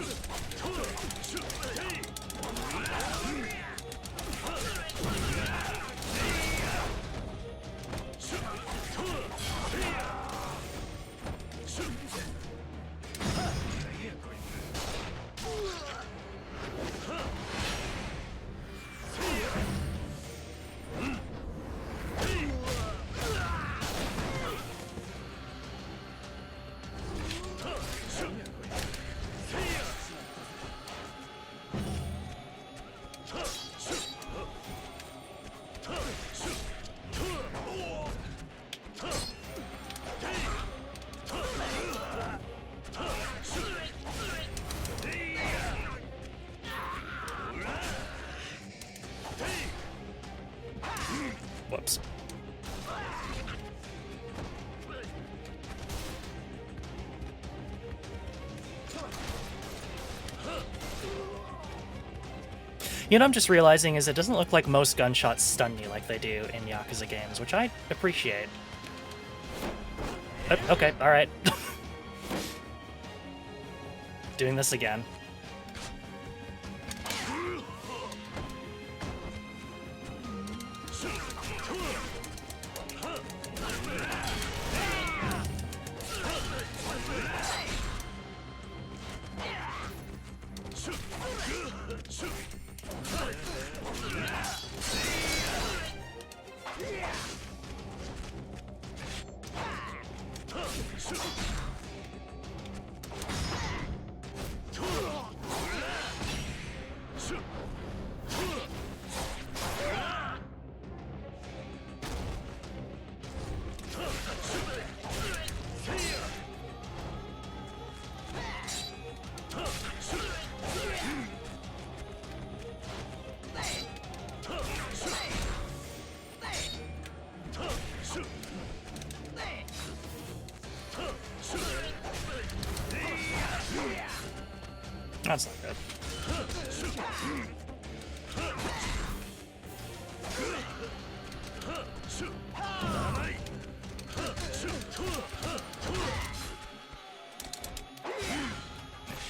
Whoops. You know what I'm just realizing is it doesn't look like most gunshots stun you like they do in Yakuza games, which I appreciate. Okay, alright. Doing this again. That's not good.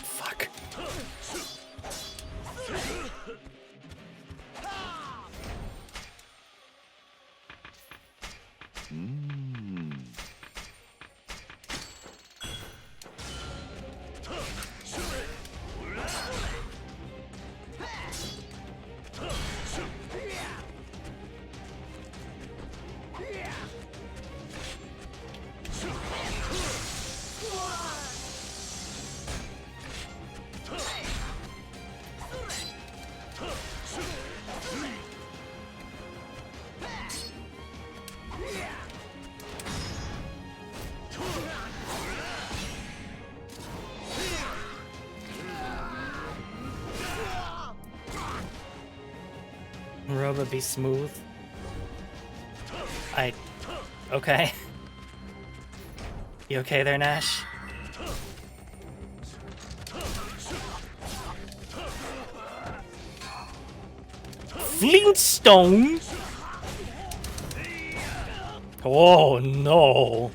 Fuck. Roba be smooth. Okay. You okay there, Nash? Flintstone? Oh no.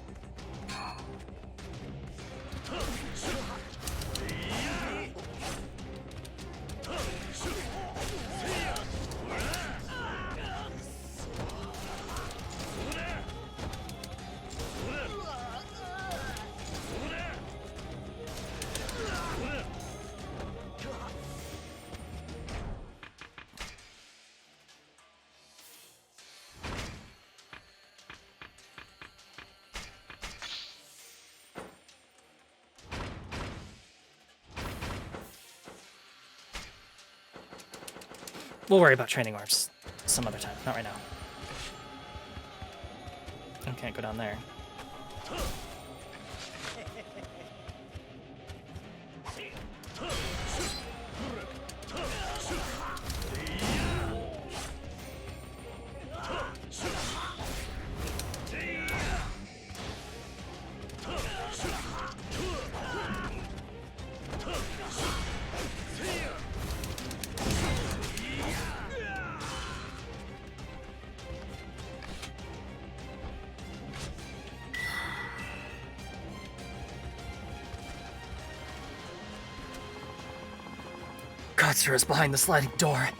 We'll worry about training orbs some other time, not right now. I can't go down there. Katsura's behind the sliding door.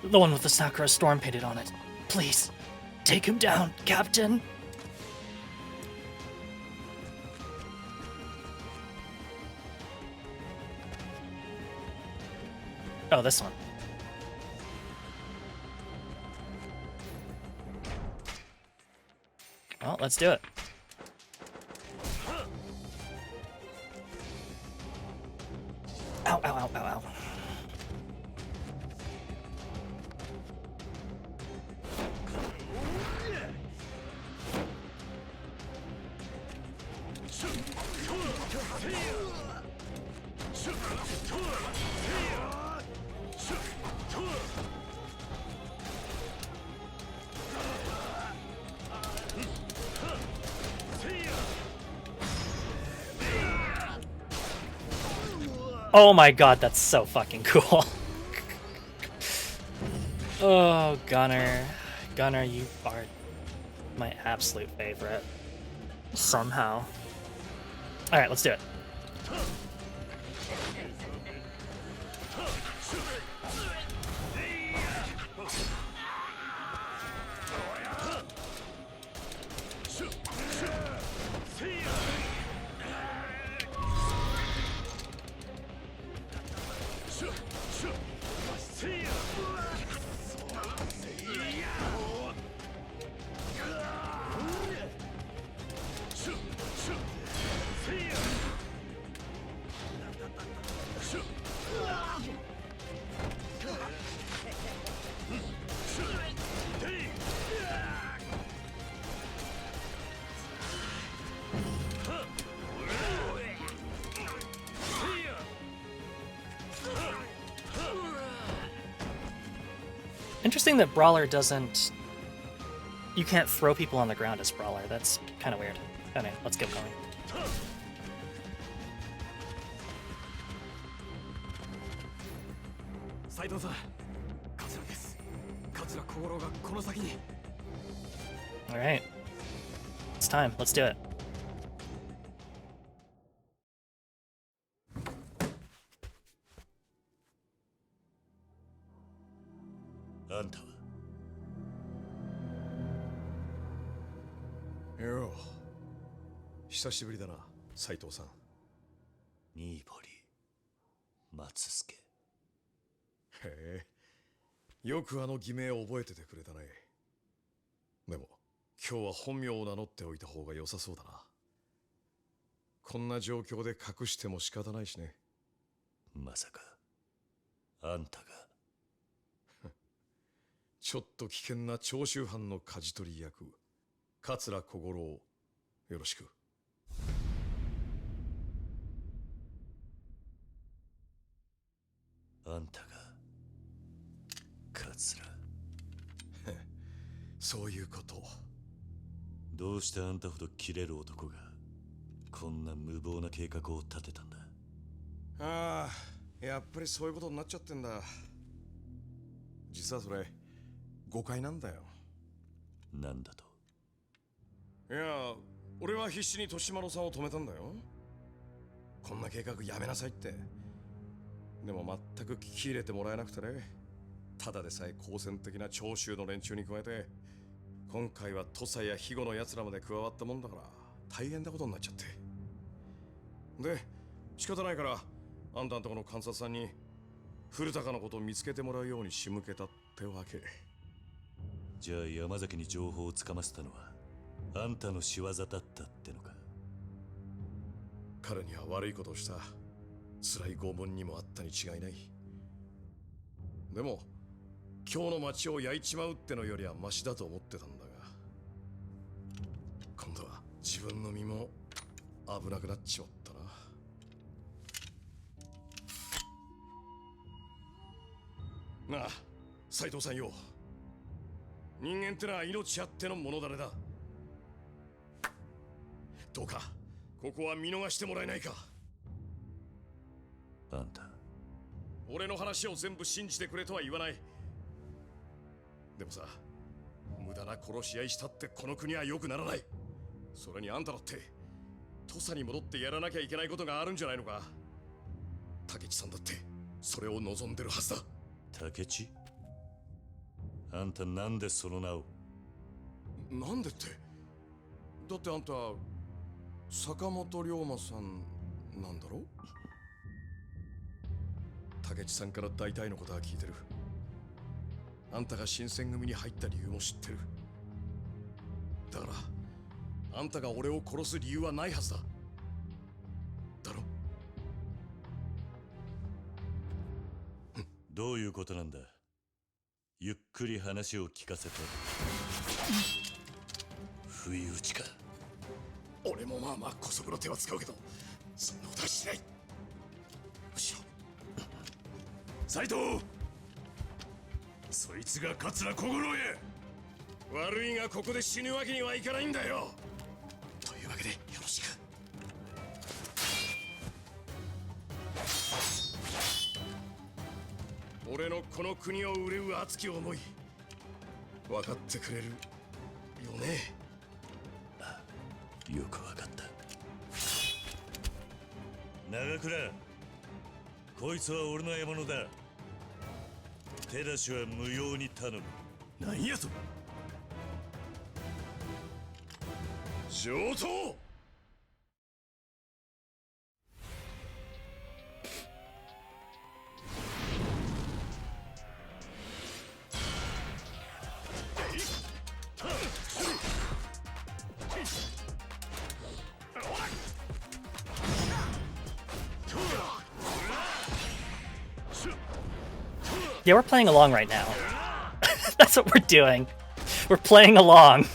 The one with the Sakura storm painted on it. Please, take him down, Captain. Oh, this one. Well, let's do it. Ow, ow, ow, ow, ow. Oh my god, that's so fucking cool. Oh, Gunner. Gunner, you are my absolute favorite. Somehow. Alright, let's do it. Interesting that Brawler doesn't... You can't throw people on the ground as Brawler. That's kind of weird. Anyway, let's get going. 斉藤さん、桂です。桂小五郎がこの先に。Alright. It's time. Let's do it. Yo. 久しぶりだな、斉藤さん。ニーボリ松助。へえ、よくあの偽名を覚えててくれたね。でも今日は本名を名乗っておいた方が良さそうだな。こんな状況で隠しても仕方ないしね。まさかあんたが。ちょっと危険な長州藩の舵取り役桂小五郎、よろしく。あんたが桂。そういうこと。どうしてあんたほど切れる男がこんな無謀な計画を立てたんだ。ああ、やっぱりそういうことになっちゃってんだ。実はそれ誤解なんだよ。なんだと。いや、俺は必死に年丸さんを止めたんだよ。こんな計画やめなさいって。でも全く聞き入れてもらえなくてね。ただでさえ好戦的な長州の連中に加えて、今回は土佐や肥後のやつらまで加わったもんだから大変なことになっちゃって。で、仕方ないからあんたんとこの監察さんに古高のことを見つけてもらうように仕向けたってわけ。じゃあ山崎に情報をつかませたのはあんたの仕業だったってのか。彼には悪いことをした。辛い拷問にもあったに違いない。でも今日の町を焼いちまうってのよりはマシだと思ってたんだが、今度は自分の身も危なくなっちまったな。なあ斉藤さんよ、人間ってのは命あってのものだねだ。どうかここは見逃してもらえないか。あんた、俺の話を全部信じてくれとは言わない。でもさ、無駄な殺し合いしたってこの国は良くならない。それにあんただって土佐に戻ってやらなきゃいけないことがあるんじゃないのか。竹地さんだってそれを望んでるはずだ。竹地？あんたなんでその名を？なんでって、だってあんた坂本龍馬さんなんだろ。竹地さんから大体のことは聞いてる。あんたが新選組に入った理由も知ってる。だからあんたが俺を殺す理由はないはずだ。だろ。どういうことなんだ？ゆっくり話を聞かせて。不意打ちか。俺もまあまあこそぶの手は使うけど、そんなことはしない。むしろ斉藤、そいつが桂小五郎へ。悪いがここで死ぬわけにはいかないんだよ。というわけでよろしく。俺のこの国を憂う熱き思い分かってくれるよね。よくわかった。長倉、こいつは俺の獲物だ。手出しは無用に頼む。なんやと。上等。Yeah, we're playing along right now. That's what we're doing. We're playing along.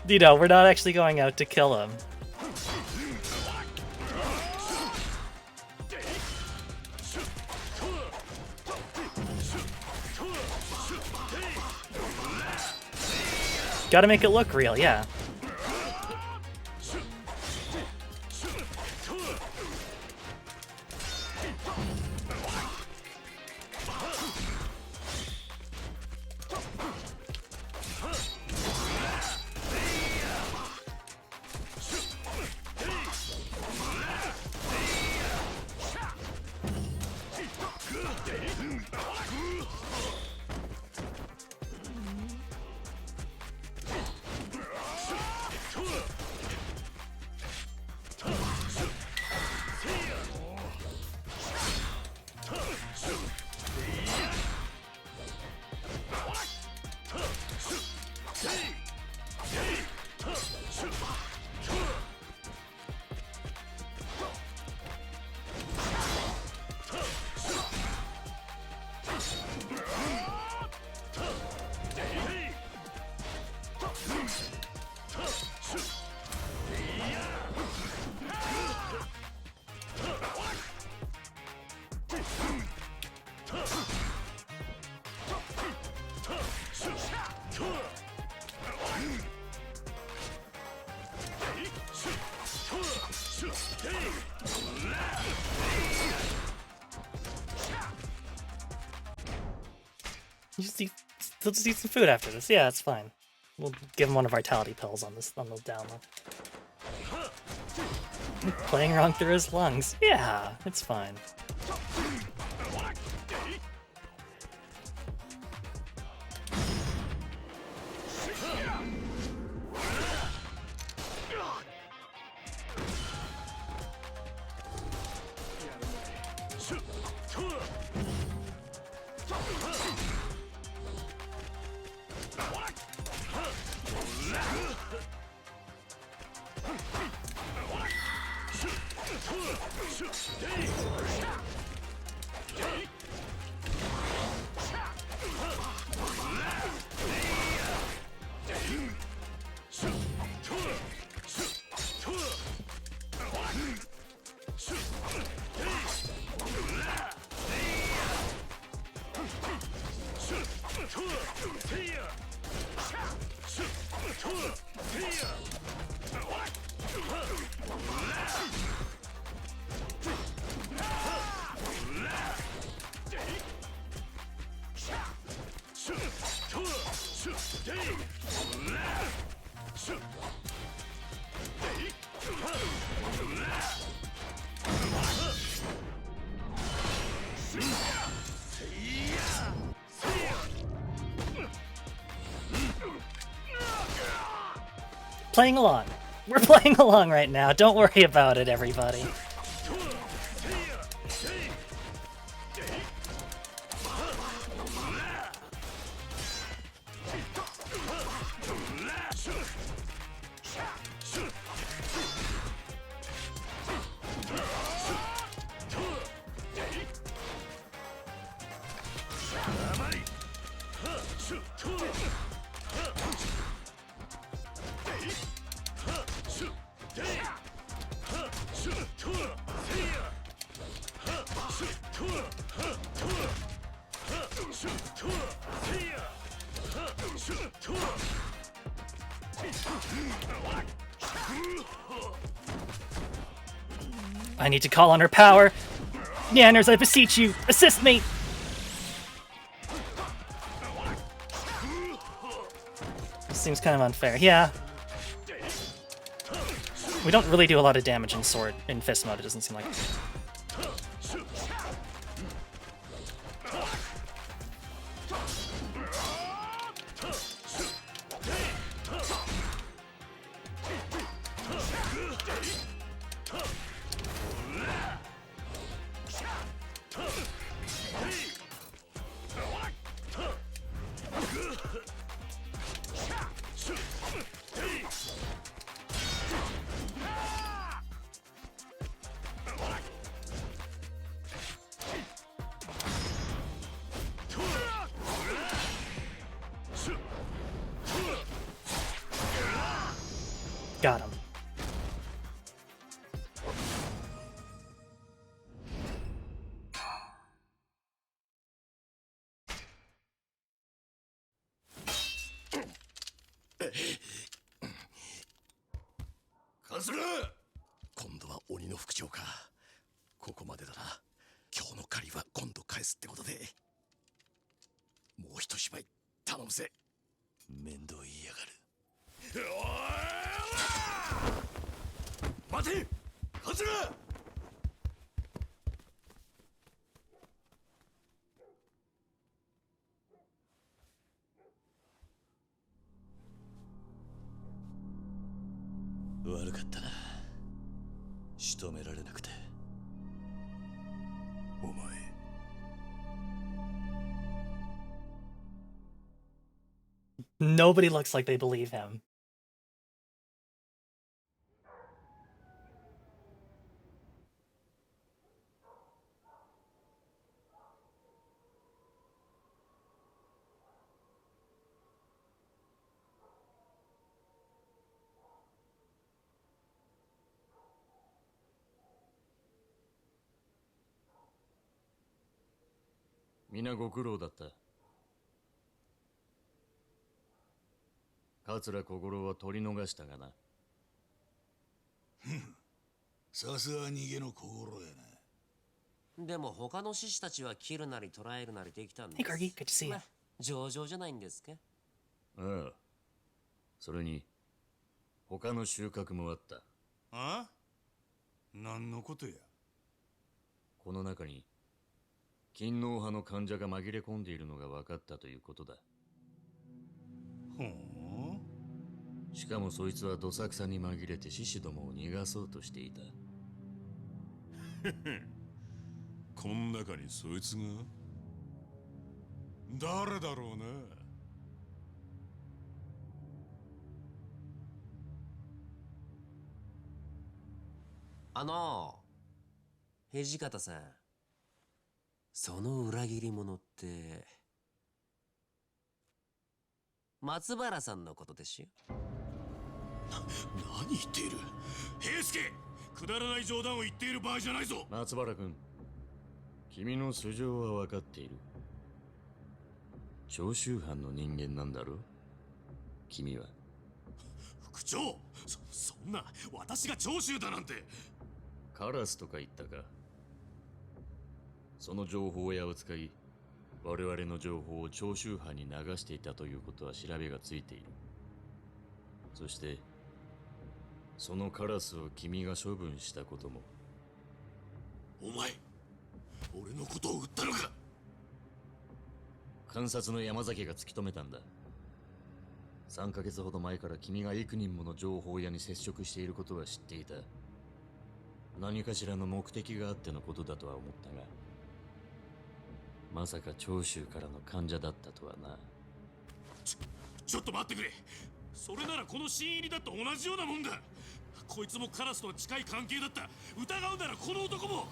You know, we're not actually going out to kill him. Gotta make it look real, yeah. Let's just eat some food after this. Yeah, it's fine. We'll give him one of vitality pills on the down low. Playing wrong through his lungs. Yeah, it's fine. Playing along. We're playing along right now. Don't worry about it, everybody. I need to call on her power. Yanners, I beseech you, assist me! This seems kind of unfair. Yeah. We don't really do a lot of damage in fist mode, it doesn't seem like. Got him.今度は鬼の副長か。ここまでだな。今日の借りは今度返すってことで。もう一芝居頼むぜ。面倒言いやがる。待て、カズラ。悪かったな。仕留められなくて。お前。Nobody looks like they believe him. Mina ご苦労だった。桂小五郎は取り逃したがな。さすが逃げの小五郎やな。でも他の獅子たちは切るなり捕らえるなりできたんです。Hey, Gargi, good to see you. 上々じゃないんですか？ああ。それに、他の収穫もあった。ああ、何のことや。この中に、勤王派の患者が紛れ込んでいるのが分かったということだ。ほう。しかもそいつはどさくさに紛れて獅子どもを逃がそうとしていた。こん中にそいつが誰だろうな。土方さん、その裏切り者って松原さんのことでしょ？何言っている。平助、くだらない冗談を言っている場合じゃないぞ。松原君、君の素性は分かっている。長州藩の人間なんだろう、君は。副長、そんな、私が長州だなんて。カラスとか言ったか。その情報屋を使い、我々の情報を長州藩に流していたということは調べがついている。そしてそのカラスを君が処分したことも。お前、俺のことを売ったのか。監察の山崎が突き止めたんだ。3ヶ月ほど前から君が幾人もの情報屋に接触していることは知っていた。何かしらの目的があってのことだとは思ったが、まさか長州からの患者だったとはな。ちょっと待ってくれ。それならこの新入りだと同じようなもんだ。こいつもカラスと近い関係だった。疑うならこの男も。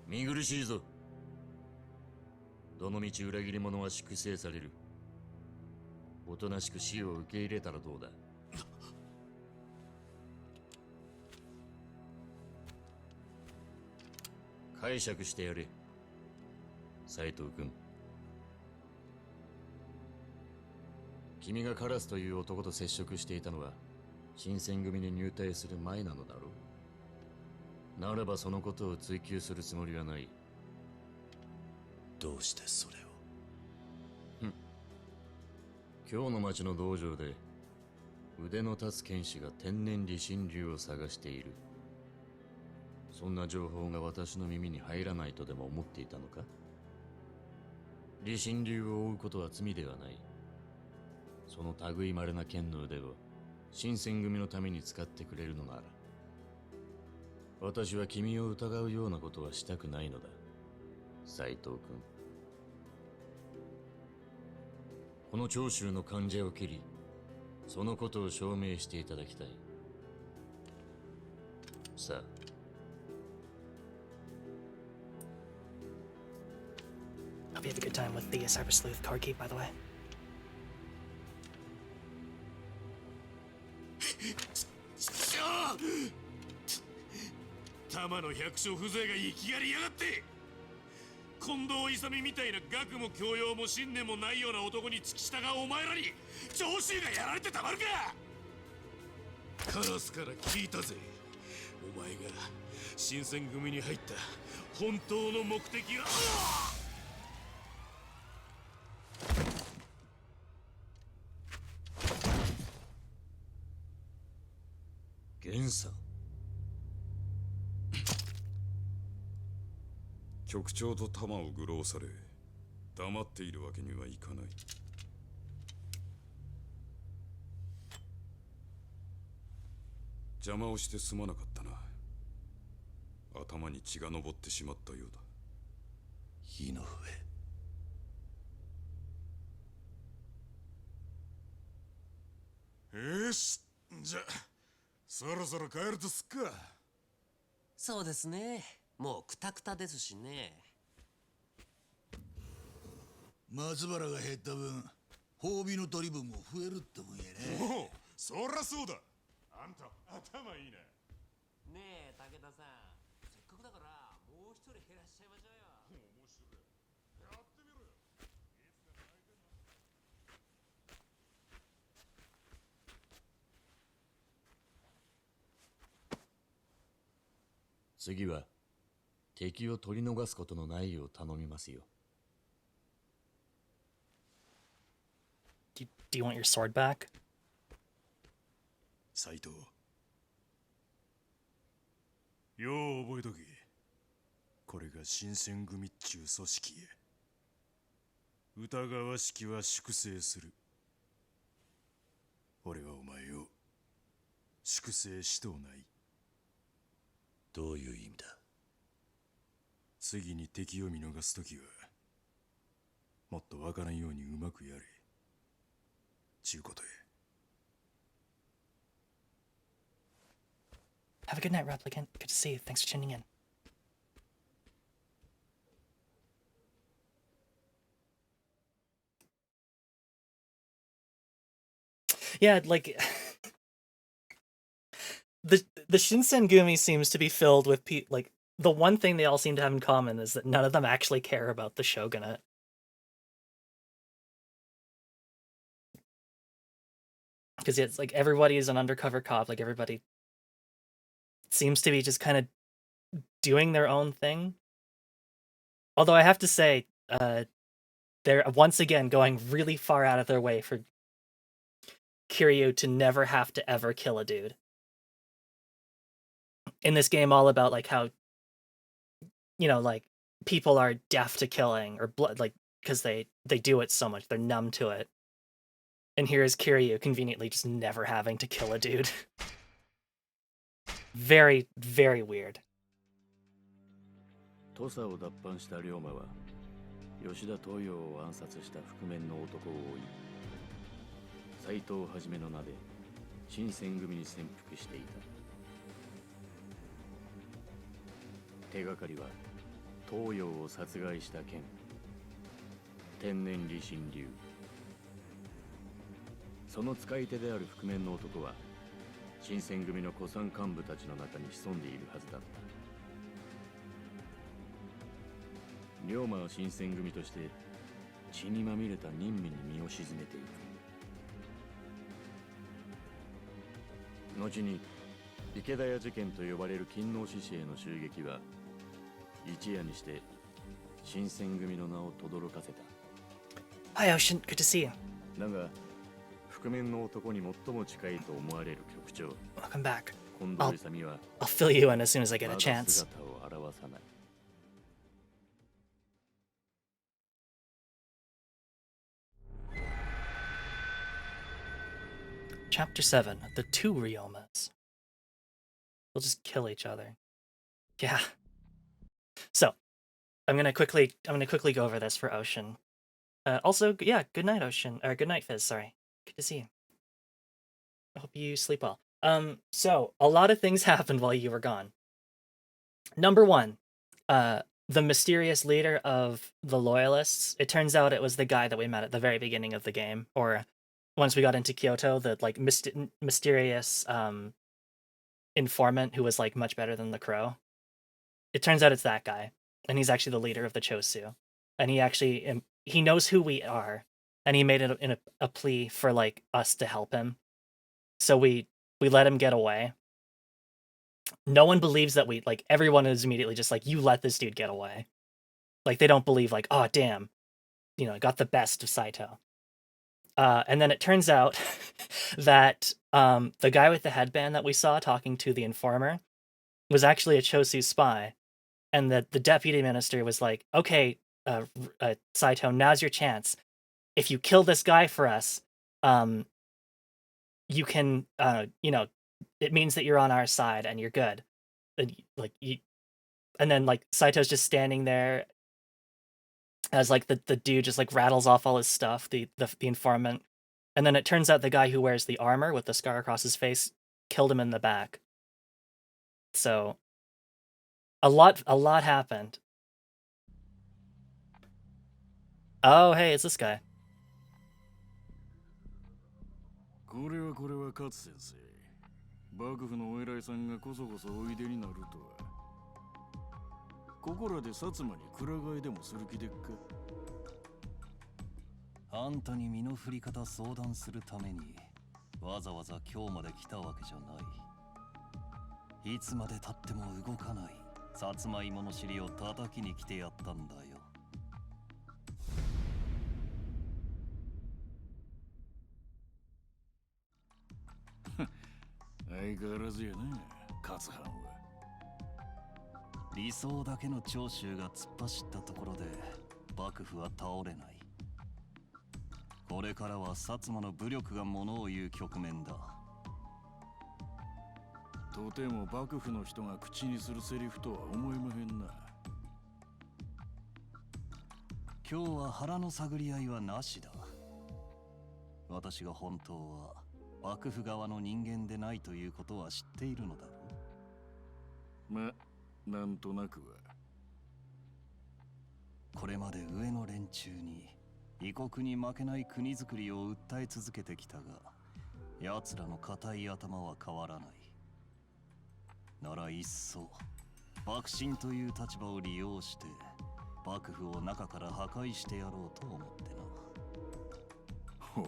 見苦しいぞ。どのみち裏切り者は粛清される。おとなしく死を受け入れたらどうだ。解釈してやれ、斉藤君。君がカラスという男と接触していたのは新選組に入隊する前なのだろう。ならばそのことを追求するつもりはない。どうしてそれを。今日の町の道場で腕の立つ剣士が天然理心流を探している。そんな情報が私の耳に入らないとでも思っていたのか。理心流を追うことは罪ではない。その類まれな剣の腕を新選組のために使ってくれるのなら、私は君を疑うようなことはしたくないのだ、斉藤君。この長州の患者を切り、そのことを証明していただきたい。さあ。Hope you have a good time with the Cyber Sleuth card keep, by the way. 玉の百姓風情が生きがりやがって。近藤勇みたいな学も教養も信念もないような男に付き従うお前らに長州がやられてたまるか。カラスから聞いたぜ。お前が新選組に入った本当の目的は。源さん。局長と玉を愚弄され黙っているわけにはいかない。邪魔をしてすまなかったな。頭に血が上ってしまったようだ。火の上。よし、じゃそろそろ帰るとすっか。そうですね。もうクタクタですしね。松原が減った分、褒美の取り分も増えるってもんやね。おお、そりゃそうだ。あんた頭いいな。ねえ武田さん、せっかくだからもう一人減らしちゃいましょうよ。面白い。やってみろよ。次は敵を取り逃すことのないよう頼みますよ。Do you want your sword back? 斎藤、よう覚えとけ。これが新選組っちゅう組織や。疑わしきは粛清する。俺はお前を粛清しとうない。どういう意味だ？次に敵を見逃すときはもっとわからんようにうまくやれちゅうことや。 Have a good night, Replicant. Good to see you. Thanks for tuning in. Yeah, like the Shinsengumi seems to be filled with like the one thing they all seem to have in common is that none of them actually care about the shogunate. Because it's like everybody is an undercover cop, like everybody seems to be just kind of doing their own thing. Although I have to say, they're once again going really far out of their way for Kiryu to never have to ever kill a dude. In this game, all about like how, you know, like people are deaf to killing or blood, like because they do it so much, they're numb to it. And here is Kiryu conveniently just never having to kill a dude. Very, very weird. 土佐を脱藩した龍馬は吉田東洋を暗殺した覆面の男を追い斎藤はじめの名で新選組に潜伏していた。手がかりは東洋を殺害した件天然理心流。その使い手である覆面の男は新選組の古参幹部たちの中に潜んでいるはずだった。龍馬は新選組として血にまみれた任務に身を沈めていく。後に池田屋事件と呼ばれる勤王志士への襲撃は一夜にして新選組の名を轟かせた。Hi, Ocean. Good to see you. だが覆面の男に最も近いと思われる局長 Welcome back. 近藤勇は I'll fill you in as soon as I get a まだ chance. 姿を現さない。Chapter 7, The Two Ryomas. We'll just kill each other. Yeah. So, I'm gonna quickly go over this for Ocean. Also, yeah, good night, Ocean. Or good night, Fizz, sorry. Good to see you. I hope you sleep well. So, a lot of things happened while you were gone. Number one, the mysterious leader of the Loyalists, it turns out it was the guy that we met at the very beginning of the game, or once we got into Kyoto, the like mysterious informant who was like much better than the Crow. It turns out it's that guy, and he's actually the leader of the Chosu, and he knows who we are, and he made it in a plea for like us to help him. So we let him get away. No one believes that everyone is immediately just like, you let this dude get away. Like they don't believe like, oh damn, you know, got the best of Saito. And then it turns out that the guy with the headband that we saw talking to the informer was actually a Chosu spy, and that the deputy minister was like, okay, Saito, now's your chance. If you kill this guy for us, you can, you know, it means that you're on our side and you're good. And then like Saito's just standing there as like the dude just like rattles off all his stuff, the informant, and then it turns out the guy who wears the armor with the scar across his face killed him in the back. So a lot happened. Oh, hey, it's this guy. これは勝先生。幕府のお偉いさんがこそこそおいでになるとは。ここらで薩摩にくら替えでもする気でっか。あんたに身の振り方相談するためにわざわざ今日まで来たわけじゃない。いつまで経っても動かない。さつまいもの尻を叩きに来てやったんだよ。相変わらずやな、勝藩は。理想だけの長州が突っ走ったところで幕府は倒れない。これからは薩摩の武力がものを言う局面だ。とても幕府の人が口にするセリフとは思えまへんな。今日は腹の探り合いはなしだ。私が本当は幕府側の人間でないということは知っているのだろう。ま、なんとなくは。これまで上の連中に異国に負けない国づくりを訴え続けてきたが、奴らの固い頭は変わらない。ならいっそ幕臣という立場を利用して幕府を中から破壊してやろうと思ってな。ほう。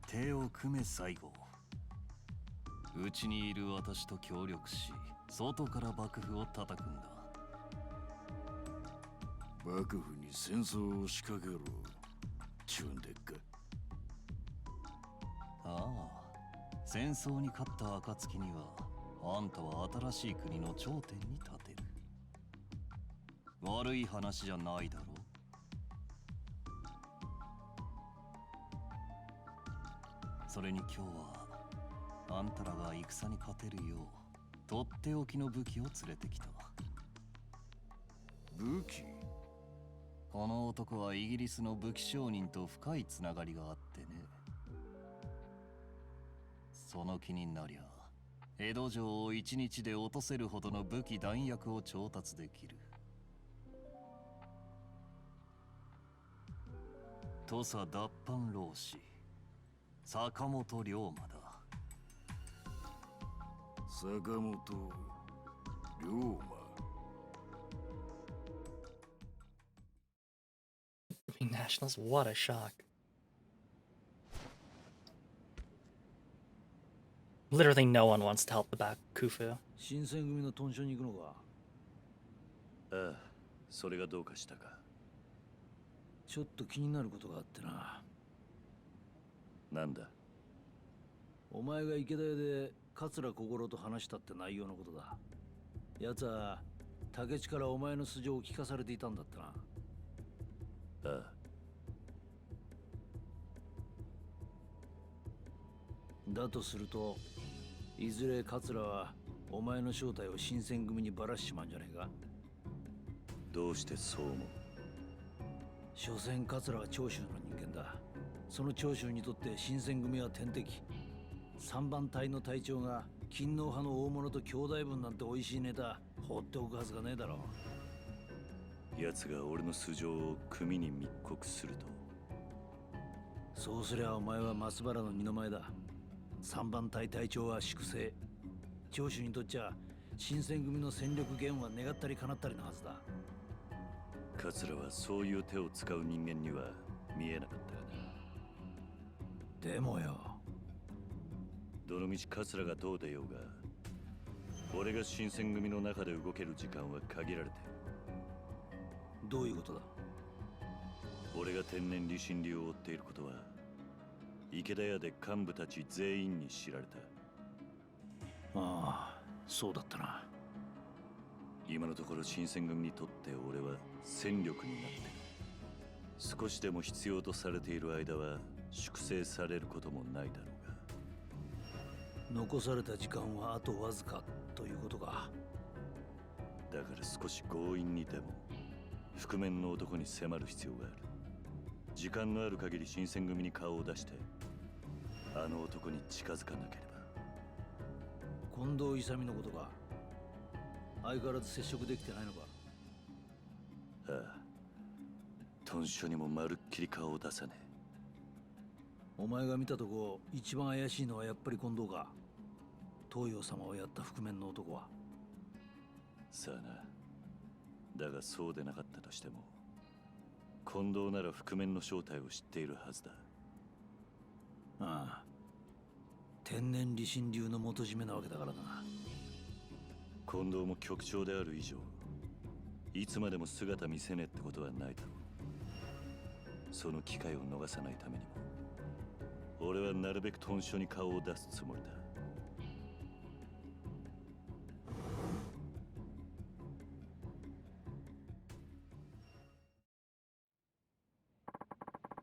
手を組め西郷。うちにいる私と協力し、外から幕府を叩くんだ。幕府に戦争を仕掛けろちゅうんでっか。ああ、戦争に勝った暁にはあんたは新しい国の頂点に立てる。悪い話じゃないだろう。それに今日はあんたらが戦に勝てるようとっておきの武器を連れてきた。武器？この男はイギリスの武器商人と深いつながりがあってね。その気になりゃ江戸城を一日で落とせるほどの武器弾薬を調達できる。土佐脱藩浪士坂本龍馬だ。坂本龍馬。Nationals, what a shock. Literally no one wants to help the Bakufu. 新選組の屯所に行くのか？ああ、それがどうかしたか。ちょっと気になることがあってな。なんだ？お前が池田屋で桂小五郎と話したって内容のことだ。奴は竹地からお前の素性を聞かされていたんだってな。ああ。だとすると、いずれ桂はお前の正体を新選組にばらしちまうんじゃねえか？どうしてそう思う？所詮桂は長州の人間だ。その長州にとって新選組は天敵。三番隊の隊長が勤皇派の大物と兄弟分なんて美味しいネタ放っておくはずがねえだろう。奴が俺の素性を組に密告すると。そうすりゃお前は松原の二の前だ。三番隊隊長は粛清。長州にとっちゃ新選組の戦力減は願ったり叶ったりのはずだ。桂はそういう手を使う人間には見えなかったよな。でもよ、どのみち桂がどう出ようが、俺が新選組の中で動ける時間は限られてる。どういうことだ？俺が天然理心流を追っていることは池田屋で幹部たち全員に知られた。ああ、そうだったな。今のところ新選組にとって俺は戦力になってる。少しでも必要とされている間は粛清されることもないだろうが。残された時間はあとわずかということか。だから少し強引にでも覆面の男に迫る必要がある。時間のある限り新選組に顔を出してあの男に近づかなければ。近藤勇のことか。相変わらず接触できてないのか？ああ、屯所にもまるっきり顔を出さねえ。お前が見たとこ一番怪しいのはやっぱり近藤か。東洋様をやった覆面の男は。さあな。だがそうでなかったとしても近藤なら覆面の正体を知っているはずだ。ああ、天然理心流の元締めなわけだからな。近藤も局長である以上、いつまでも姿見せねえってことはないだろう。その機会を逃さないためにも、俺はなるべく豚書に顔を出すつもりだ。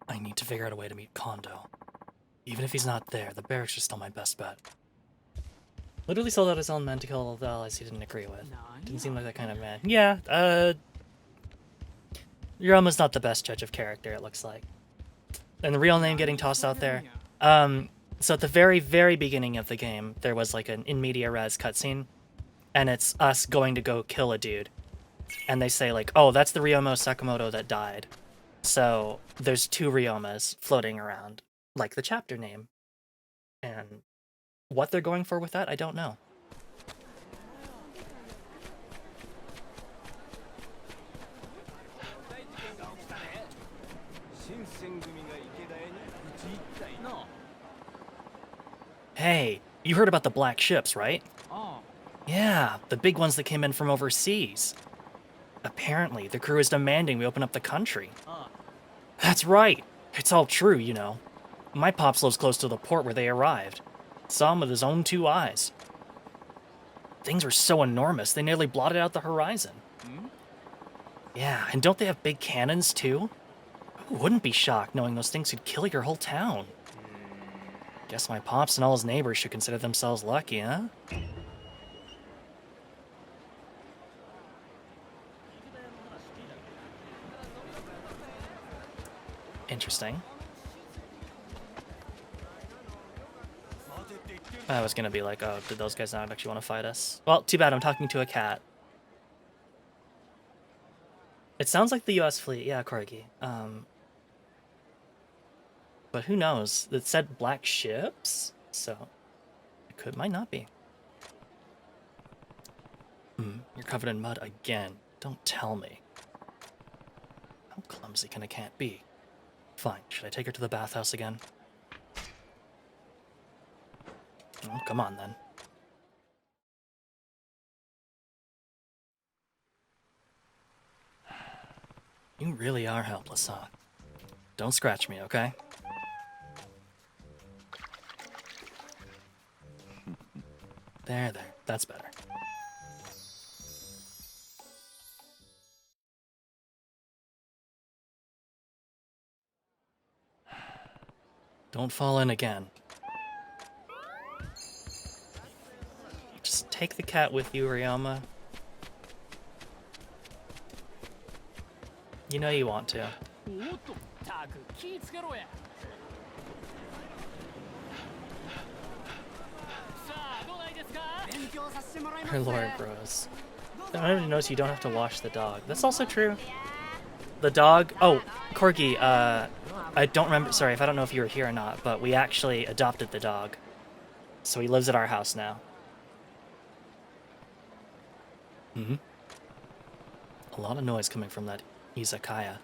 I need to figure out a way to meet Kondo. Even if he's not there, the barracks are still my best bet. Literally sold out his own men to kill all the allies he didn't agree with. Didn't seem like that kind of man. Yeah, Ryuma's not the best judge of character, it looks like. And the real name getting tossed out there. So at the very, very beginning of the game, there was like an in media res cutscene, and it's us going to go kill a dude. And they say like, oh, that's the Ryoma Sakamoto that died. So there's 2 Ryomas floating around, like the chapter name. And what they're going for with that, I don't know. Hey, you heard about the black ships, right? Yeah, the big ones that came in from overseas. Apparently, the crew is demanding we open up the country. That's right. It's all true, you know. My pops lives close to the port where they arrived. Saw him with his own 2 eyes. Things were so enormous, they nearly blotted out the horizon. Yeah, and don't they have big cannons, too? Who wouldn't be shocked knowing those things could kill your whole town? Guess my pops and all his neighbors should consider themselves lucky, huh? Interesting. I was gonna be like, oh, did those guys not actually want to fight us? Well, too bad, I'm talking to a cat. It sounds like the US fleet, yeah, Corgi. But who knows? It said black ships, so it might not be. You're covered in mud again. Don't tell me. How clumsy can a cat be? Fine, should I take her to the bathhouse again? Oh, come on then. You really are helpless, huh? Don't scratch me, okay? There, that's better. Don't fall in again. Just take the cat with you, Ryoma. You know you want to. Our lord bros. I don't even notice you don't have to wash the dog. That's also true. The dog... Oh, Corgi, I don't remember... Sorry if I don't know if you were here or not, but we actually adopted the dog. So he lives at our house now. A lot of noise coming from that izakaya.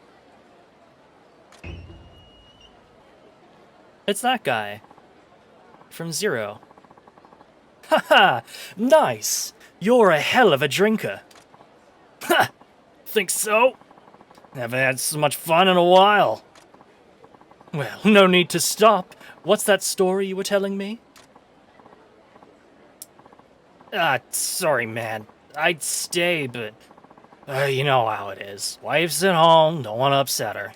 It's that guy. From Zero. Haha! Nice! You're a hell of a drinker. Ha! Think so? Haven't had so much fun in a while. Well, no need to stop. What's that story you were telling me? Sorry, man. I'd stay, but... you know how it is. Wife's at home, don't want to upset her.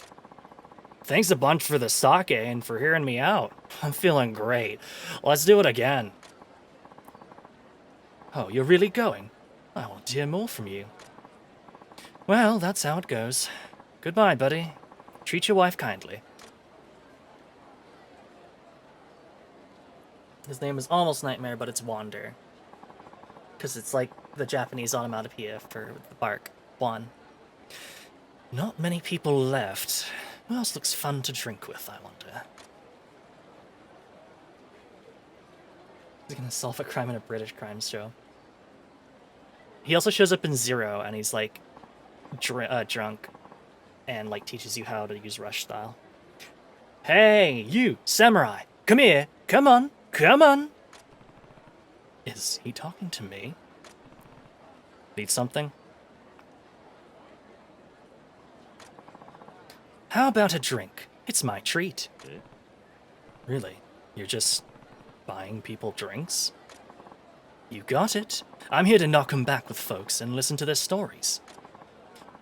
Thanks a bunch for the sake and for hearing me out. I'm feeling great. Let's do it again. Oh, you're really going? I want to hear more from you. Well, that's how it goes. Goodbye, buddy. Treat your wife kindly. His name is almost Nightmare, but it's Wander. Because it's like the Japanese onomatopoeia for the bark. Wan. Not many people left. Who else looks fun to drink with, I wonder? He's gonna solve a crime in a British crime show. He also shows up in Zero, and he's like drunk, and like teaches you how to use rush style. Hey, you samurai, come here! Come on, come on! Is he talking to me? Need something? How about a drink? It's my treat. Really? You're just buying people drinks? You got it. I'm here to knock 'em back with folks and listen to their stories.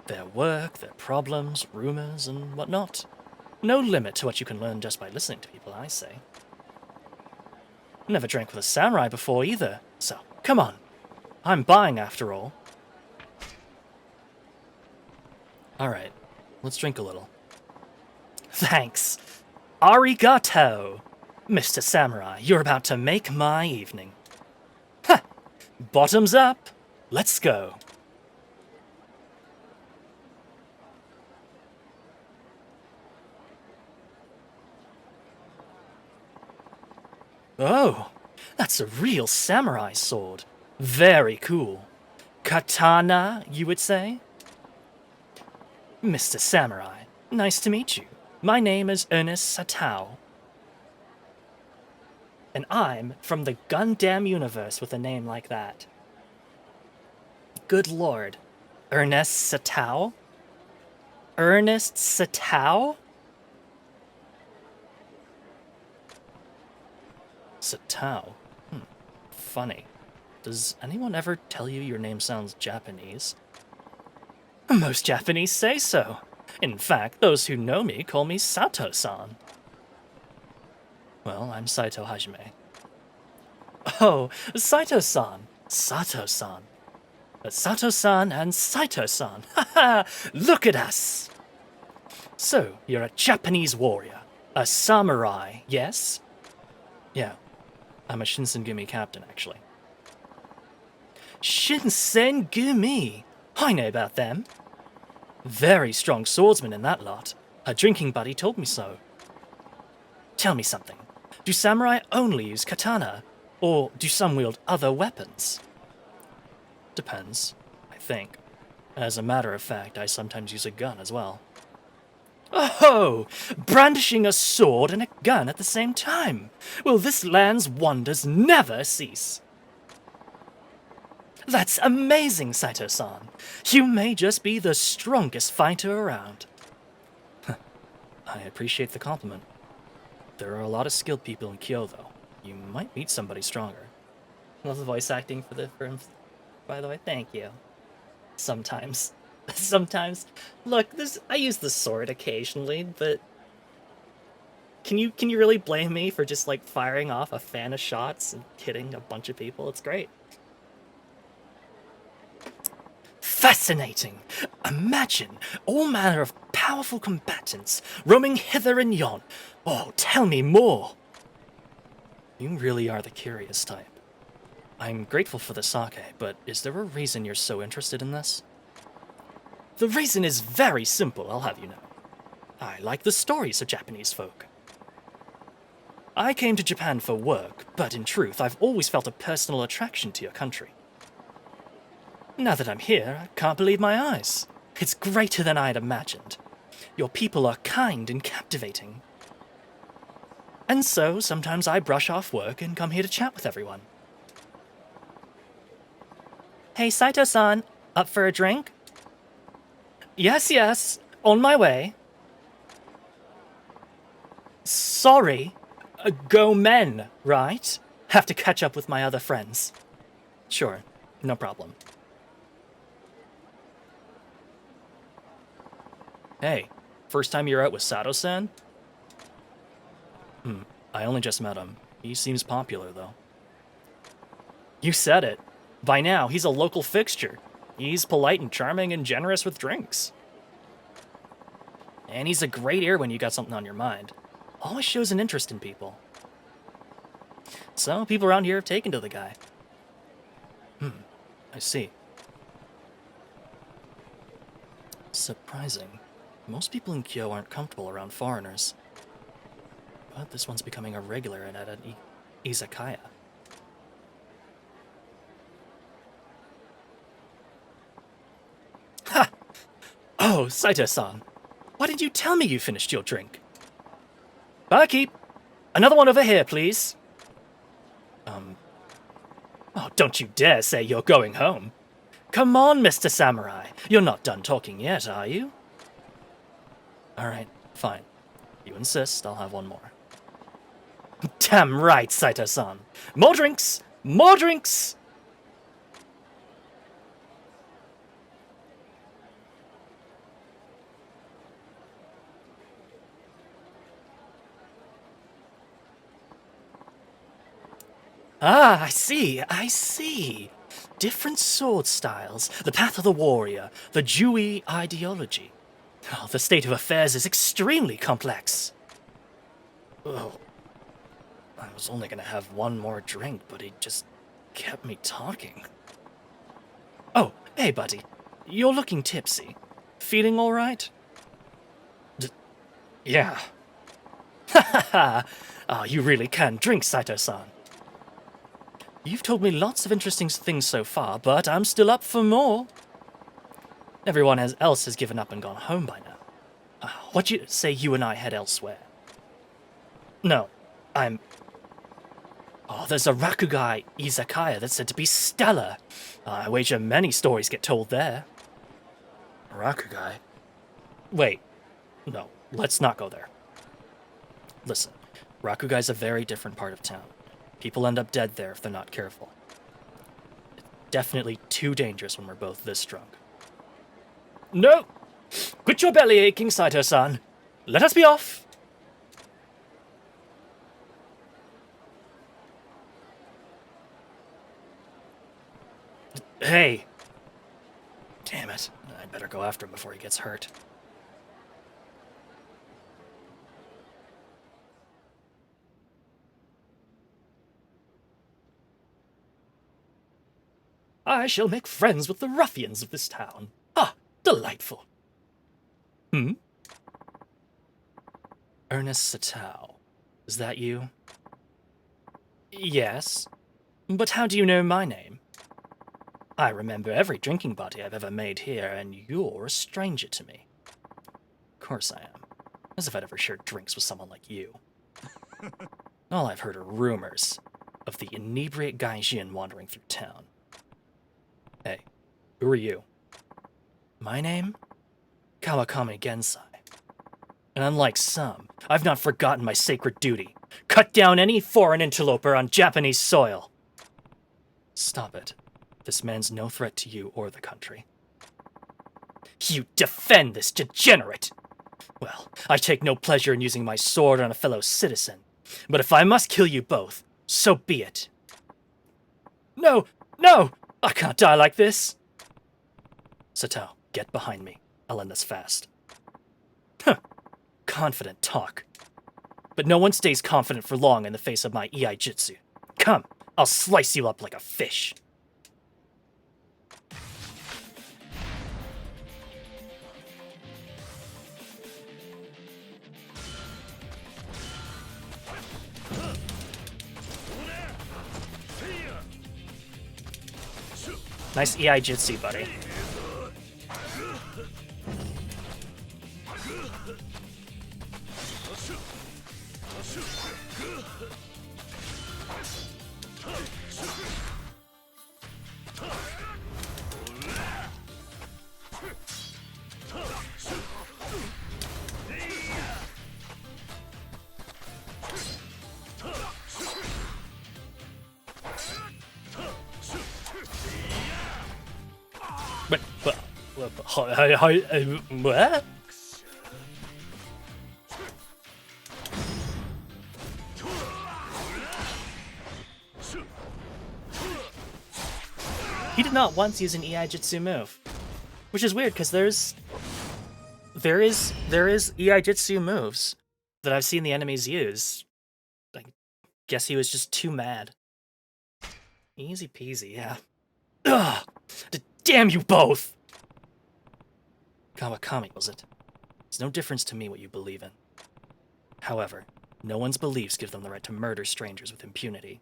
Their work, their problems, rumors, and whatnot. No limit to what you can learn just by listening to people, I say. Never drank with a samurai before either, so come on. I'm buying after all. Alright, let's drink a little. Thanks. Arigato! Mr. Samurai, you're about to make my evening. Ha! Bottoms up! Let's go. Oh, that's a real samurai sword. Very cool. Katana, you would say? Mr. Samurai, nice to meet you. My name is Ernest Satao. And I'm from the Gundam universe with a name like that. Good lord. Ernest Satao? Ernest Satao? Satao? Funny. Does anyone ever tell you your name sounds Japanese? Most Japanese say so. In fact, those who know me call me Sato-san. Well, I'm Saito Hajime. Oh, Saito-san. Sato-san. Sato-san and Saito-san. Haha! Look at us! So, you're a Japanese warrior. A samurai, yes? Yeah. I'm a Shinsengumi captain, actually. Shinsengumi? I know about them. Very strong swordsman in that lot. A drinking buddy told me so. Tell me something. Do samurai only use katana? Or do some wield other weapons? Depends, I think. As a matter of fact, I sometimes use a gun as well. Oh! Brandishing a sword and a gun at the same time! Will this land's wonders never cease? That's amazing, Saito-san. You may just be the strongest fighter around. I appreciate the compliment. There are a lot of skilled people in Kyo, though. You might meet somebody stronger. Love the voice acting for him, by the way. Thank you. Sometimes. Sometimes. Look, I use the sword occasionally, but can you really blame me for just like firing off a fan of shots and hitting a bunch of people? It's great. Fascinating! Imagine all manner of powerful combatants roaming hither and yon. Oh, tell me more! You really are the curious type. I'm grateful for the sake, but is there a reason you're so interested in this? The reason is very simple, I'll have you know. I like the stories of Japanese folk. I came to Japan for work, but in truth, I've always felt a personal attraction to your country. Now that I'm here, I can't believe my eyes. It's greater than I'd imagined. Your people are kind and captivating. And so, sometimes I brush off work and come here to chat with everyone. Hey, Saito-san, up for a drink? Yes, yes, on my way. Sorry, go men, right? Have to catch up with my other friends. Sure, no problem. Hey, first time you're out with Sato-san? I only just met him. He seems popular, though. You said it. By now, he's a local fixture. He's polite and charming and generous with drinks. And he's a great ear when you got something on your mind. Always shows an interest in people. So, people around here have taken to the guy. I see. Surprising. Most people in Kyo aren't comfortable around foreigners. But this one's becoming a regular at an izakaya. Ha! Oh, Saito-san. Why didn't you tell me you finished your drink? Barkeep! Another one over here, please. Oh, don't you dare say you're going home. Come on, Mr. Samurai. You're not done talking yet, are you? Alright, fine. You insist, I'll have one more. Damn right, Saito-san. More drinks! More drinks! Ah, I see. Different sword styles, the path of the warrior, the Jui ideology. Oh, the state of affairs is extremely complex. Oh, I was only gonna have one more drink, but he just kept me talking. Oh, hey buddy, you're looking tipsy. Feeling alright? Yeah. Ha ha ha! Ah, you really can drink, Saito-san. You've told me lots of interesting things so far, but I'm still up for more. Everyone else has given up and gone home by now. What'd you say you and I head elsewhere? No, I'm... Oh, there's a Rakugai izakaya that's said to be stellar. I wager many stories get told there. Rakugai? Wait, no, let's not go there. Listen, Rakugai's a very different part of town. People end up dead there if they're not careful. It's definitely too dangerous when we're both this drunk. No! Quit your belly aching, Saito-san. Let us be off! Hey! Damn it. I'd better go after him before he gets hurt. I shall make friends with the ruffians of this town. Ah, delightful. Ernest Satao. Is that you? Yes. But how do you know my name? I remember every drinking buddy I've ever made here, and you're a stranger to me. Of course I am. As if I'd ever shared drinks with someone like you. All I've heard are rumors of the inebriate gaijin wandering through town. Hey, who are you? My name? Kawakami Gensai. And unlike some, I've not forgotten my sacred duty. Cut down any foreign interloper on Japanese soil. Stop it. This man's no threat to you or the country. You defend this degenerate! Well, I take no pleasure in using my sword on a fellow citizen. But if I must kill you both, so be it. No! No! I can't die like this! Satao, get behind me. I'll end this fast. Huh. Confident talk. But no one stays confident for long in the face of my Iaijutsu. Come, I'll slice you up like a fish. Nice Iaijutsu, buddy. What? He did not once use an Iaijutsu move, which is weird because there is Iaijutsu moves that I've seen the enemies use. I guess he was just too mad. Easy peasy, yeah. Ugh! Damn you both! Kawakami, was it? It's no difference to me what you believe in. However, no one's beliefs give them the right to murder strangers with impunity.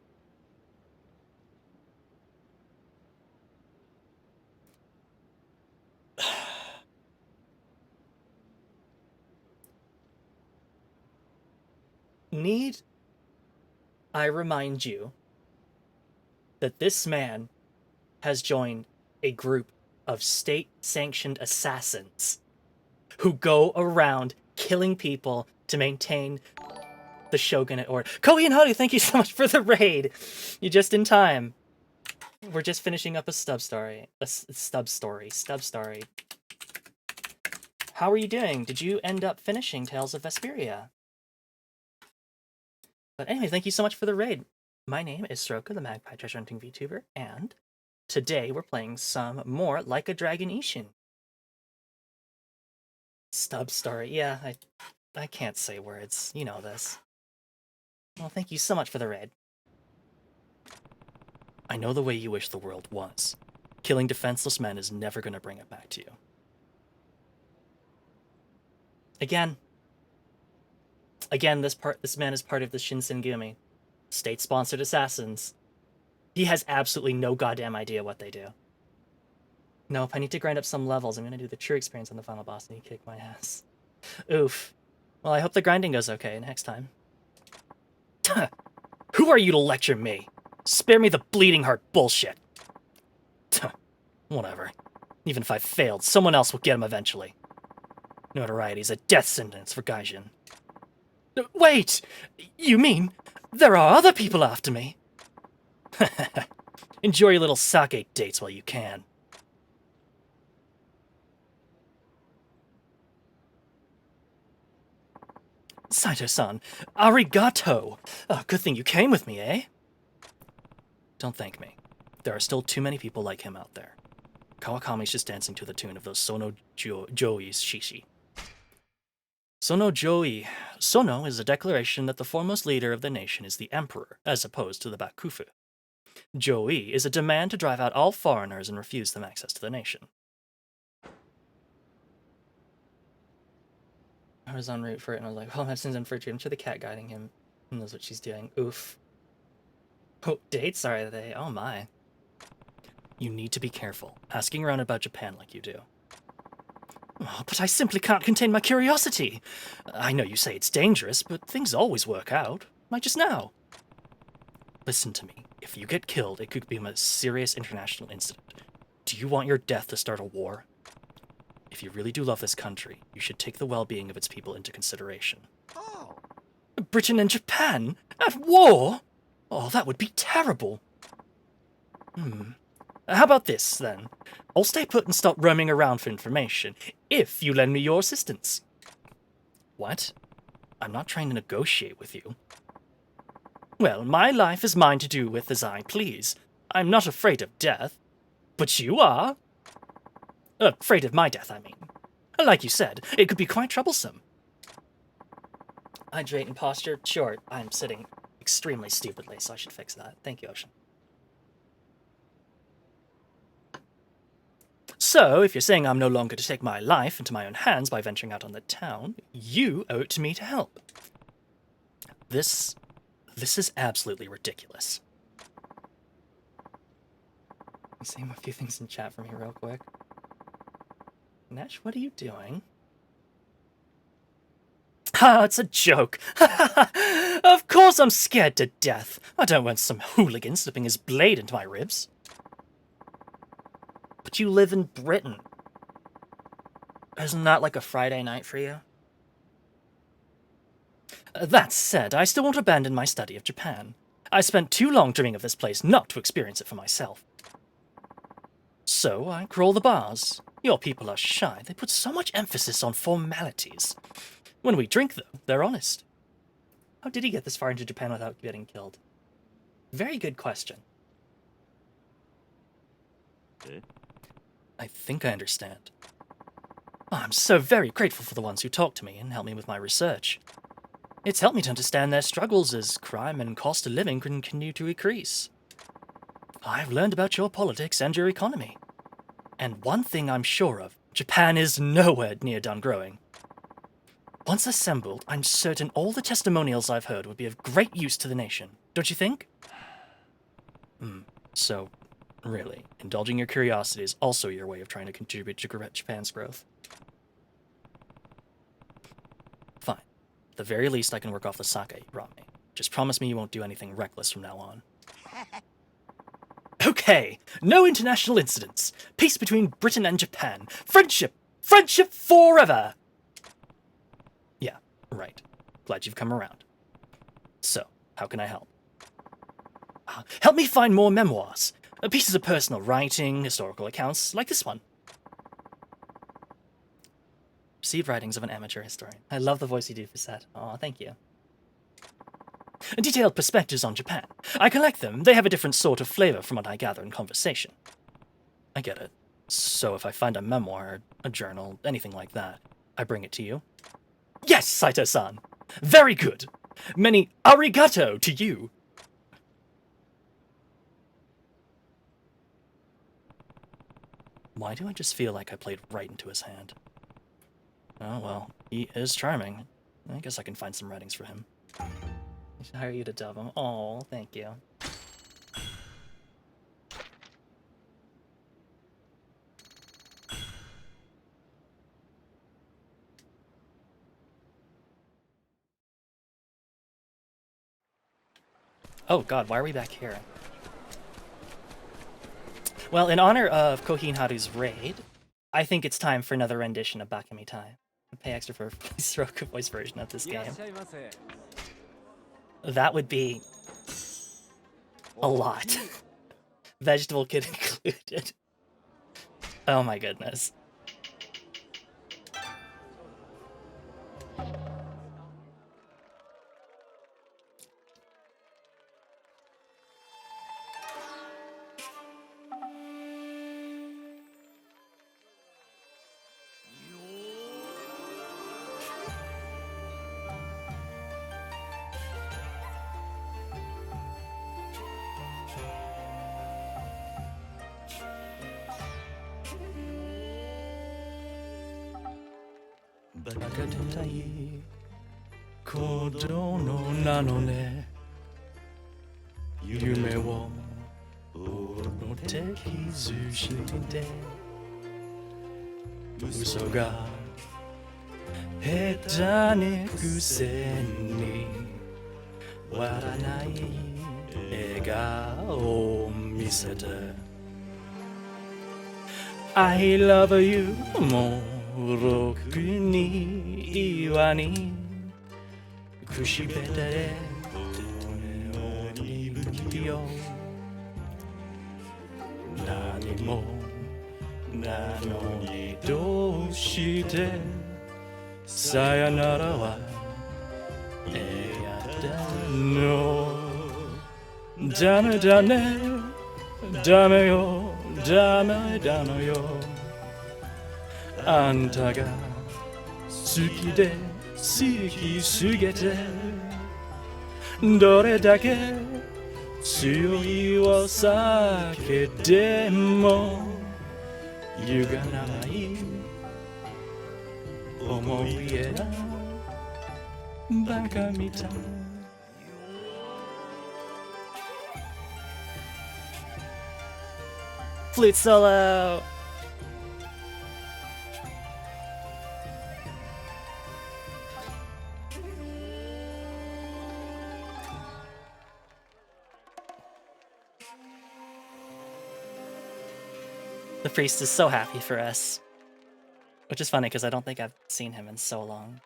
Need I remind you that this man has joined a group of state-sanctioned assassins who go around killing people to maintain the shogunate order. Kohi and Haru, thank you so much for the raid. You're just in time. We're just finishing up a stub story. Stub story. How are you doing? Did you end up finishing Tales of Vesperia? But anyway, thank you so much for the raid. My name is Soroka, the Magpie Treasure Hunting VTuber, and today we're playing some more Like a Dragon Ishin. Stub story. Yeah, I can't say words. You know this. Well, thank you so much for the raid. I know the way you wish the world was. Killing defenseless men is never going to bring it back to you. Again, this man is part of the Shinsengumi, state-sponsored assassins. He has absolutely no goddamn idea what they do. Nope, I need to grind up some levels. I'm going to do the true experience on the final boss and he kicked my ass. Oof. Well, I hope the grinding goes okay next time. Who are you to lecture me? Spare me the bleeding heart bullshit. Whatever. Even if I failed, someone else will get him eventually. Notoriety is a death sentence for Gaijin. Wait! You mean there are other people after me? Enjoy your little sake dates while you can. Saito-san, arigato! Oh, good thing you came with me, eh? Don't thank me. There are still too many people like him out there. Kawakami's just dancing to the tune of those Sono Joi's shishi. Sono Joi. Sono is a declaration that the foremost leader of the nation is the emperor, as opposed to the Bakufu. Joi is a demand to drive out all foreigners and refuse them access to the nation. I was en route for it and I was like, oh, medicine's in for a dream. To the cat guiding him. Who knows what she's doing? Oof. Oh, dates are they? Oh my. You need to be careful, asking around about Japan like you do. Oh, but I simply can't contain my curiosity. I know you say it's dangerous, but things always work out. Like just now. Listen to me. If you get killed, it could become a serious international incident. Do you want your death to start a war? If you really do love this country, you should take the well-being of its people into consideration. Oh. Britain and Japan? At war? Oh, that would be terrible. How about this, then? I'll stay put and stop roaming around for information, if you lend me your assistance. What? I'm not trying to negotiate with you. Well, my life is mine to do with as I please. I'm not afraid of death. But you are. Afraid of my death, I mean. Like you said, it could be quite troublesome. Hydrate and posture? Sure, I'm sitting extremely stupidly, so I should fix that. Thank you, Ocean. So, if you're saying I'm no longer to take my life into my own hands by venturing out on the town, you owe it to me to help. This is absolutely ridiculous. I'm saying a few things in chat for me real quick. Nesh, what are you doing? Ha, it's a joke. Of course I'm scared to death. I don't want some hooligan slipping his blade into my ribs. But you live in Britain. Isn't that like a Friday night for you? That said, I still won't abandon my study of Japan. I spent too long dreaming of this place not to experience it for myself. So I crawl the bars. Your people are shy. They put so much emphasis on formalities. When we drink, though, they're honest. How did he get this far into Japan without getting killed? Very good question. I think I understand. I'm so very grateful for the ones who talked to me and helped me with my research. It's helped me to understand their struggles as crime and cost of living continue to increase. I've learned about your politics and your economy. And one thing I'm sure of, Japan is nowhere near done growing. Once assembled, I'm certain all the testimonials I've heard would be of great use to the nation, don't you think? So, really, indulging your curiosity is also your way of trying to contribute to Japan's growth. Fine. At the very least, I can work off the sake you brought me. Just promise me you won't do anything reckless from now on. Okay, no international incidents. Peace between Britain and Japan. Friendship! Friendship forever! Yeah, right. Glad you've come around. So, how can I help? Help me find more memoirs. Pieces of personal writing, historical accounts, like this one. Received writings of an amateur historian. I love the voice you do for Seth. Aw, thank you. Detailed perspectives on Japan. I collect them. They have a different sort of flavor from what I gather in conversation. I get it. So if I find a memoir, a journal, anything like that, I bring it to you? Yes, Saito-san! Very good! Many arigato to you! Why do I just feel like I played right into his hand? Oh well, he is charming. I guess I can find some writings for him. I should hire you to dub him. Oh, thank you. Oh god, why are we back here? Well, in honor of Kohin Haru's raid, I think it's time for another rendition of Bakami Time. Pay extra for a Soroka voice version of this game. That would be a lot. Vegetable Kid included. Oh my goodness.バカでない子供なのね夢を持って傷して嘘が下手ねくせに笑わない笑顔を見せて I love you もうろくに岩に櫛べたで手を握るよ何もなのにどうしてさよならは嫌だのダメだねダメよダメだのよあんたが好きで好きすぎてどれだけ強いお酒でも揺がらない思い出がバカみたいFlute solo! The priest is so happy for us. Which is funny because I don't think I've seen him in so long.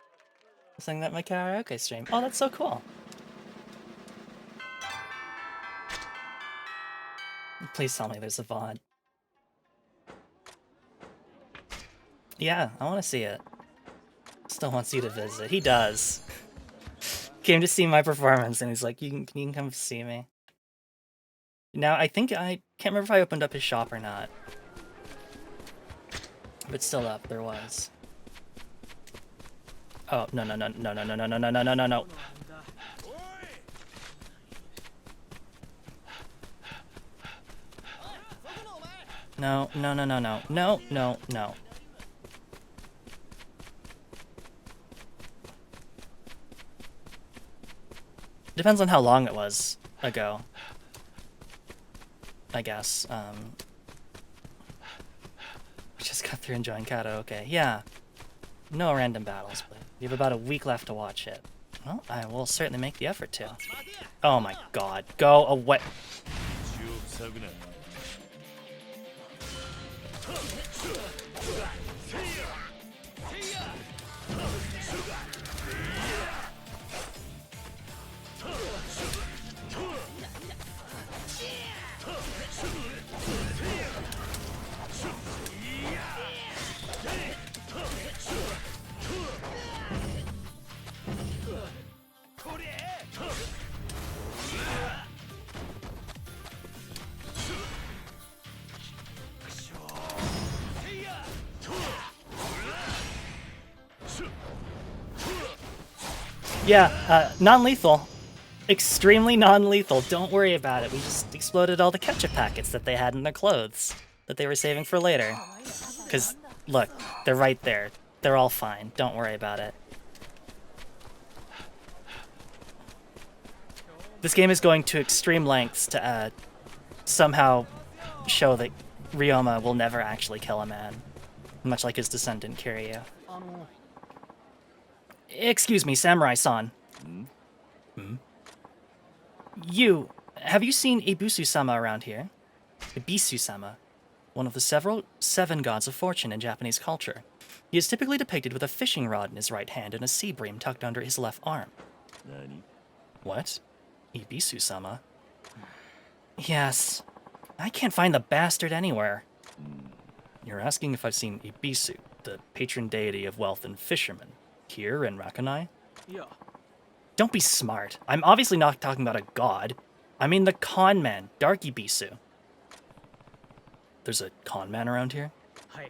I sang that in my karaoke stream. Oh, that's so cool. Please tell me there's a VOD. Yeah, I want to see it. Still wants you to visit. He does. Came to see my performance and he's like, you can come see me. Now, I can't remember if I opened up his shop or not. But still up, there was. Oh, no. No. No. Depends on how long it was ago. I guess. Just got through enjoying karaoke. Yeah. No random battles, but you have about a week left to watch it. Well, I will certainly make the effort to. Oh my god. Go away. Yeah, non-lethal. Extremely non-lethal. Don't worry about it. We just exploded all the ketchup packets that they had in their clothes that they were saving for later. Because, look, they're right there. They're all fine. Don't worry about it. This game is going to extreme lengths to somehow show that Ryoma will never actually kill a man, much like his descendant Kiryu. Excuse me, Samurai-san. Have you seen Ibusu-sama around here? Ibisu-sama, one of the seven gods of fortune in Japanese culture. He is typically depicted with a fishing rod in his right hand and a sea bream tucked under his left arm. Nani? What? Ibisu-sama? Yes. I can't find the bastard anywhere. You're asking if I've seen Ibisu, the patron deity of wealth and fishermen, here in Rakanai? Yeah. Don't be smart. I'm obviously not talking about a god. I mean the con man, Dark Ibisu. There's a con man around here? Hi.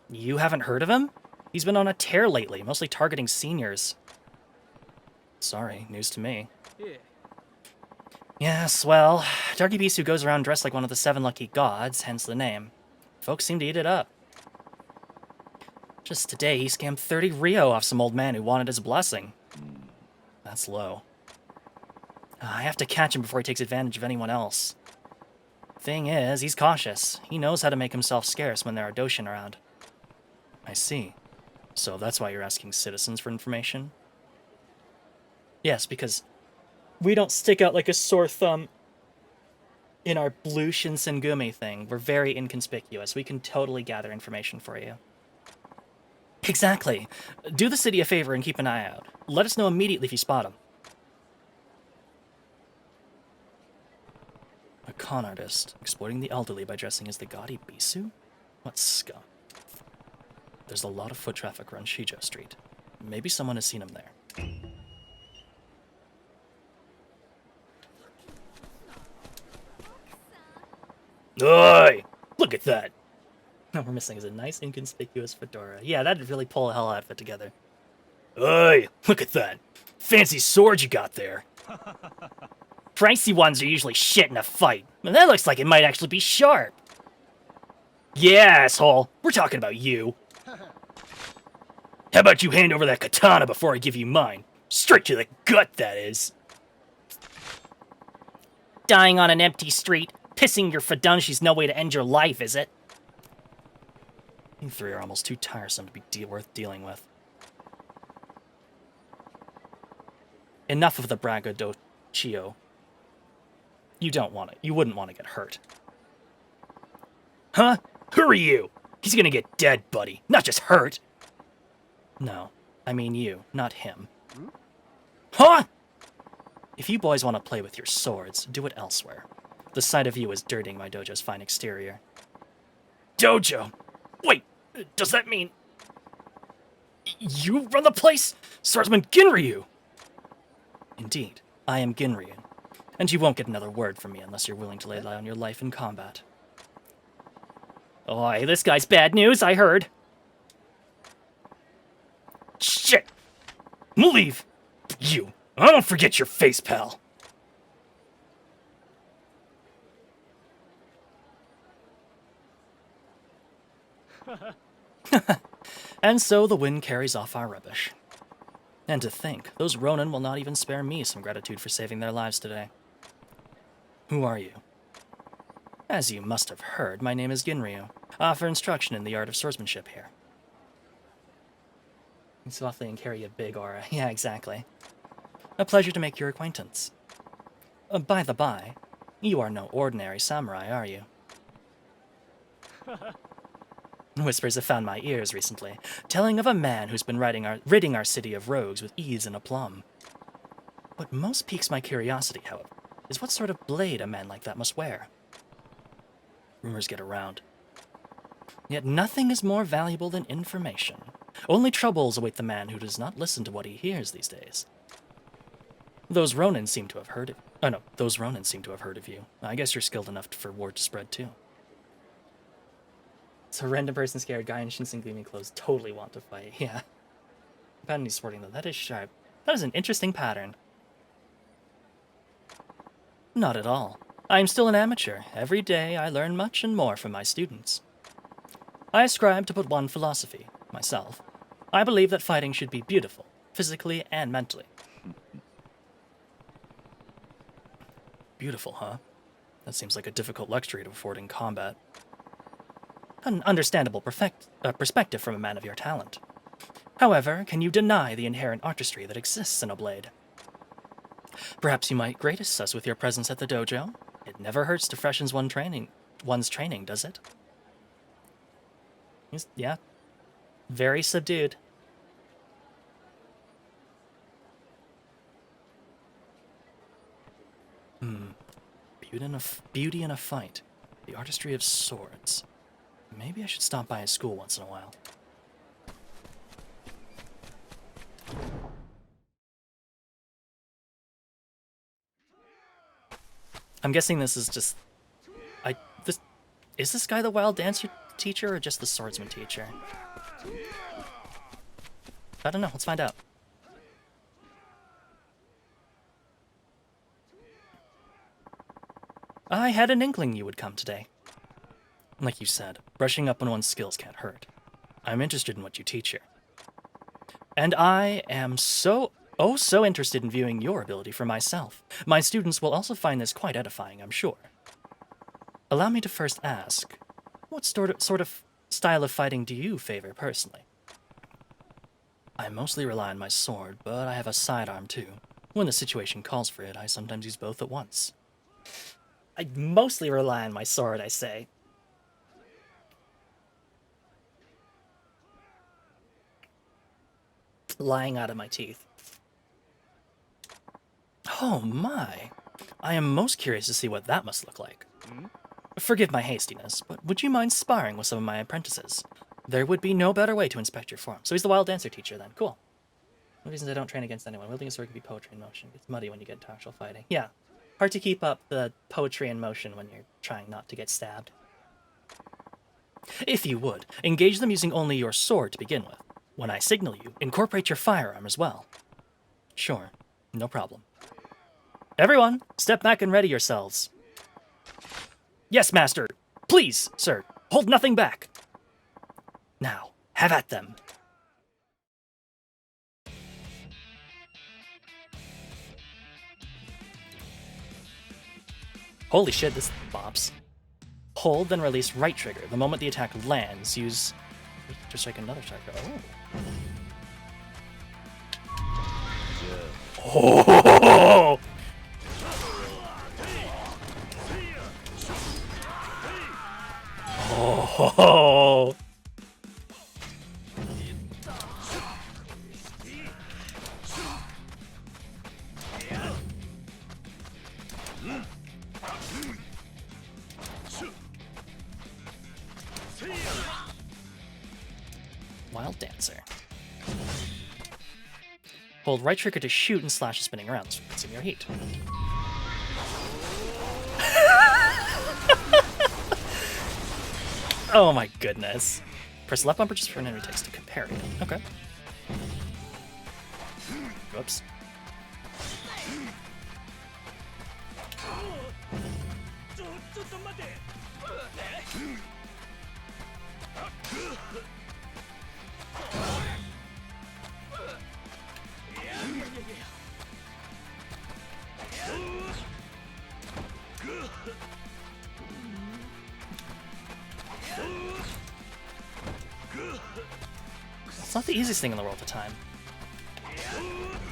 You haven't heard of him? He's been on a tear lately, mostly targeting seniors. Sorry, news to me. Yeah. Yes, well, Dark Ibisu goes around dressed like one of the seven lucky gods, hence the name. Folks seem to eat it up. Just today, he scammed 30 Rio off some old man who wanted his blessing. That's low. I have to catch him before he takes advantage of anyone else. Thing is, he's cautious. He knows how to make himself scarce when there are Doshin around. I see. So that's why you're asking citizens for information? Yes, because we don't stick out like a sore thumb in our blue Shinsengumi thing. We're very inconspicuous. We can totally gather information for you. Exactly. Do the city a favor and keep an eye out. Let us know immediately if you spot him. A con artist, exploiting the elderly by dressing as the god Ibisu? What scum. There's a lot of foot traffic around Shijo Street. Maybe someone has seen him there. Oi! Look at that! What we're missing is a nice inconspicuous fedora. Yeah, that'd really pull a hell outfit together. Oi! Look at that! Fancy sword you got there! Pricey ones are usually shit in a fight, but that looks like it might actually be sharp. Yeah, asshole! We're talking about you. How about you hand over that katana before I give you mine? Straight to the gut, that is. Dying on an empty street, pissing your fadunchi's no way to end your life, is it? You three are almost too tiresome to be worth dealing with. Enough of the braggadocio. You wouldn't want to get hurt. Huh? Who are you? He's gonna get dead, buddy, not just hurt. No, I mean you, not him. Huh? If you boys want to play with your swords, do it elsewhere. The sight of you is dirtying my dojo's fine exterior. Dojo? Wait, does that mean you run the place? Swordsman Ginryu! Indeed, I am Ginryu, and you won't get another word from me unless you're willing to lay down your life in combat. Oi, this guy's bad news, I heard. Shit! We'll leave. You, I don't forget your face, pal. And so the wind carries off our rubbish. And to think, those Ronin will not even spare me some gratitude for saving their lives today. Who are you? As you must have heard, my name is Ginryu. I offer instruction in the art of swordsmanship here. Softly and carry a big aura. Yeah, exactly. A pleasure to make your acquaintance. By the by, you are no ordinary samurai, are you? Whispers have found my ears recently, telling of a man who's been ridding our city of rogues with ease and aplomb. What most piques my curiosity, however, is what sort of blade a man like that must wear. Rumors get around. Yet nothing is more valuable than information. Only troubles await the man who does not listen to what he hears these days. Those Ronin seem to have heard of... Oh no, those Ronin seem to have heard of you. I guess you're skilled enough for word to spread too. So a random person scared guy in Shinsengumi clothes totally want to fight, yeah. Depending on sporting though, that is sharp. That is an interesting pattern. Not at all. I am still an amateur. Every day I learn much and more from my students. I ascribe to but one philosophy, myself. I believe that fighting should be beautiful, physically and mentally. Beautiful, huh? That seems like a difficult luxury to afford in combat. An understandable perspective from a man of your talent. However, can you deny the inherent artistry that exists in a blade? Perhaps you might grace us with your presence at the dojo? It never hurts to freshen one's training, does it? Yeah. Very subdued. Beauty in a fight. The artistry of swords. Maybe I should stop by his school once in a while. I'm guessing this is just... Is this guy the wild dancer teacher or just the swordsman teacher? I don't know. Let's find out. I had an inkling you would come today. Like you said, brushing up on one's skills can't hurt. I'm interested in what you teach here. And I am so interested in viewing your ability for myself. My students will also find this quite edifying, I'm sure. Allow me to first ask, what sort of style of fighting do you favor personally? I mostly rely on my sword, but I have a sidearm too. When the situation calls for it, I sometimes use both at once. I mostly rely on my sword, I say. Lying out of my teeth. Oh my! I am most curious to see what that must look like. Forgive my hastiness, but would you mind sparring with some of my apprentices? There would be no better way to inspect your form. So he's the wild dancer teacher then. Cool. One reasons I don't train against anyone. Wielding a sword can be poetry in motion. It's muddy when you get into actual fighting. Yeah. Hard to keep up the poetry in motion when you're trying not to get stabbed. If you would, engage them using only your sword to begin with. When I signal you, incorporate your firearm as well. Sure. No problem. Everyone, step back and ready yourselves. Yes, master. Please, sir, hold nothing back. Now, have at them. Holy shit, this bops. Hold, then release right trigger. The moment the attack lands, use... to strike another chakra. Oh! Oh! Wild dancer. Hold right trigger to shoot and slash the spinning rounds. Consume your heat. Oh my goodness. Press left bumper just for an enemy text to compare it. Okay. Whoops. It's not the easiest thing in the world to time.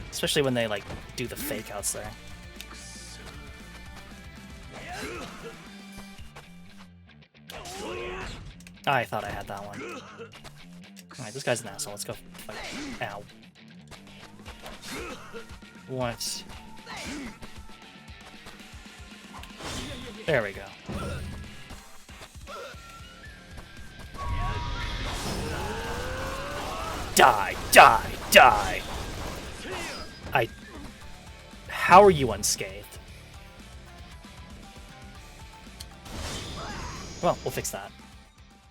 Especially when they, like, do the fake outs there. I thought I had that one. Alright, this guy's an asshole. Let's go fight. Ow. What? There we go. Die! Die! Die! How are you unscathed? Well, we'll fix that.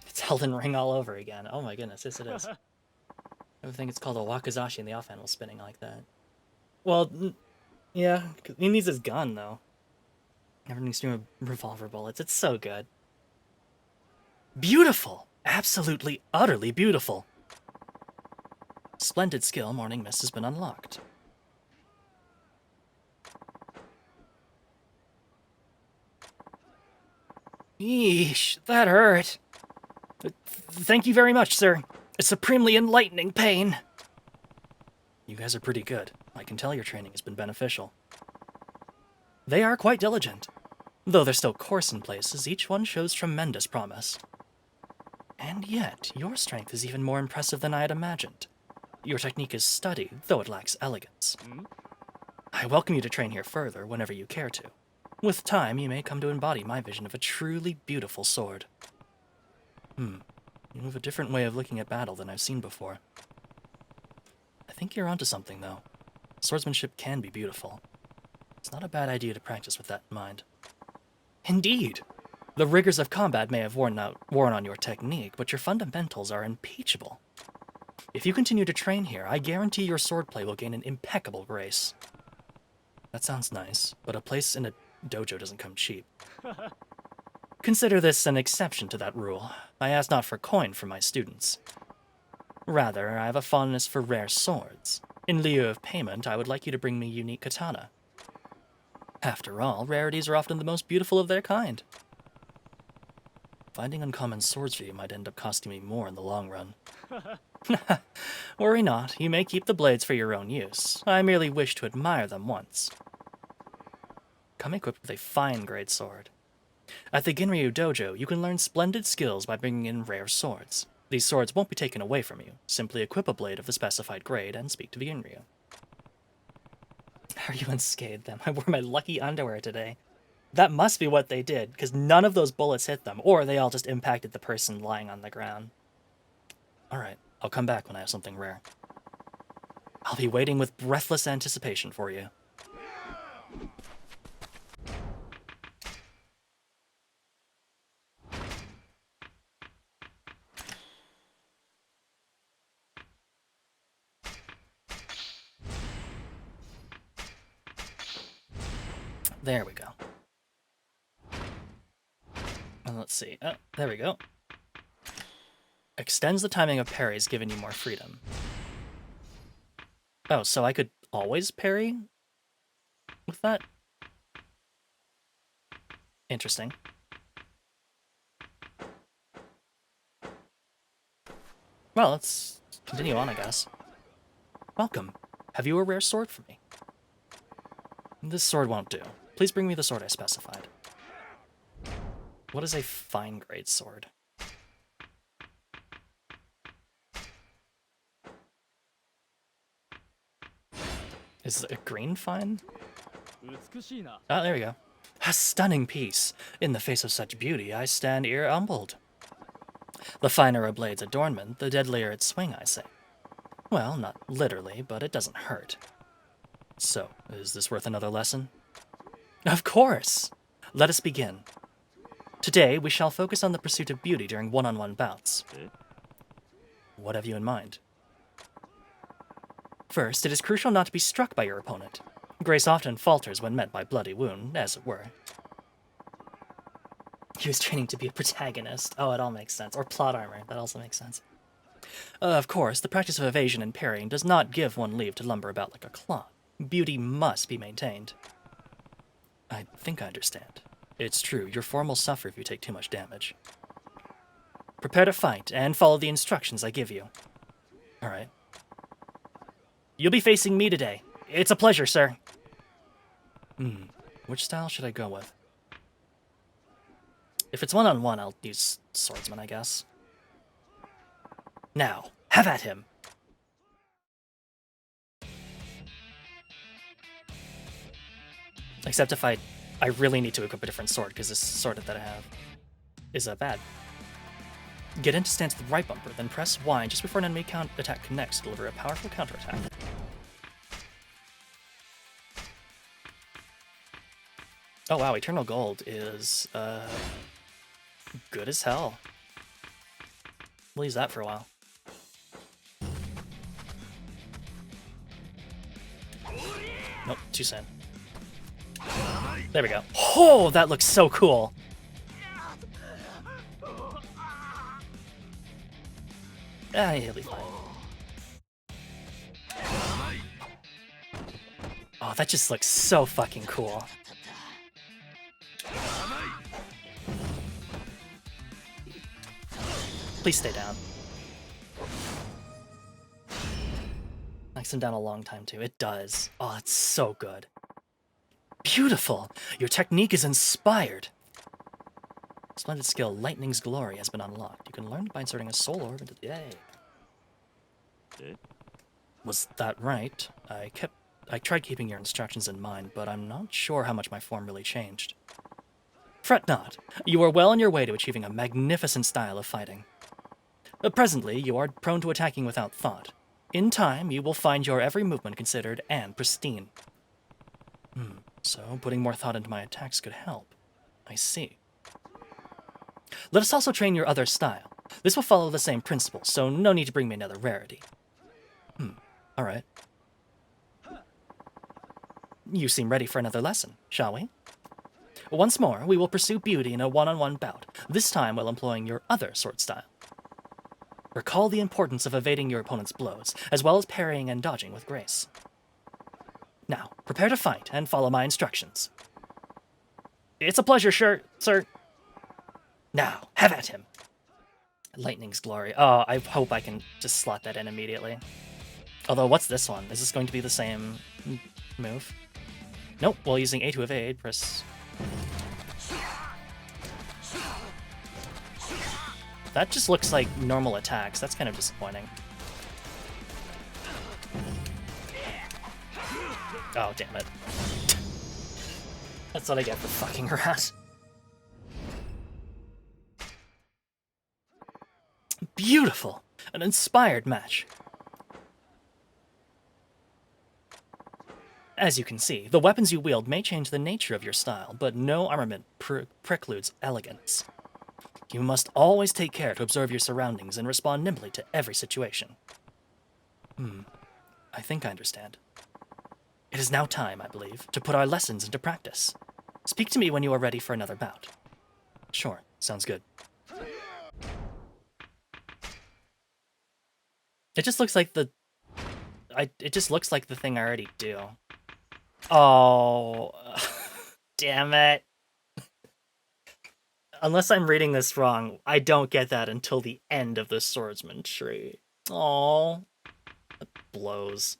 It's Elden Ring all over again. Oh my goodness, yes it is. I think it's called a wakizashi in the offhand while spinning like that. Well, yeah, 'cause he needs his gun, though. Everything's doing revolver bullets. It's so good. Beautiful! Absolutely, utterly beautiful. Splendid skill, Morning Mist has been unlocked. Yeesh, that hurt. Thank you very much, sir. A supremely enlightening pain. You guys are pretty good. I can tell your training has been beneficial. They are quite diligent. Though they're still coarse in places, each one shows tremendous promise. And yet, your strength is even more impressive than I had imagined. Your technique is studied, though it lacks elegance. I welcome you to train here further whenever you care to. With time, you may come to embody my vision of a truly beautiful sword. You have a different way of looking at battle than I've seen before. I think you're onto something, though. Swordsmanship can be beautiful. It's not a bad idea to practice with that in mind. Indeed! The rigors of combat may have worn on your technique, but your fundamentals are impeachable. If you continue to train here, I guarantee your swordplay will gain an impeccable grace. That sounds nice, but a place in a dojo doesn't come cheap. Consider this an exception to that rule. I ask not for coin from my students. Rather, I have a fondness for rare swords. In lieu of payment, I would like you to bring me unique katana. After all, rarities are often the most beautiful of their kind. Finding uncommon swords for you might end up costing me more in the long run. Worry not, you may keep the blades for your own use. I merely wish to admire them once. Come equipped with a fine grade sword. At the Ginryu Dojo, you can learn splendid skills by bringing in rare swords. These swords won't be taken away from you. Simply equip a blade of the specified grade and speak to the Ginryu. Are you unscathed them? I wore my lucky underwear today. That must be what they did, because none of those bullets hit them, or they all just impacted the person lying on the ground. Alright, I'll come back when I have something rare. I'll be waiting with breathless anticipation for you. There we go. And let's see. Oh, there we go. Extends the timing of parries, giving you more freedom. Oh, so I could always parry with that? Interesting. Well, let's continue on, I guess. Welcome. Have you a rare sword for me? This sword won't do. Please bring me the sword I specified. What is a fine grade sword? Is a green fine? Ah, there we go. A stunning piece. In the face of such beauty, I stand humbled. The finer a blade's adornment, the deadlier its swing, I say. Well, not literally, but it doesn't hurt. So, is this worth another lesson? Of course! Let us begin. Today, we shall focus on the pursuit of beauty during one-on-one bouts. What have you in mind? First, it is crucial not to be struck by your opponent. Grace often falters when met by bloody wound, as it were. He was training to be a protagonist. Oh, it all makes sense. Or plot armor. That also makes sense. Of course, the practice of evasion and parrying does not give one leave to lumber about like a clod. Beauty must be maintained. I think I understand. It's true, your form will suffer if you take too much damage. Prepare to fight, and follow the instructions I give you. Alright. You'll be facing me today. It's a pleasure, sir. Which style should I go with? If it's one-on-one, I'll use swordsman, I guess. Now, have at him! Except if I really need to equip a different sword, because this sword that I have is bad. Get into stance with the right bumper, then press Y just before an enemy attack connects to deliver a powerful counterattack. Oh wow, Eternal Gold is good as hell. We'll use that for a while. Nope, too soon. There we go. Oh, that looks so cool. Ah, he'll be fine. Oh, that just looks so fucking cool. Please stay down. Knocks him down a long time, too. It does. Oh, it's so good. Beautiful! Your technique is inspired! Splendid skill, Lightning's Glory, has been unlocked. You can learn by inserting a soul orb into the... Yay! Was that right? I tried keeping your instructions in mind, but I'm not sure how much my form really changed. Fret not. You are well on your way to achieving a magnificent style of fighting. Presently, you are prone to attacking without thought. In time, you will find your every movement considered and pristine. So putting more thought into my attacks could help. I see. Let us also train your other style. This will follow the same principle, so no need to bring me another rarity. Alright. You seem ready for another lesson, shall we? Once more, we will pursue beauty in a one-on-one bout, this time while employing your other sword style. Recall the importance of evading your opponent's blows, as well as parrying and dodging with grace. Now, prepare to fight and follow my instructions. It's a pleasure, sir. Now, have at him. Lightning's Glory. Oh, I hope I can just slot that in immediately. Although, what's this one? Is this going to be the same move? Nope, while using A to evade, press... That just looks like normal attacks. That's kind of disappointing. Oh, damn it. That's what I get for fucking around. Beautiful! An inspired match. As you can see, the weapons you wield may change the nature of your style, but no armament precludes elegance. You must always take care to observe your surroundings and respond nimbly to every situation. I think I understand. It is now time, I believe, to put our lessons into practice. Speak to me when you are ready for another bout. Sure, sounds good. It just looks like the... It just looks like the thing I already do. Oh... Damn it. Unless I'm reading this wrong, I don't get that until the end of the swordsman tree. Oh, it blows.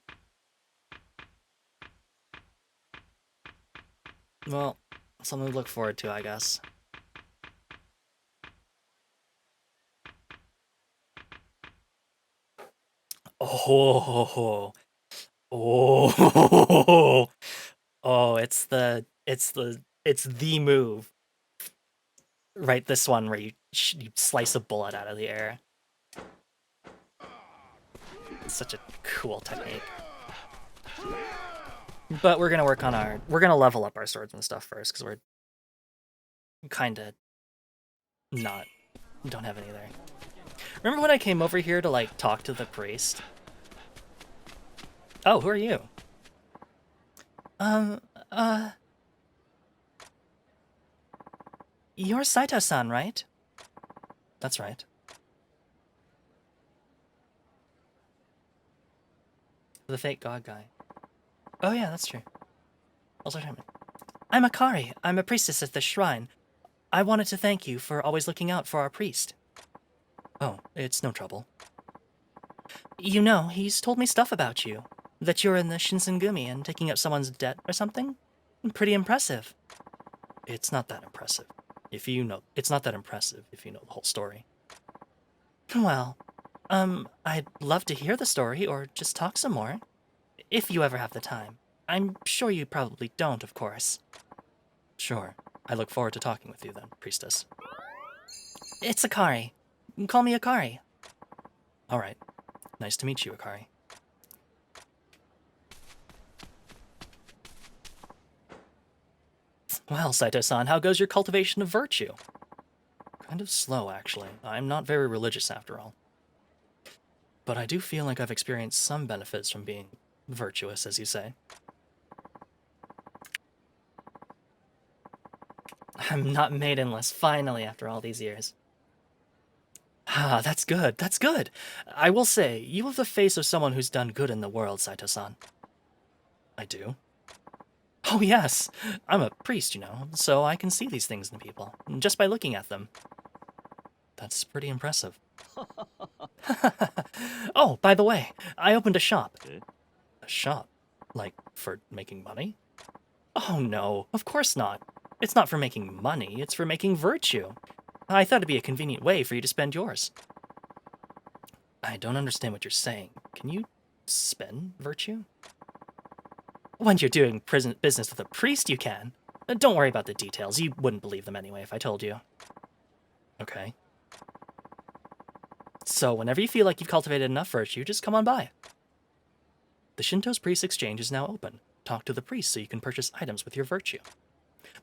Well, something to look forward to, I guess. Oh, oh, oh! It's the move. Right, this one where you slice a bullet out of the air. It's such a cool technique. But we're gonna level up our swords and stuff first, because we're kinda don't have any there. Remember when I came over here to, like, talk to the priest? Oh, who are you? You're Saito-san, right? That's right. The fake god guy. Oh yeah, that's true. Also, I'm Akari. I'm a priestess at the shrine. I wanted to thank you for always looking out for our priest. Oh, it's no trouble. You know, he's told me stuff about you. That you're in the Shinsengumi and taking up someone's debt or something? Pretty impressive. It's not that impressive. It's not that impressive if you know the whole story. Well, I'd love to hear the story or just talk some more. If you ever have the time. I'm sure you probably don't, of course. Sure. I look forward to talking with you then, priestess. It's Akari. Call me Akari. Alright. Nice to meet you, Akari. Well, Saito-san, how goes your cultivation of virtue? Kind of slow, actually. I'm not very religious, after all. But I do feel like I've experienced some benefits from being virtuous, as you say. I'm not maidenless, finally, after all these years. Ah, that's good, that's good. I will say, you have the face of someone who's done good in the world, Saito-san. I do? Oh yes, I'm a priest, you know, so I can see these things in people, just by looking at them. That's pretty impressive. Oh, by the way, I opened a shop. A shop? Like, for making money? Oh no, of course not. It's not for making money, it's for making virtue. I thought it'd be a convenient way for you to spend yours. I don't understand what you're saying. Can you spend virtue? When you're doing business with a priest, you can. Don't worry about the details. You wouldn't believe them anyway if I told you. Okay. So whenever you feel like you've cultivated enough virtue, just come on by. The Shinto's Priest Exchange is now open. Talk to the priest so you can purchase items with your virtue.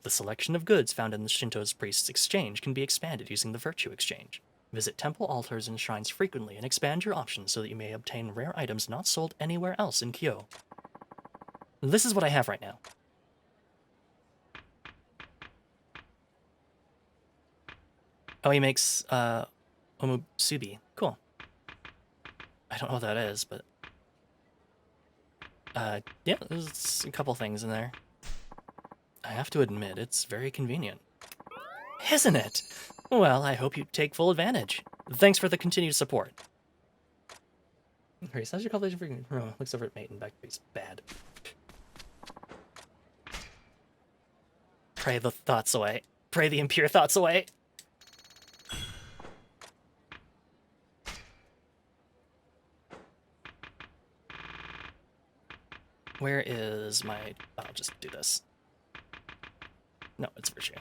The selection of goods found in the Shinto's Priest's Exchange can be expanded using the Virtue Exchange. Visit temple altars and shrines frequently and expand your options so that you may obtain rare items not sold anywhere else in Kyo. This is what I have right now. Oh, he makes, omusubi. Cool. I don't know what that is, but... yeah, there's a couple things in there. I have to admit, it's very convenient. Isn't it? Well, I hope you take full advantage. Thanks for the continued support. Increase. How's your cultivation for... Oh, looks over at mate and back to base. Bad. Pray the thoughts away. Pray the impure thoughts away. Where is my... I'll just do this. No, it's Virtue.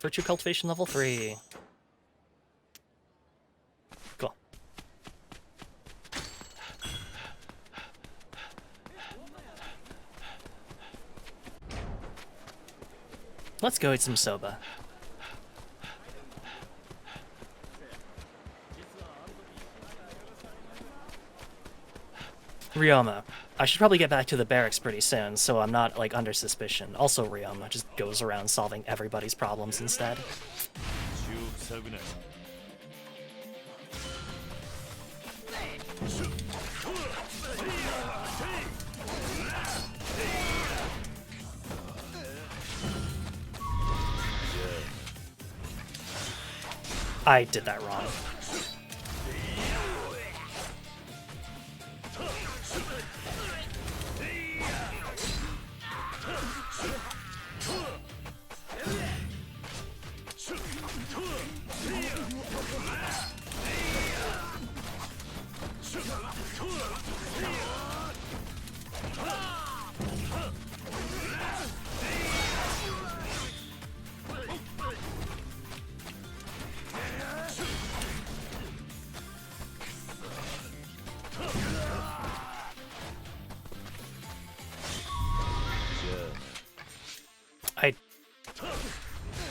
Virtue Cultivation level 3. Cool. Let's go eat some soba. Ryoma. I should probably get back to the barracks pretty soon, so I'm not, like, under suspicion. Also, Ryoma just goes around solving everybody's problems instead. I did that wrong.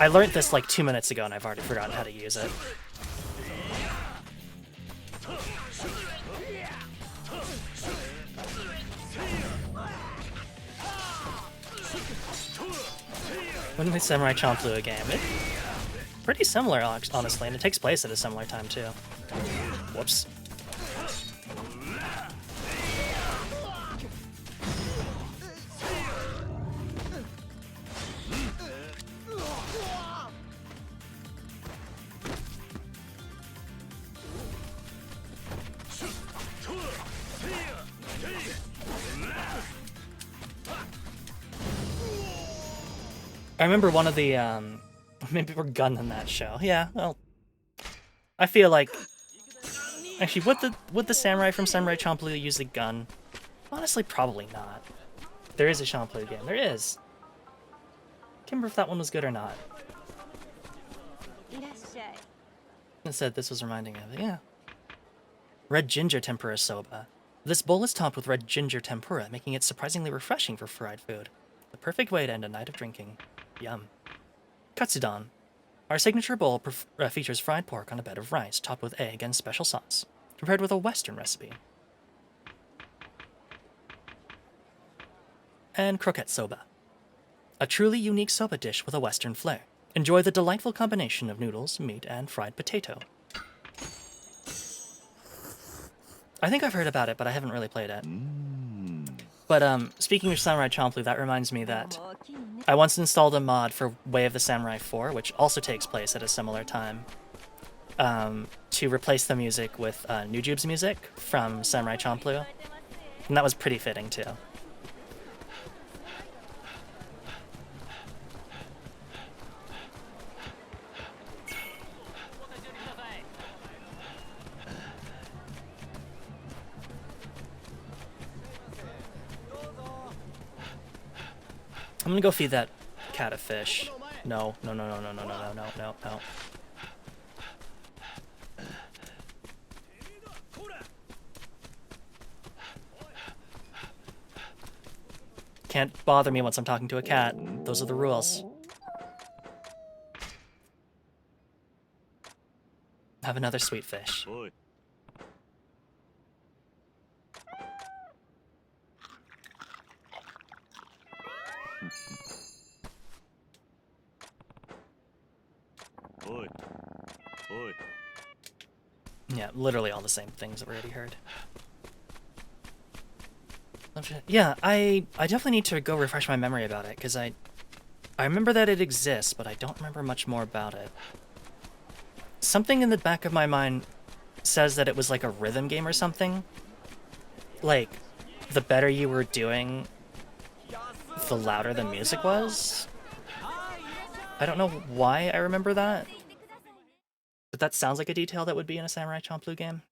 I learned this like 2 minutes ago and I've already forgotten how to use it. When the Samurai Champloo a game? Pretty similar, honestly, and it takes place at a similar time too. Whoops. I remember one of the, maybe we're gunning that show. Yeah, well, I feel like, actually, would the samurai from Samurai Champloo use a gun? Honestly, probably not. There is a Champloo game. There is. Can't remember if that one was good or not. It said this was reminding me of it, yeah. Red ginger tempura soba. This bowl is topped with red ginger tempura, making it surprisingly refreshing for fried food. The perfect way to end a night of drinking. Yum. Katsudon. Our signature bowl features fried pork on a bed of rice, topped with egg and special sauce, prepared with a Western recipe. And croquette soba. A truly unique soba dish with a Western flair. Enjoy the delightful combination of noodles, meat, and fried potato. I think I've heard about it, but I haven't really played it. But speaking of Samurai Champloo, that reminds me that I once installed a mod for Way of the Samurai 4, which also takes place at a similar time, to replace the music with Nujube's music from Samurai Champloo, and that was pretty fitting too. I'm gonna go feed that cat a fish. No, no, no, no, no, no, no, no, no, no, no. Can't bother me once I'm talking to a cat. Those are the rules. Have another sweet fish. Yeah, literally all the same things that we already heard. Yeah, I definitely need to go refresh my memory about it, because I remember that it exists, but I don't remember much more about it. Something in the back of my mind says that it was like a rhythm game or something. Like, the better you were doing, the louder the music was. I don't know why I remember that, but that sounds like a detail that would be in a Samurai Champloo game.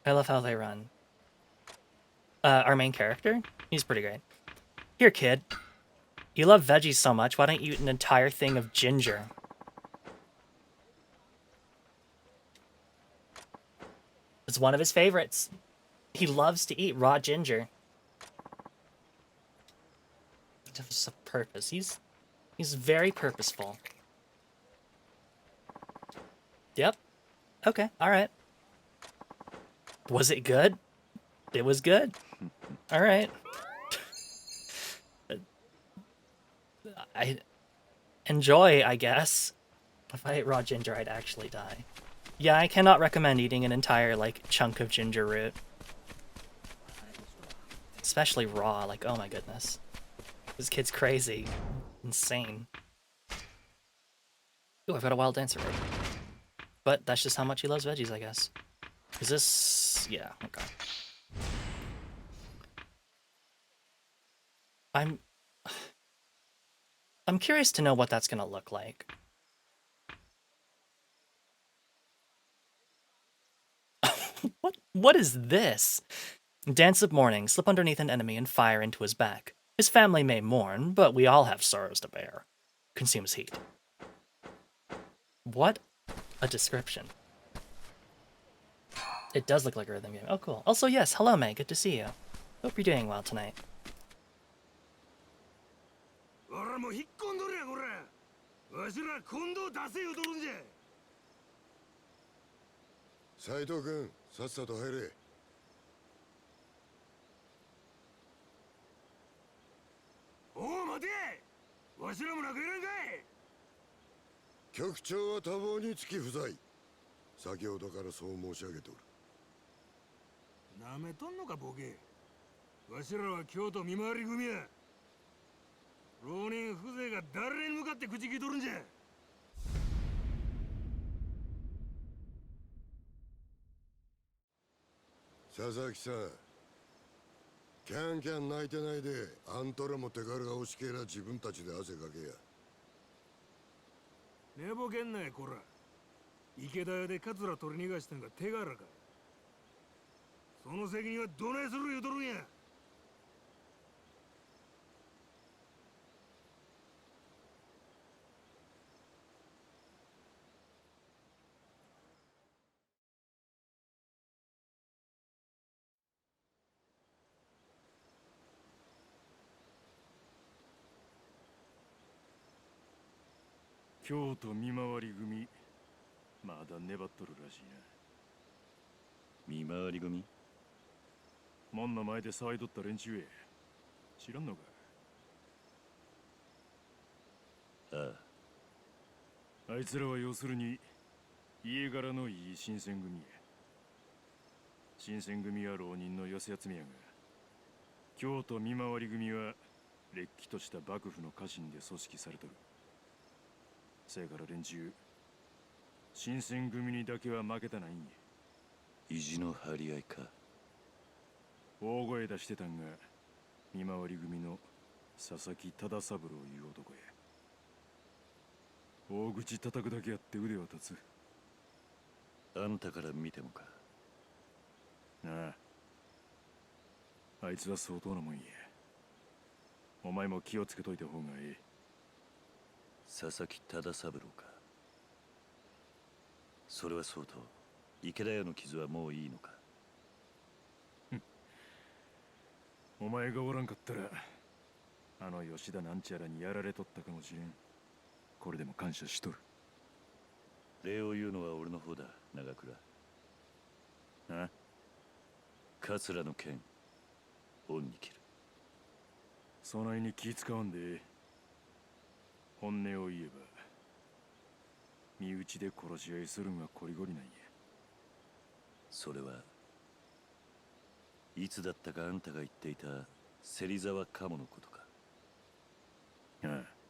I love how they run. Our main character, he's pretty great. Here, kid. You love veggies so much, why don't you eat an entire thing of ginger? It's one of his favorites. He loves to eat raw ginger. It's a purpose. He's very purposeful. Yep. Okay, alright. Was it good? It was good. Alright. I enjoy, I guess. If I ate raw ginger, I'd actually die. Yeah, I cannot recommend eating an entire, like, chunk of ginger root. Especially raw, like, oh my goodness. This kid's crazy. Insane. Ooh, I've got a wild dancer right. But that's just how much he loves veggies, I guess. Is this... yeah, okay. I'm curious to know what that's gonna look like. What is this? Dance of mourning, slip underneath an enemy and fire into his back. His family may mourn, but we all have sorrows to bear. Consumes heat. What a description. It does look like a rhythm game. Oh, cool. Also, yes, hello, May. Good to see you. Hope you're doing well tonight.京都見回り組まだ粘っとるらしいな。見回り組？門の前で騒いどった連中へ。知らんのか？ああいつらは要するに家柄のいい新選組や。新選組は浪人の寄せ集めやが、京都見回り組はれっきとした幕府の家臣で組織されとる。せやから連中、新選組にだけは負けたないんや。意地の張り合いか。大声出してたんが見回り組の佐々木忠三郎いう男や。大口叩くだけやって腕は立つ。あんたから見てもか。なあ、あいつは相当なもんや。お前も気をつけといた方がええ。佐々木忠三郎か。それは相当。池田屋の傷はもういいのか。お前がおらんかったらあの吉田なんちゃらにやられとったかもしれん。これでも感謝しとる。礼を言うのは俺の方だ、長倉。なあ、桂の剣恩に切る。そないに気使わんで本音を言えば身内で殺し合いするんはこりごりなんや。それはいつだったかあんたが言っていた芹沢鴨のことか。ああ。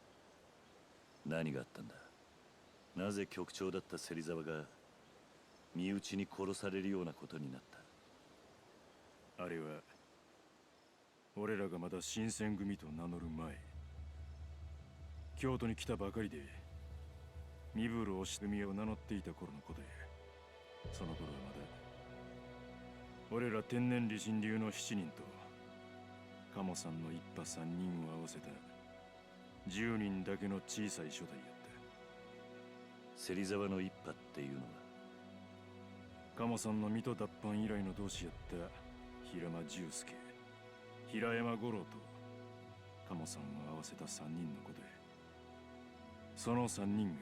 何があったんだ。なぜ局長だった芹沢が身内に殺されるようなことになった。あれは俺らがまだ新選組と名乗る前、京都に来たばかりで身分押し組を名乗っていた頃のことや。その頃はまだ俺ら天然理心流の7人と鴨さんの一派3人を合わせた10人だけの小さい所帯やった。芹沢の一派っていうのは鴨さんの水戸脱藩以来の同志やった平間重介、平山五郎と鴨さんを合わせた3人のことや。その3人が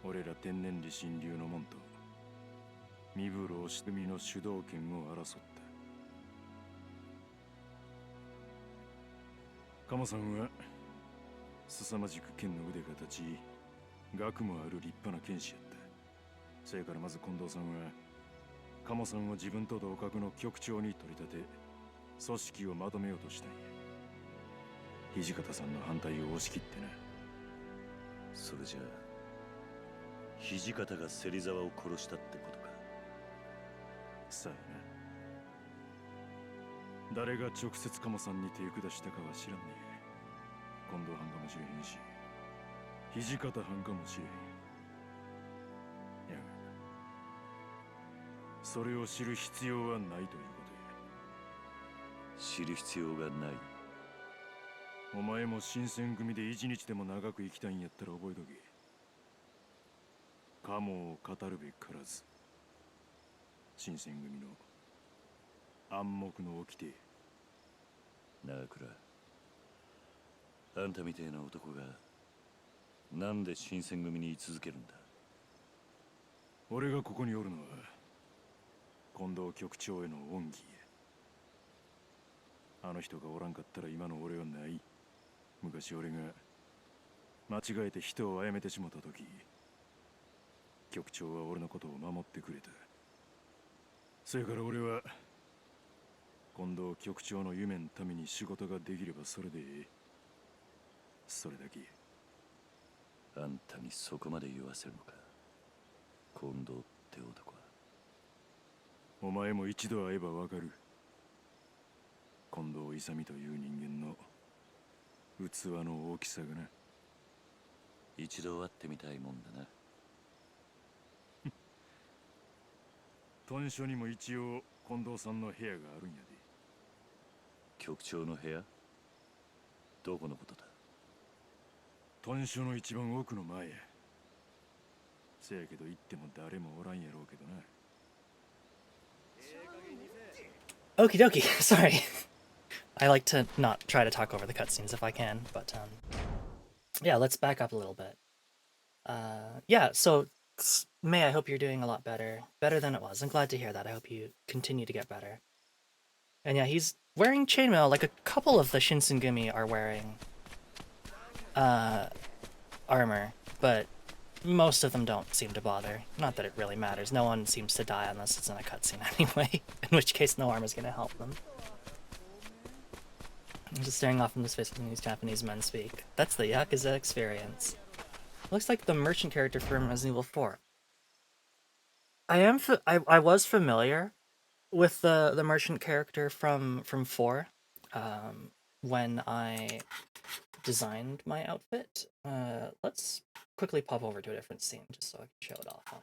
俺ら天然理心流の門と身分押し組の主導権を争った。鴨さんは凄まじく剣の腕が立ち、学もある立派な剣士やった。そやからまず近藤さんは鴨さんを自分と同格の局長に取り立て組織をまとめようとしたんや。土方さんの反対を押し切ってな。それじゃあ土方が芹沢を殺したってことか。さあな。誰が直接鴨さんに手下したかは知らんねえ。近藤藩かもしれへんし、土方藩かもしれへん。いや、それを知る必要はないということや。知る必要がない。お前も新選組で一日でも長く生きたいんやったら覚えとけ。鴨を語るべからず。新選組の暗黙の掟。長倉、あんたみてえな男がなんで新選組に居続けるんだ。俺がここにおるのは近藤局長への恩義や。あの人がおらんかったら今の俺はない。昔俺が間違えて人を殺めてしもた時、局長は俺のことを守ってくれた。それから俺は近藤局長の夢のために仕事ができればそれでええ。それだけ。あんたにそこまで言わせるのか、近藤って男は。お前も一度会えばわかる。近藤勇という人間の器の大きさがな。一度会ってみたいもんだな。屯所にも一応近藤さんの部屋があるんやで。局長の部屋？どこのことだ？屯所の一番奥の前や。せやけど行っても誰もおらんやろうけどな。Okie dokie. Sorry. I like to not try to talk over the cutscenes if I can, but yeah, let's back up a little bit. Yeah, so May, I hope you're doing a lot better than it was. I'm glad to hear that. I hope you continue to get better. And yeah, he's wearing chainmail like a couple of the Shinsengumi are wearing armor, but most of them don't seem to bother. Not that it really matters. No one seems to die unless it's in a cutscene anyway, in which case no armor's gonna help them. I'm just staring off into space when these Japanese men speak. That's the Yakuza experience. Looks like the merchant character from Resident Evil 4. I was familiar with the merchant character from 4 when I designed my outfit. Let's quickly pop over to a different scene just so I can show it off,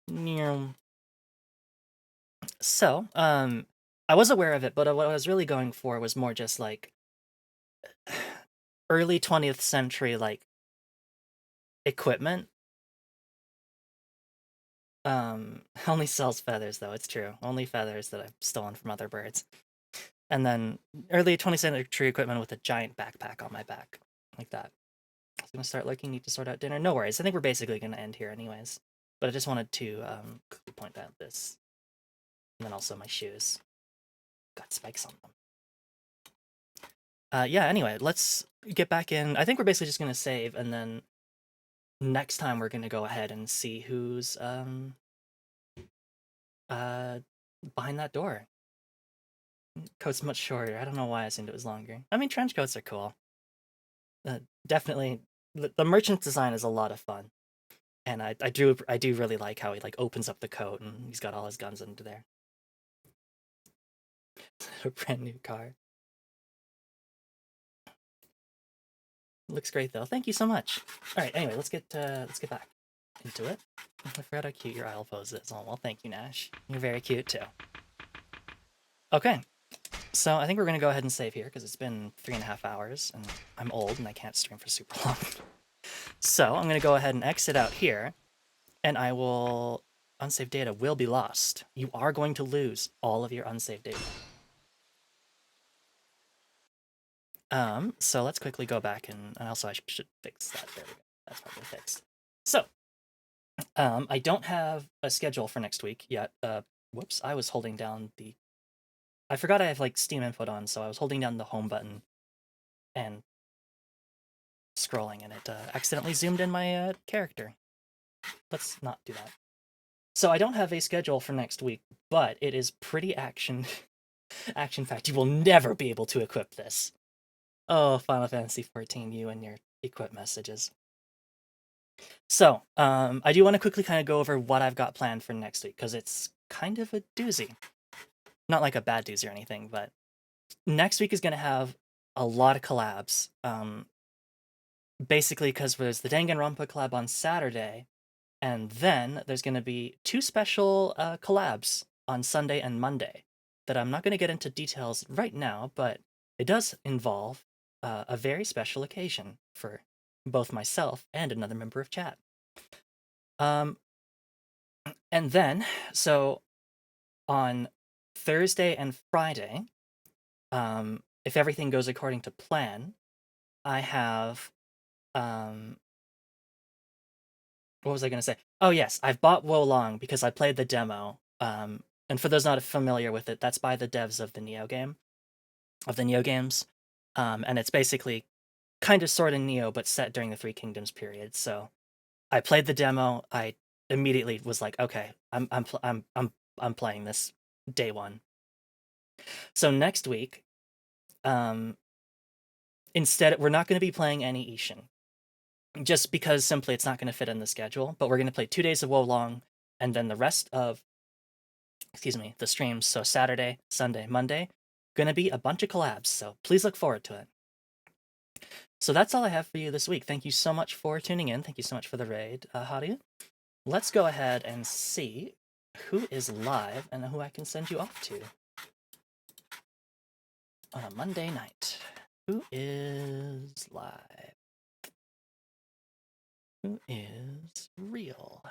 honestly. So, I was aware of it, but what I was really going for was more just like early 20th century like equipment. Only sells feathers though, it's true. Only feathers that I've stolen from other birds. And then early 20th century equipment with a giant backpack on my back. Like that. I was gonna start looking, need to sort out dinner. No worries, I think we're basically gonna end here anyways. But I just wanted to quickly point out this. And then also my shoes. Got spikes on them. Yeah, anyway, let's get back in. I think we're basically just gonna save, and then next time we're gonna go ahead and see who's behind that door. Coat's much shorter. I don't know why I assumed it was longer. I mean, trench coats are cool. Definitely, the merchant design is a lot of fun, and I do really like how he like opens up the coat and he's got all his guns under there. A brand new car. Looks great though. Thank you so much. All right. Anyway, let's get back into it. I forgot how cute your idle pose is. Oh well, thank you, Nash. You're very cute too. Okay. So I think we're gonna go ahead and save here because it's been 3.5 hours and I'm old and I can't stream for super long. So I'm gonna go ahead and exit out here, and I will unsaved data will be lost. You are going to lose all of your unsaved data. So let's quickly go back and also I should fix that. There we go. That's probably fixed. So, I don't have a schedule for next week yet. Whoops, I was holding down the... I forgot I have, like, Steam input on, so I was holding down the home button and scrolling, and it accidentally zoomed in my character. Let's not do that. So I don't have a schedule for next week, but it is pretty action-packed. You will never be able to equip this. Oh, Final Fantasy XIV, you and your equip messages. So, I do want to quickly kind of go over what I've got planned for next week, because it's kind of a doozy. Not like a bad doozy or anything, but next week is going to have a lot of collabs. Basically, because there's the Danganronpa collab on Saturday, and then there's going to be 2 special collabs on Sunday and Monday that I'm not going to get into details right now, but it does involve a very special occasion for both myself and another member of chat. And then, so on Thursday and Friday, if everything goes according to plan, I have, what was I going to say? Oh yes, I've bought Wolong because I played the demo. And for those not familiar with it, that's by the devs of the Neo game, of the Neo games. And it's basically kind of sort of Neo, but set during the Three Kingdoms period. So I played the demo. I immediately was like, okay, I'm playing this day one. So next week, instead, we're not going to be playing any Ishin, just because simply it's not going to fit in the schedule. But we're going to play 2 days of Wolong, and then the rest of, the streams. So Saturday, Sunday, Monday, going to be a bunch of collabs. So please look forward to it. So that's all I have for you this week. Thank you so much for tuning in. Thank you so much for the raid, Hadia. Let's go ahead and see who is live and who I can send you off to on a Monday night. Who is live? Who is real?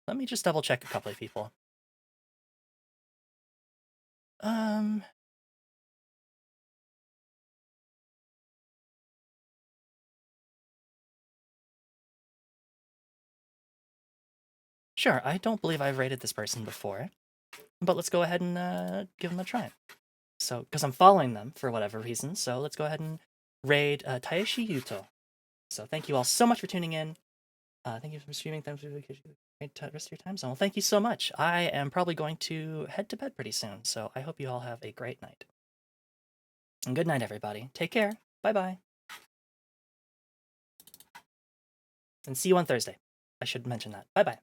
Let me just double check a couple of people. Sure, I don't believe I've rated this person before, but let's go ahead and give them a try. So, because I'm following them for whatever reason, so let's go ahead and raid Taeshi Yuto. So thank you all so much for tuning in. Thank you for streaming. Thanks for the rest of your time zone. Well, thank you so much. I am probably going to head to bed pretty soon, so I hope you all have a great night. And good night, everybody. Take care. Bye-bye. And see you on Thursday. I should mention that. Bye-bye.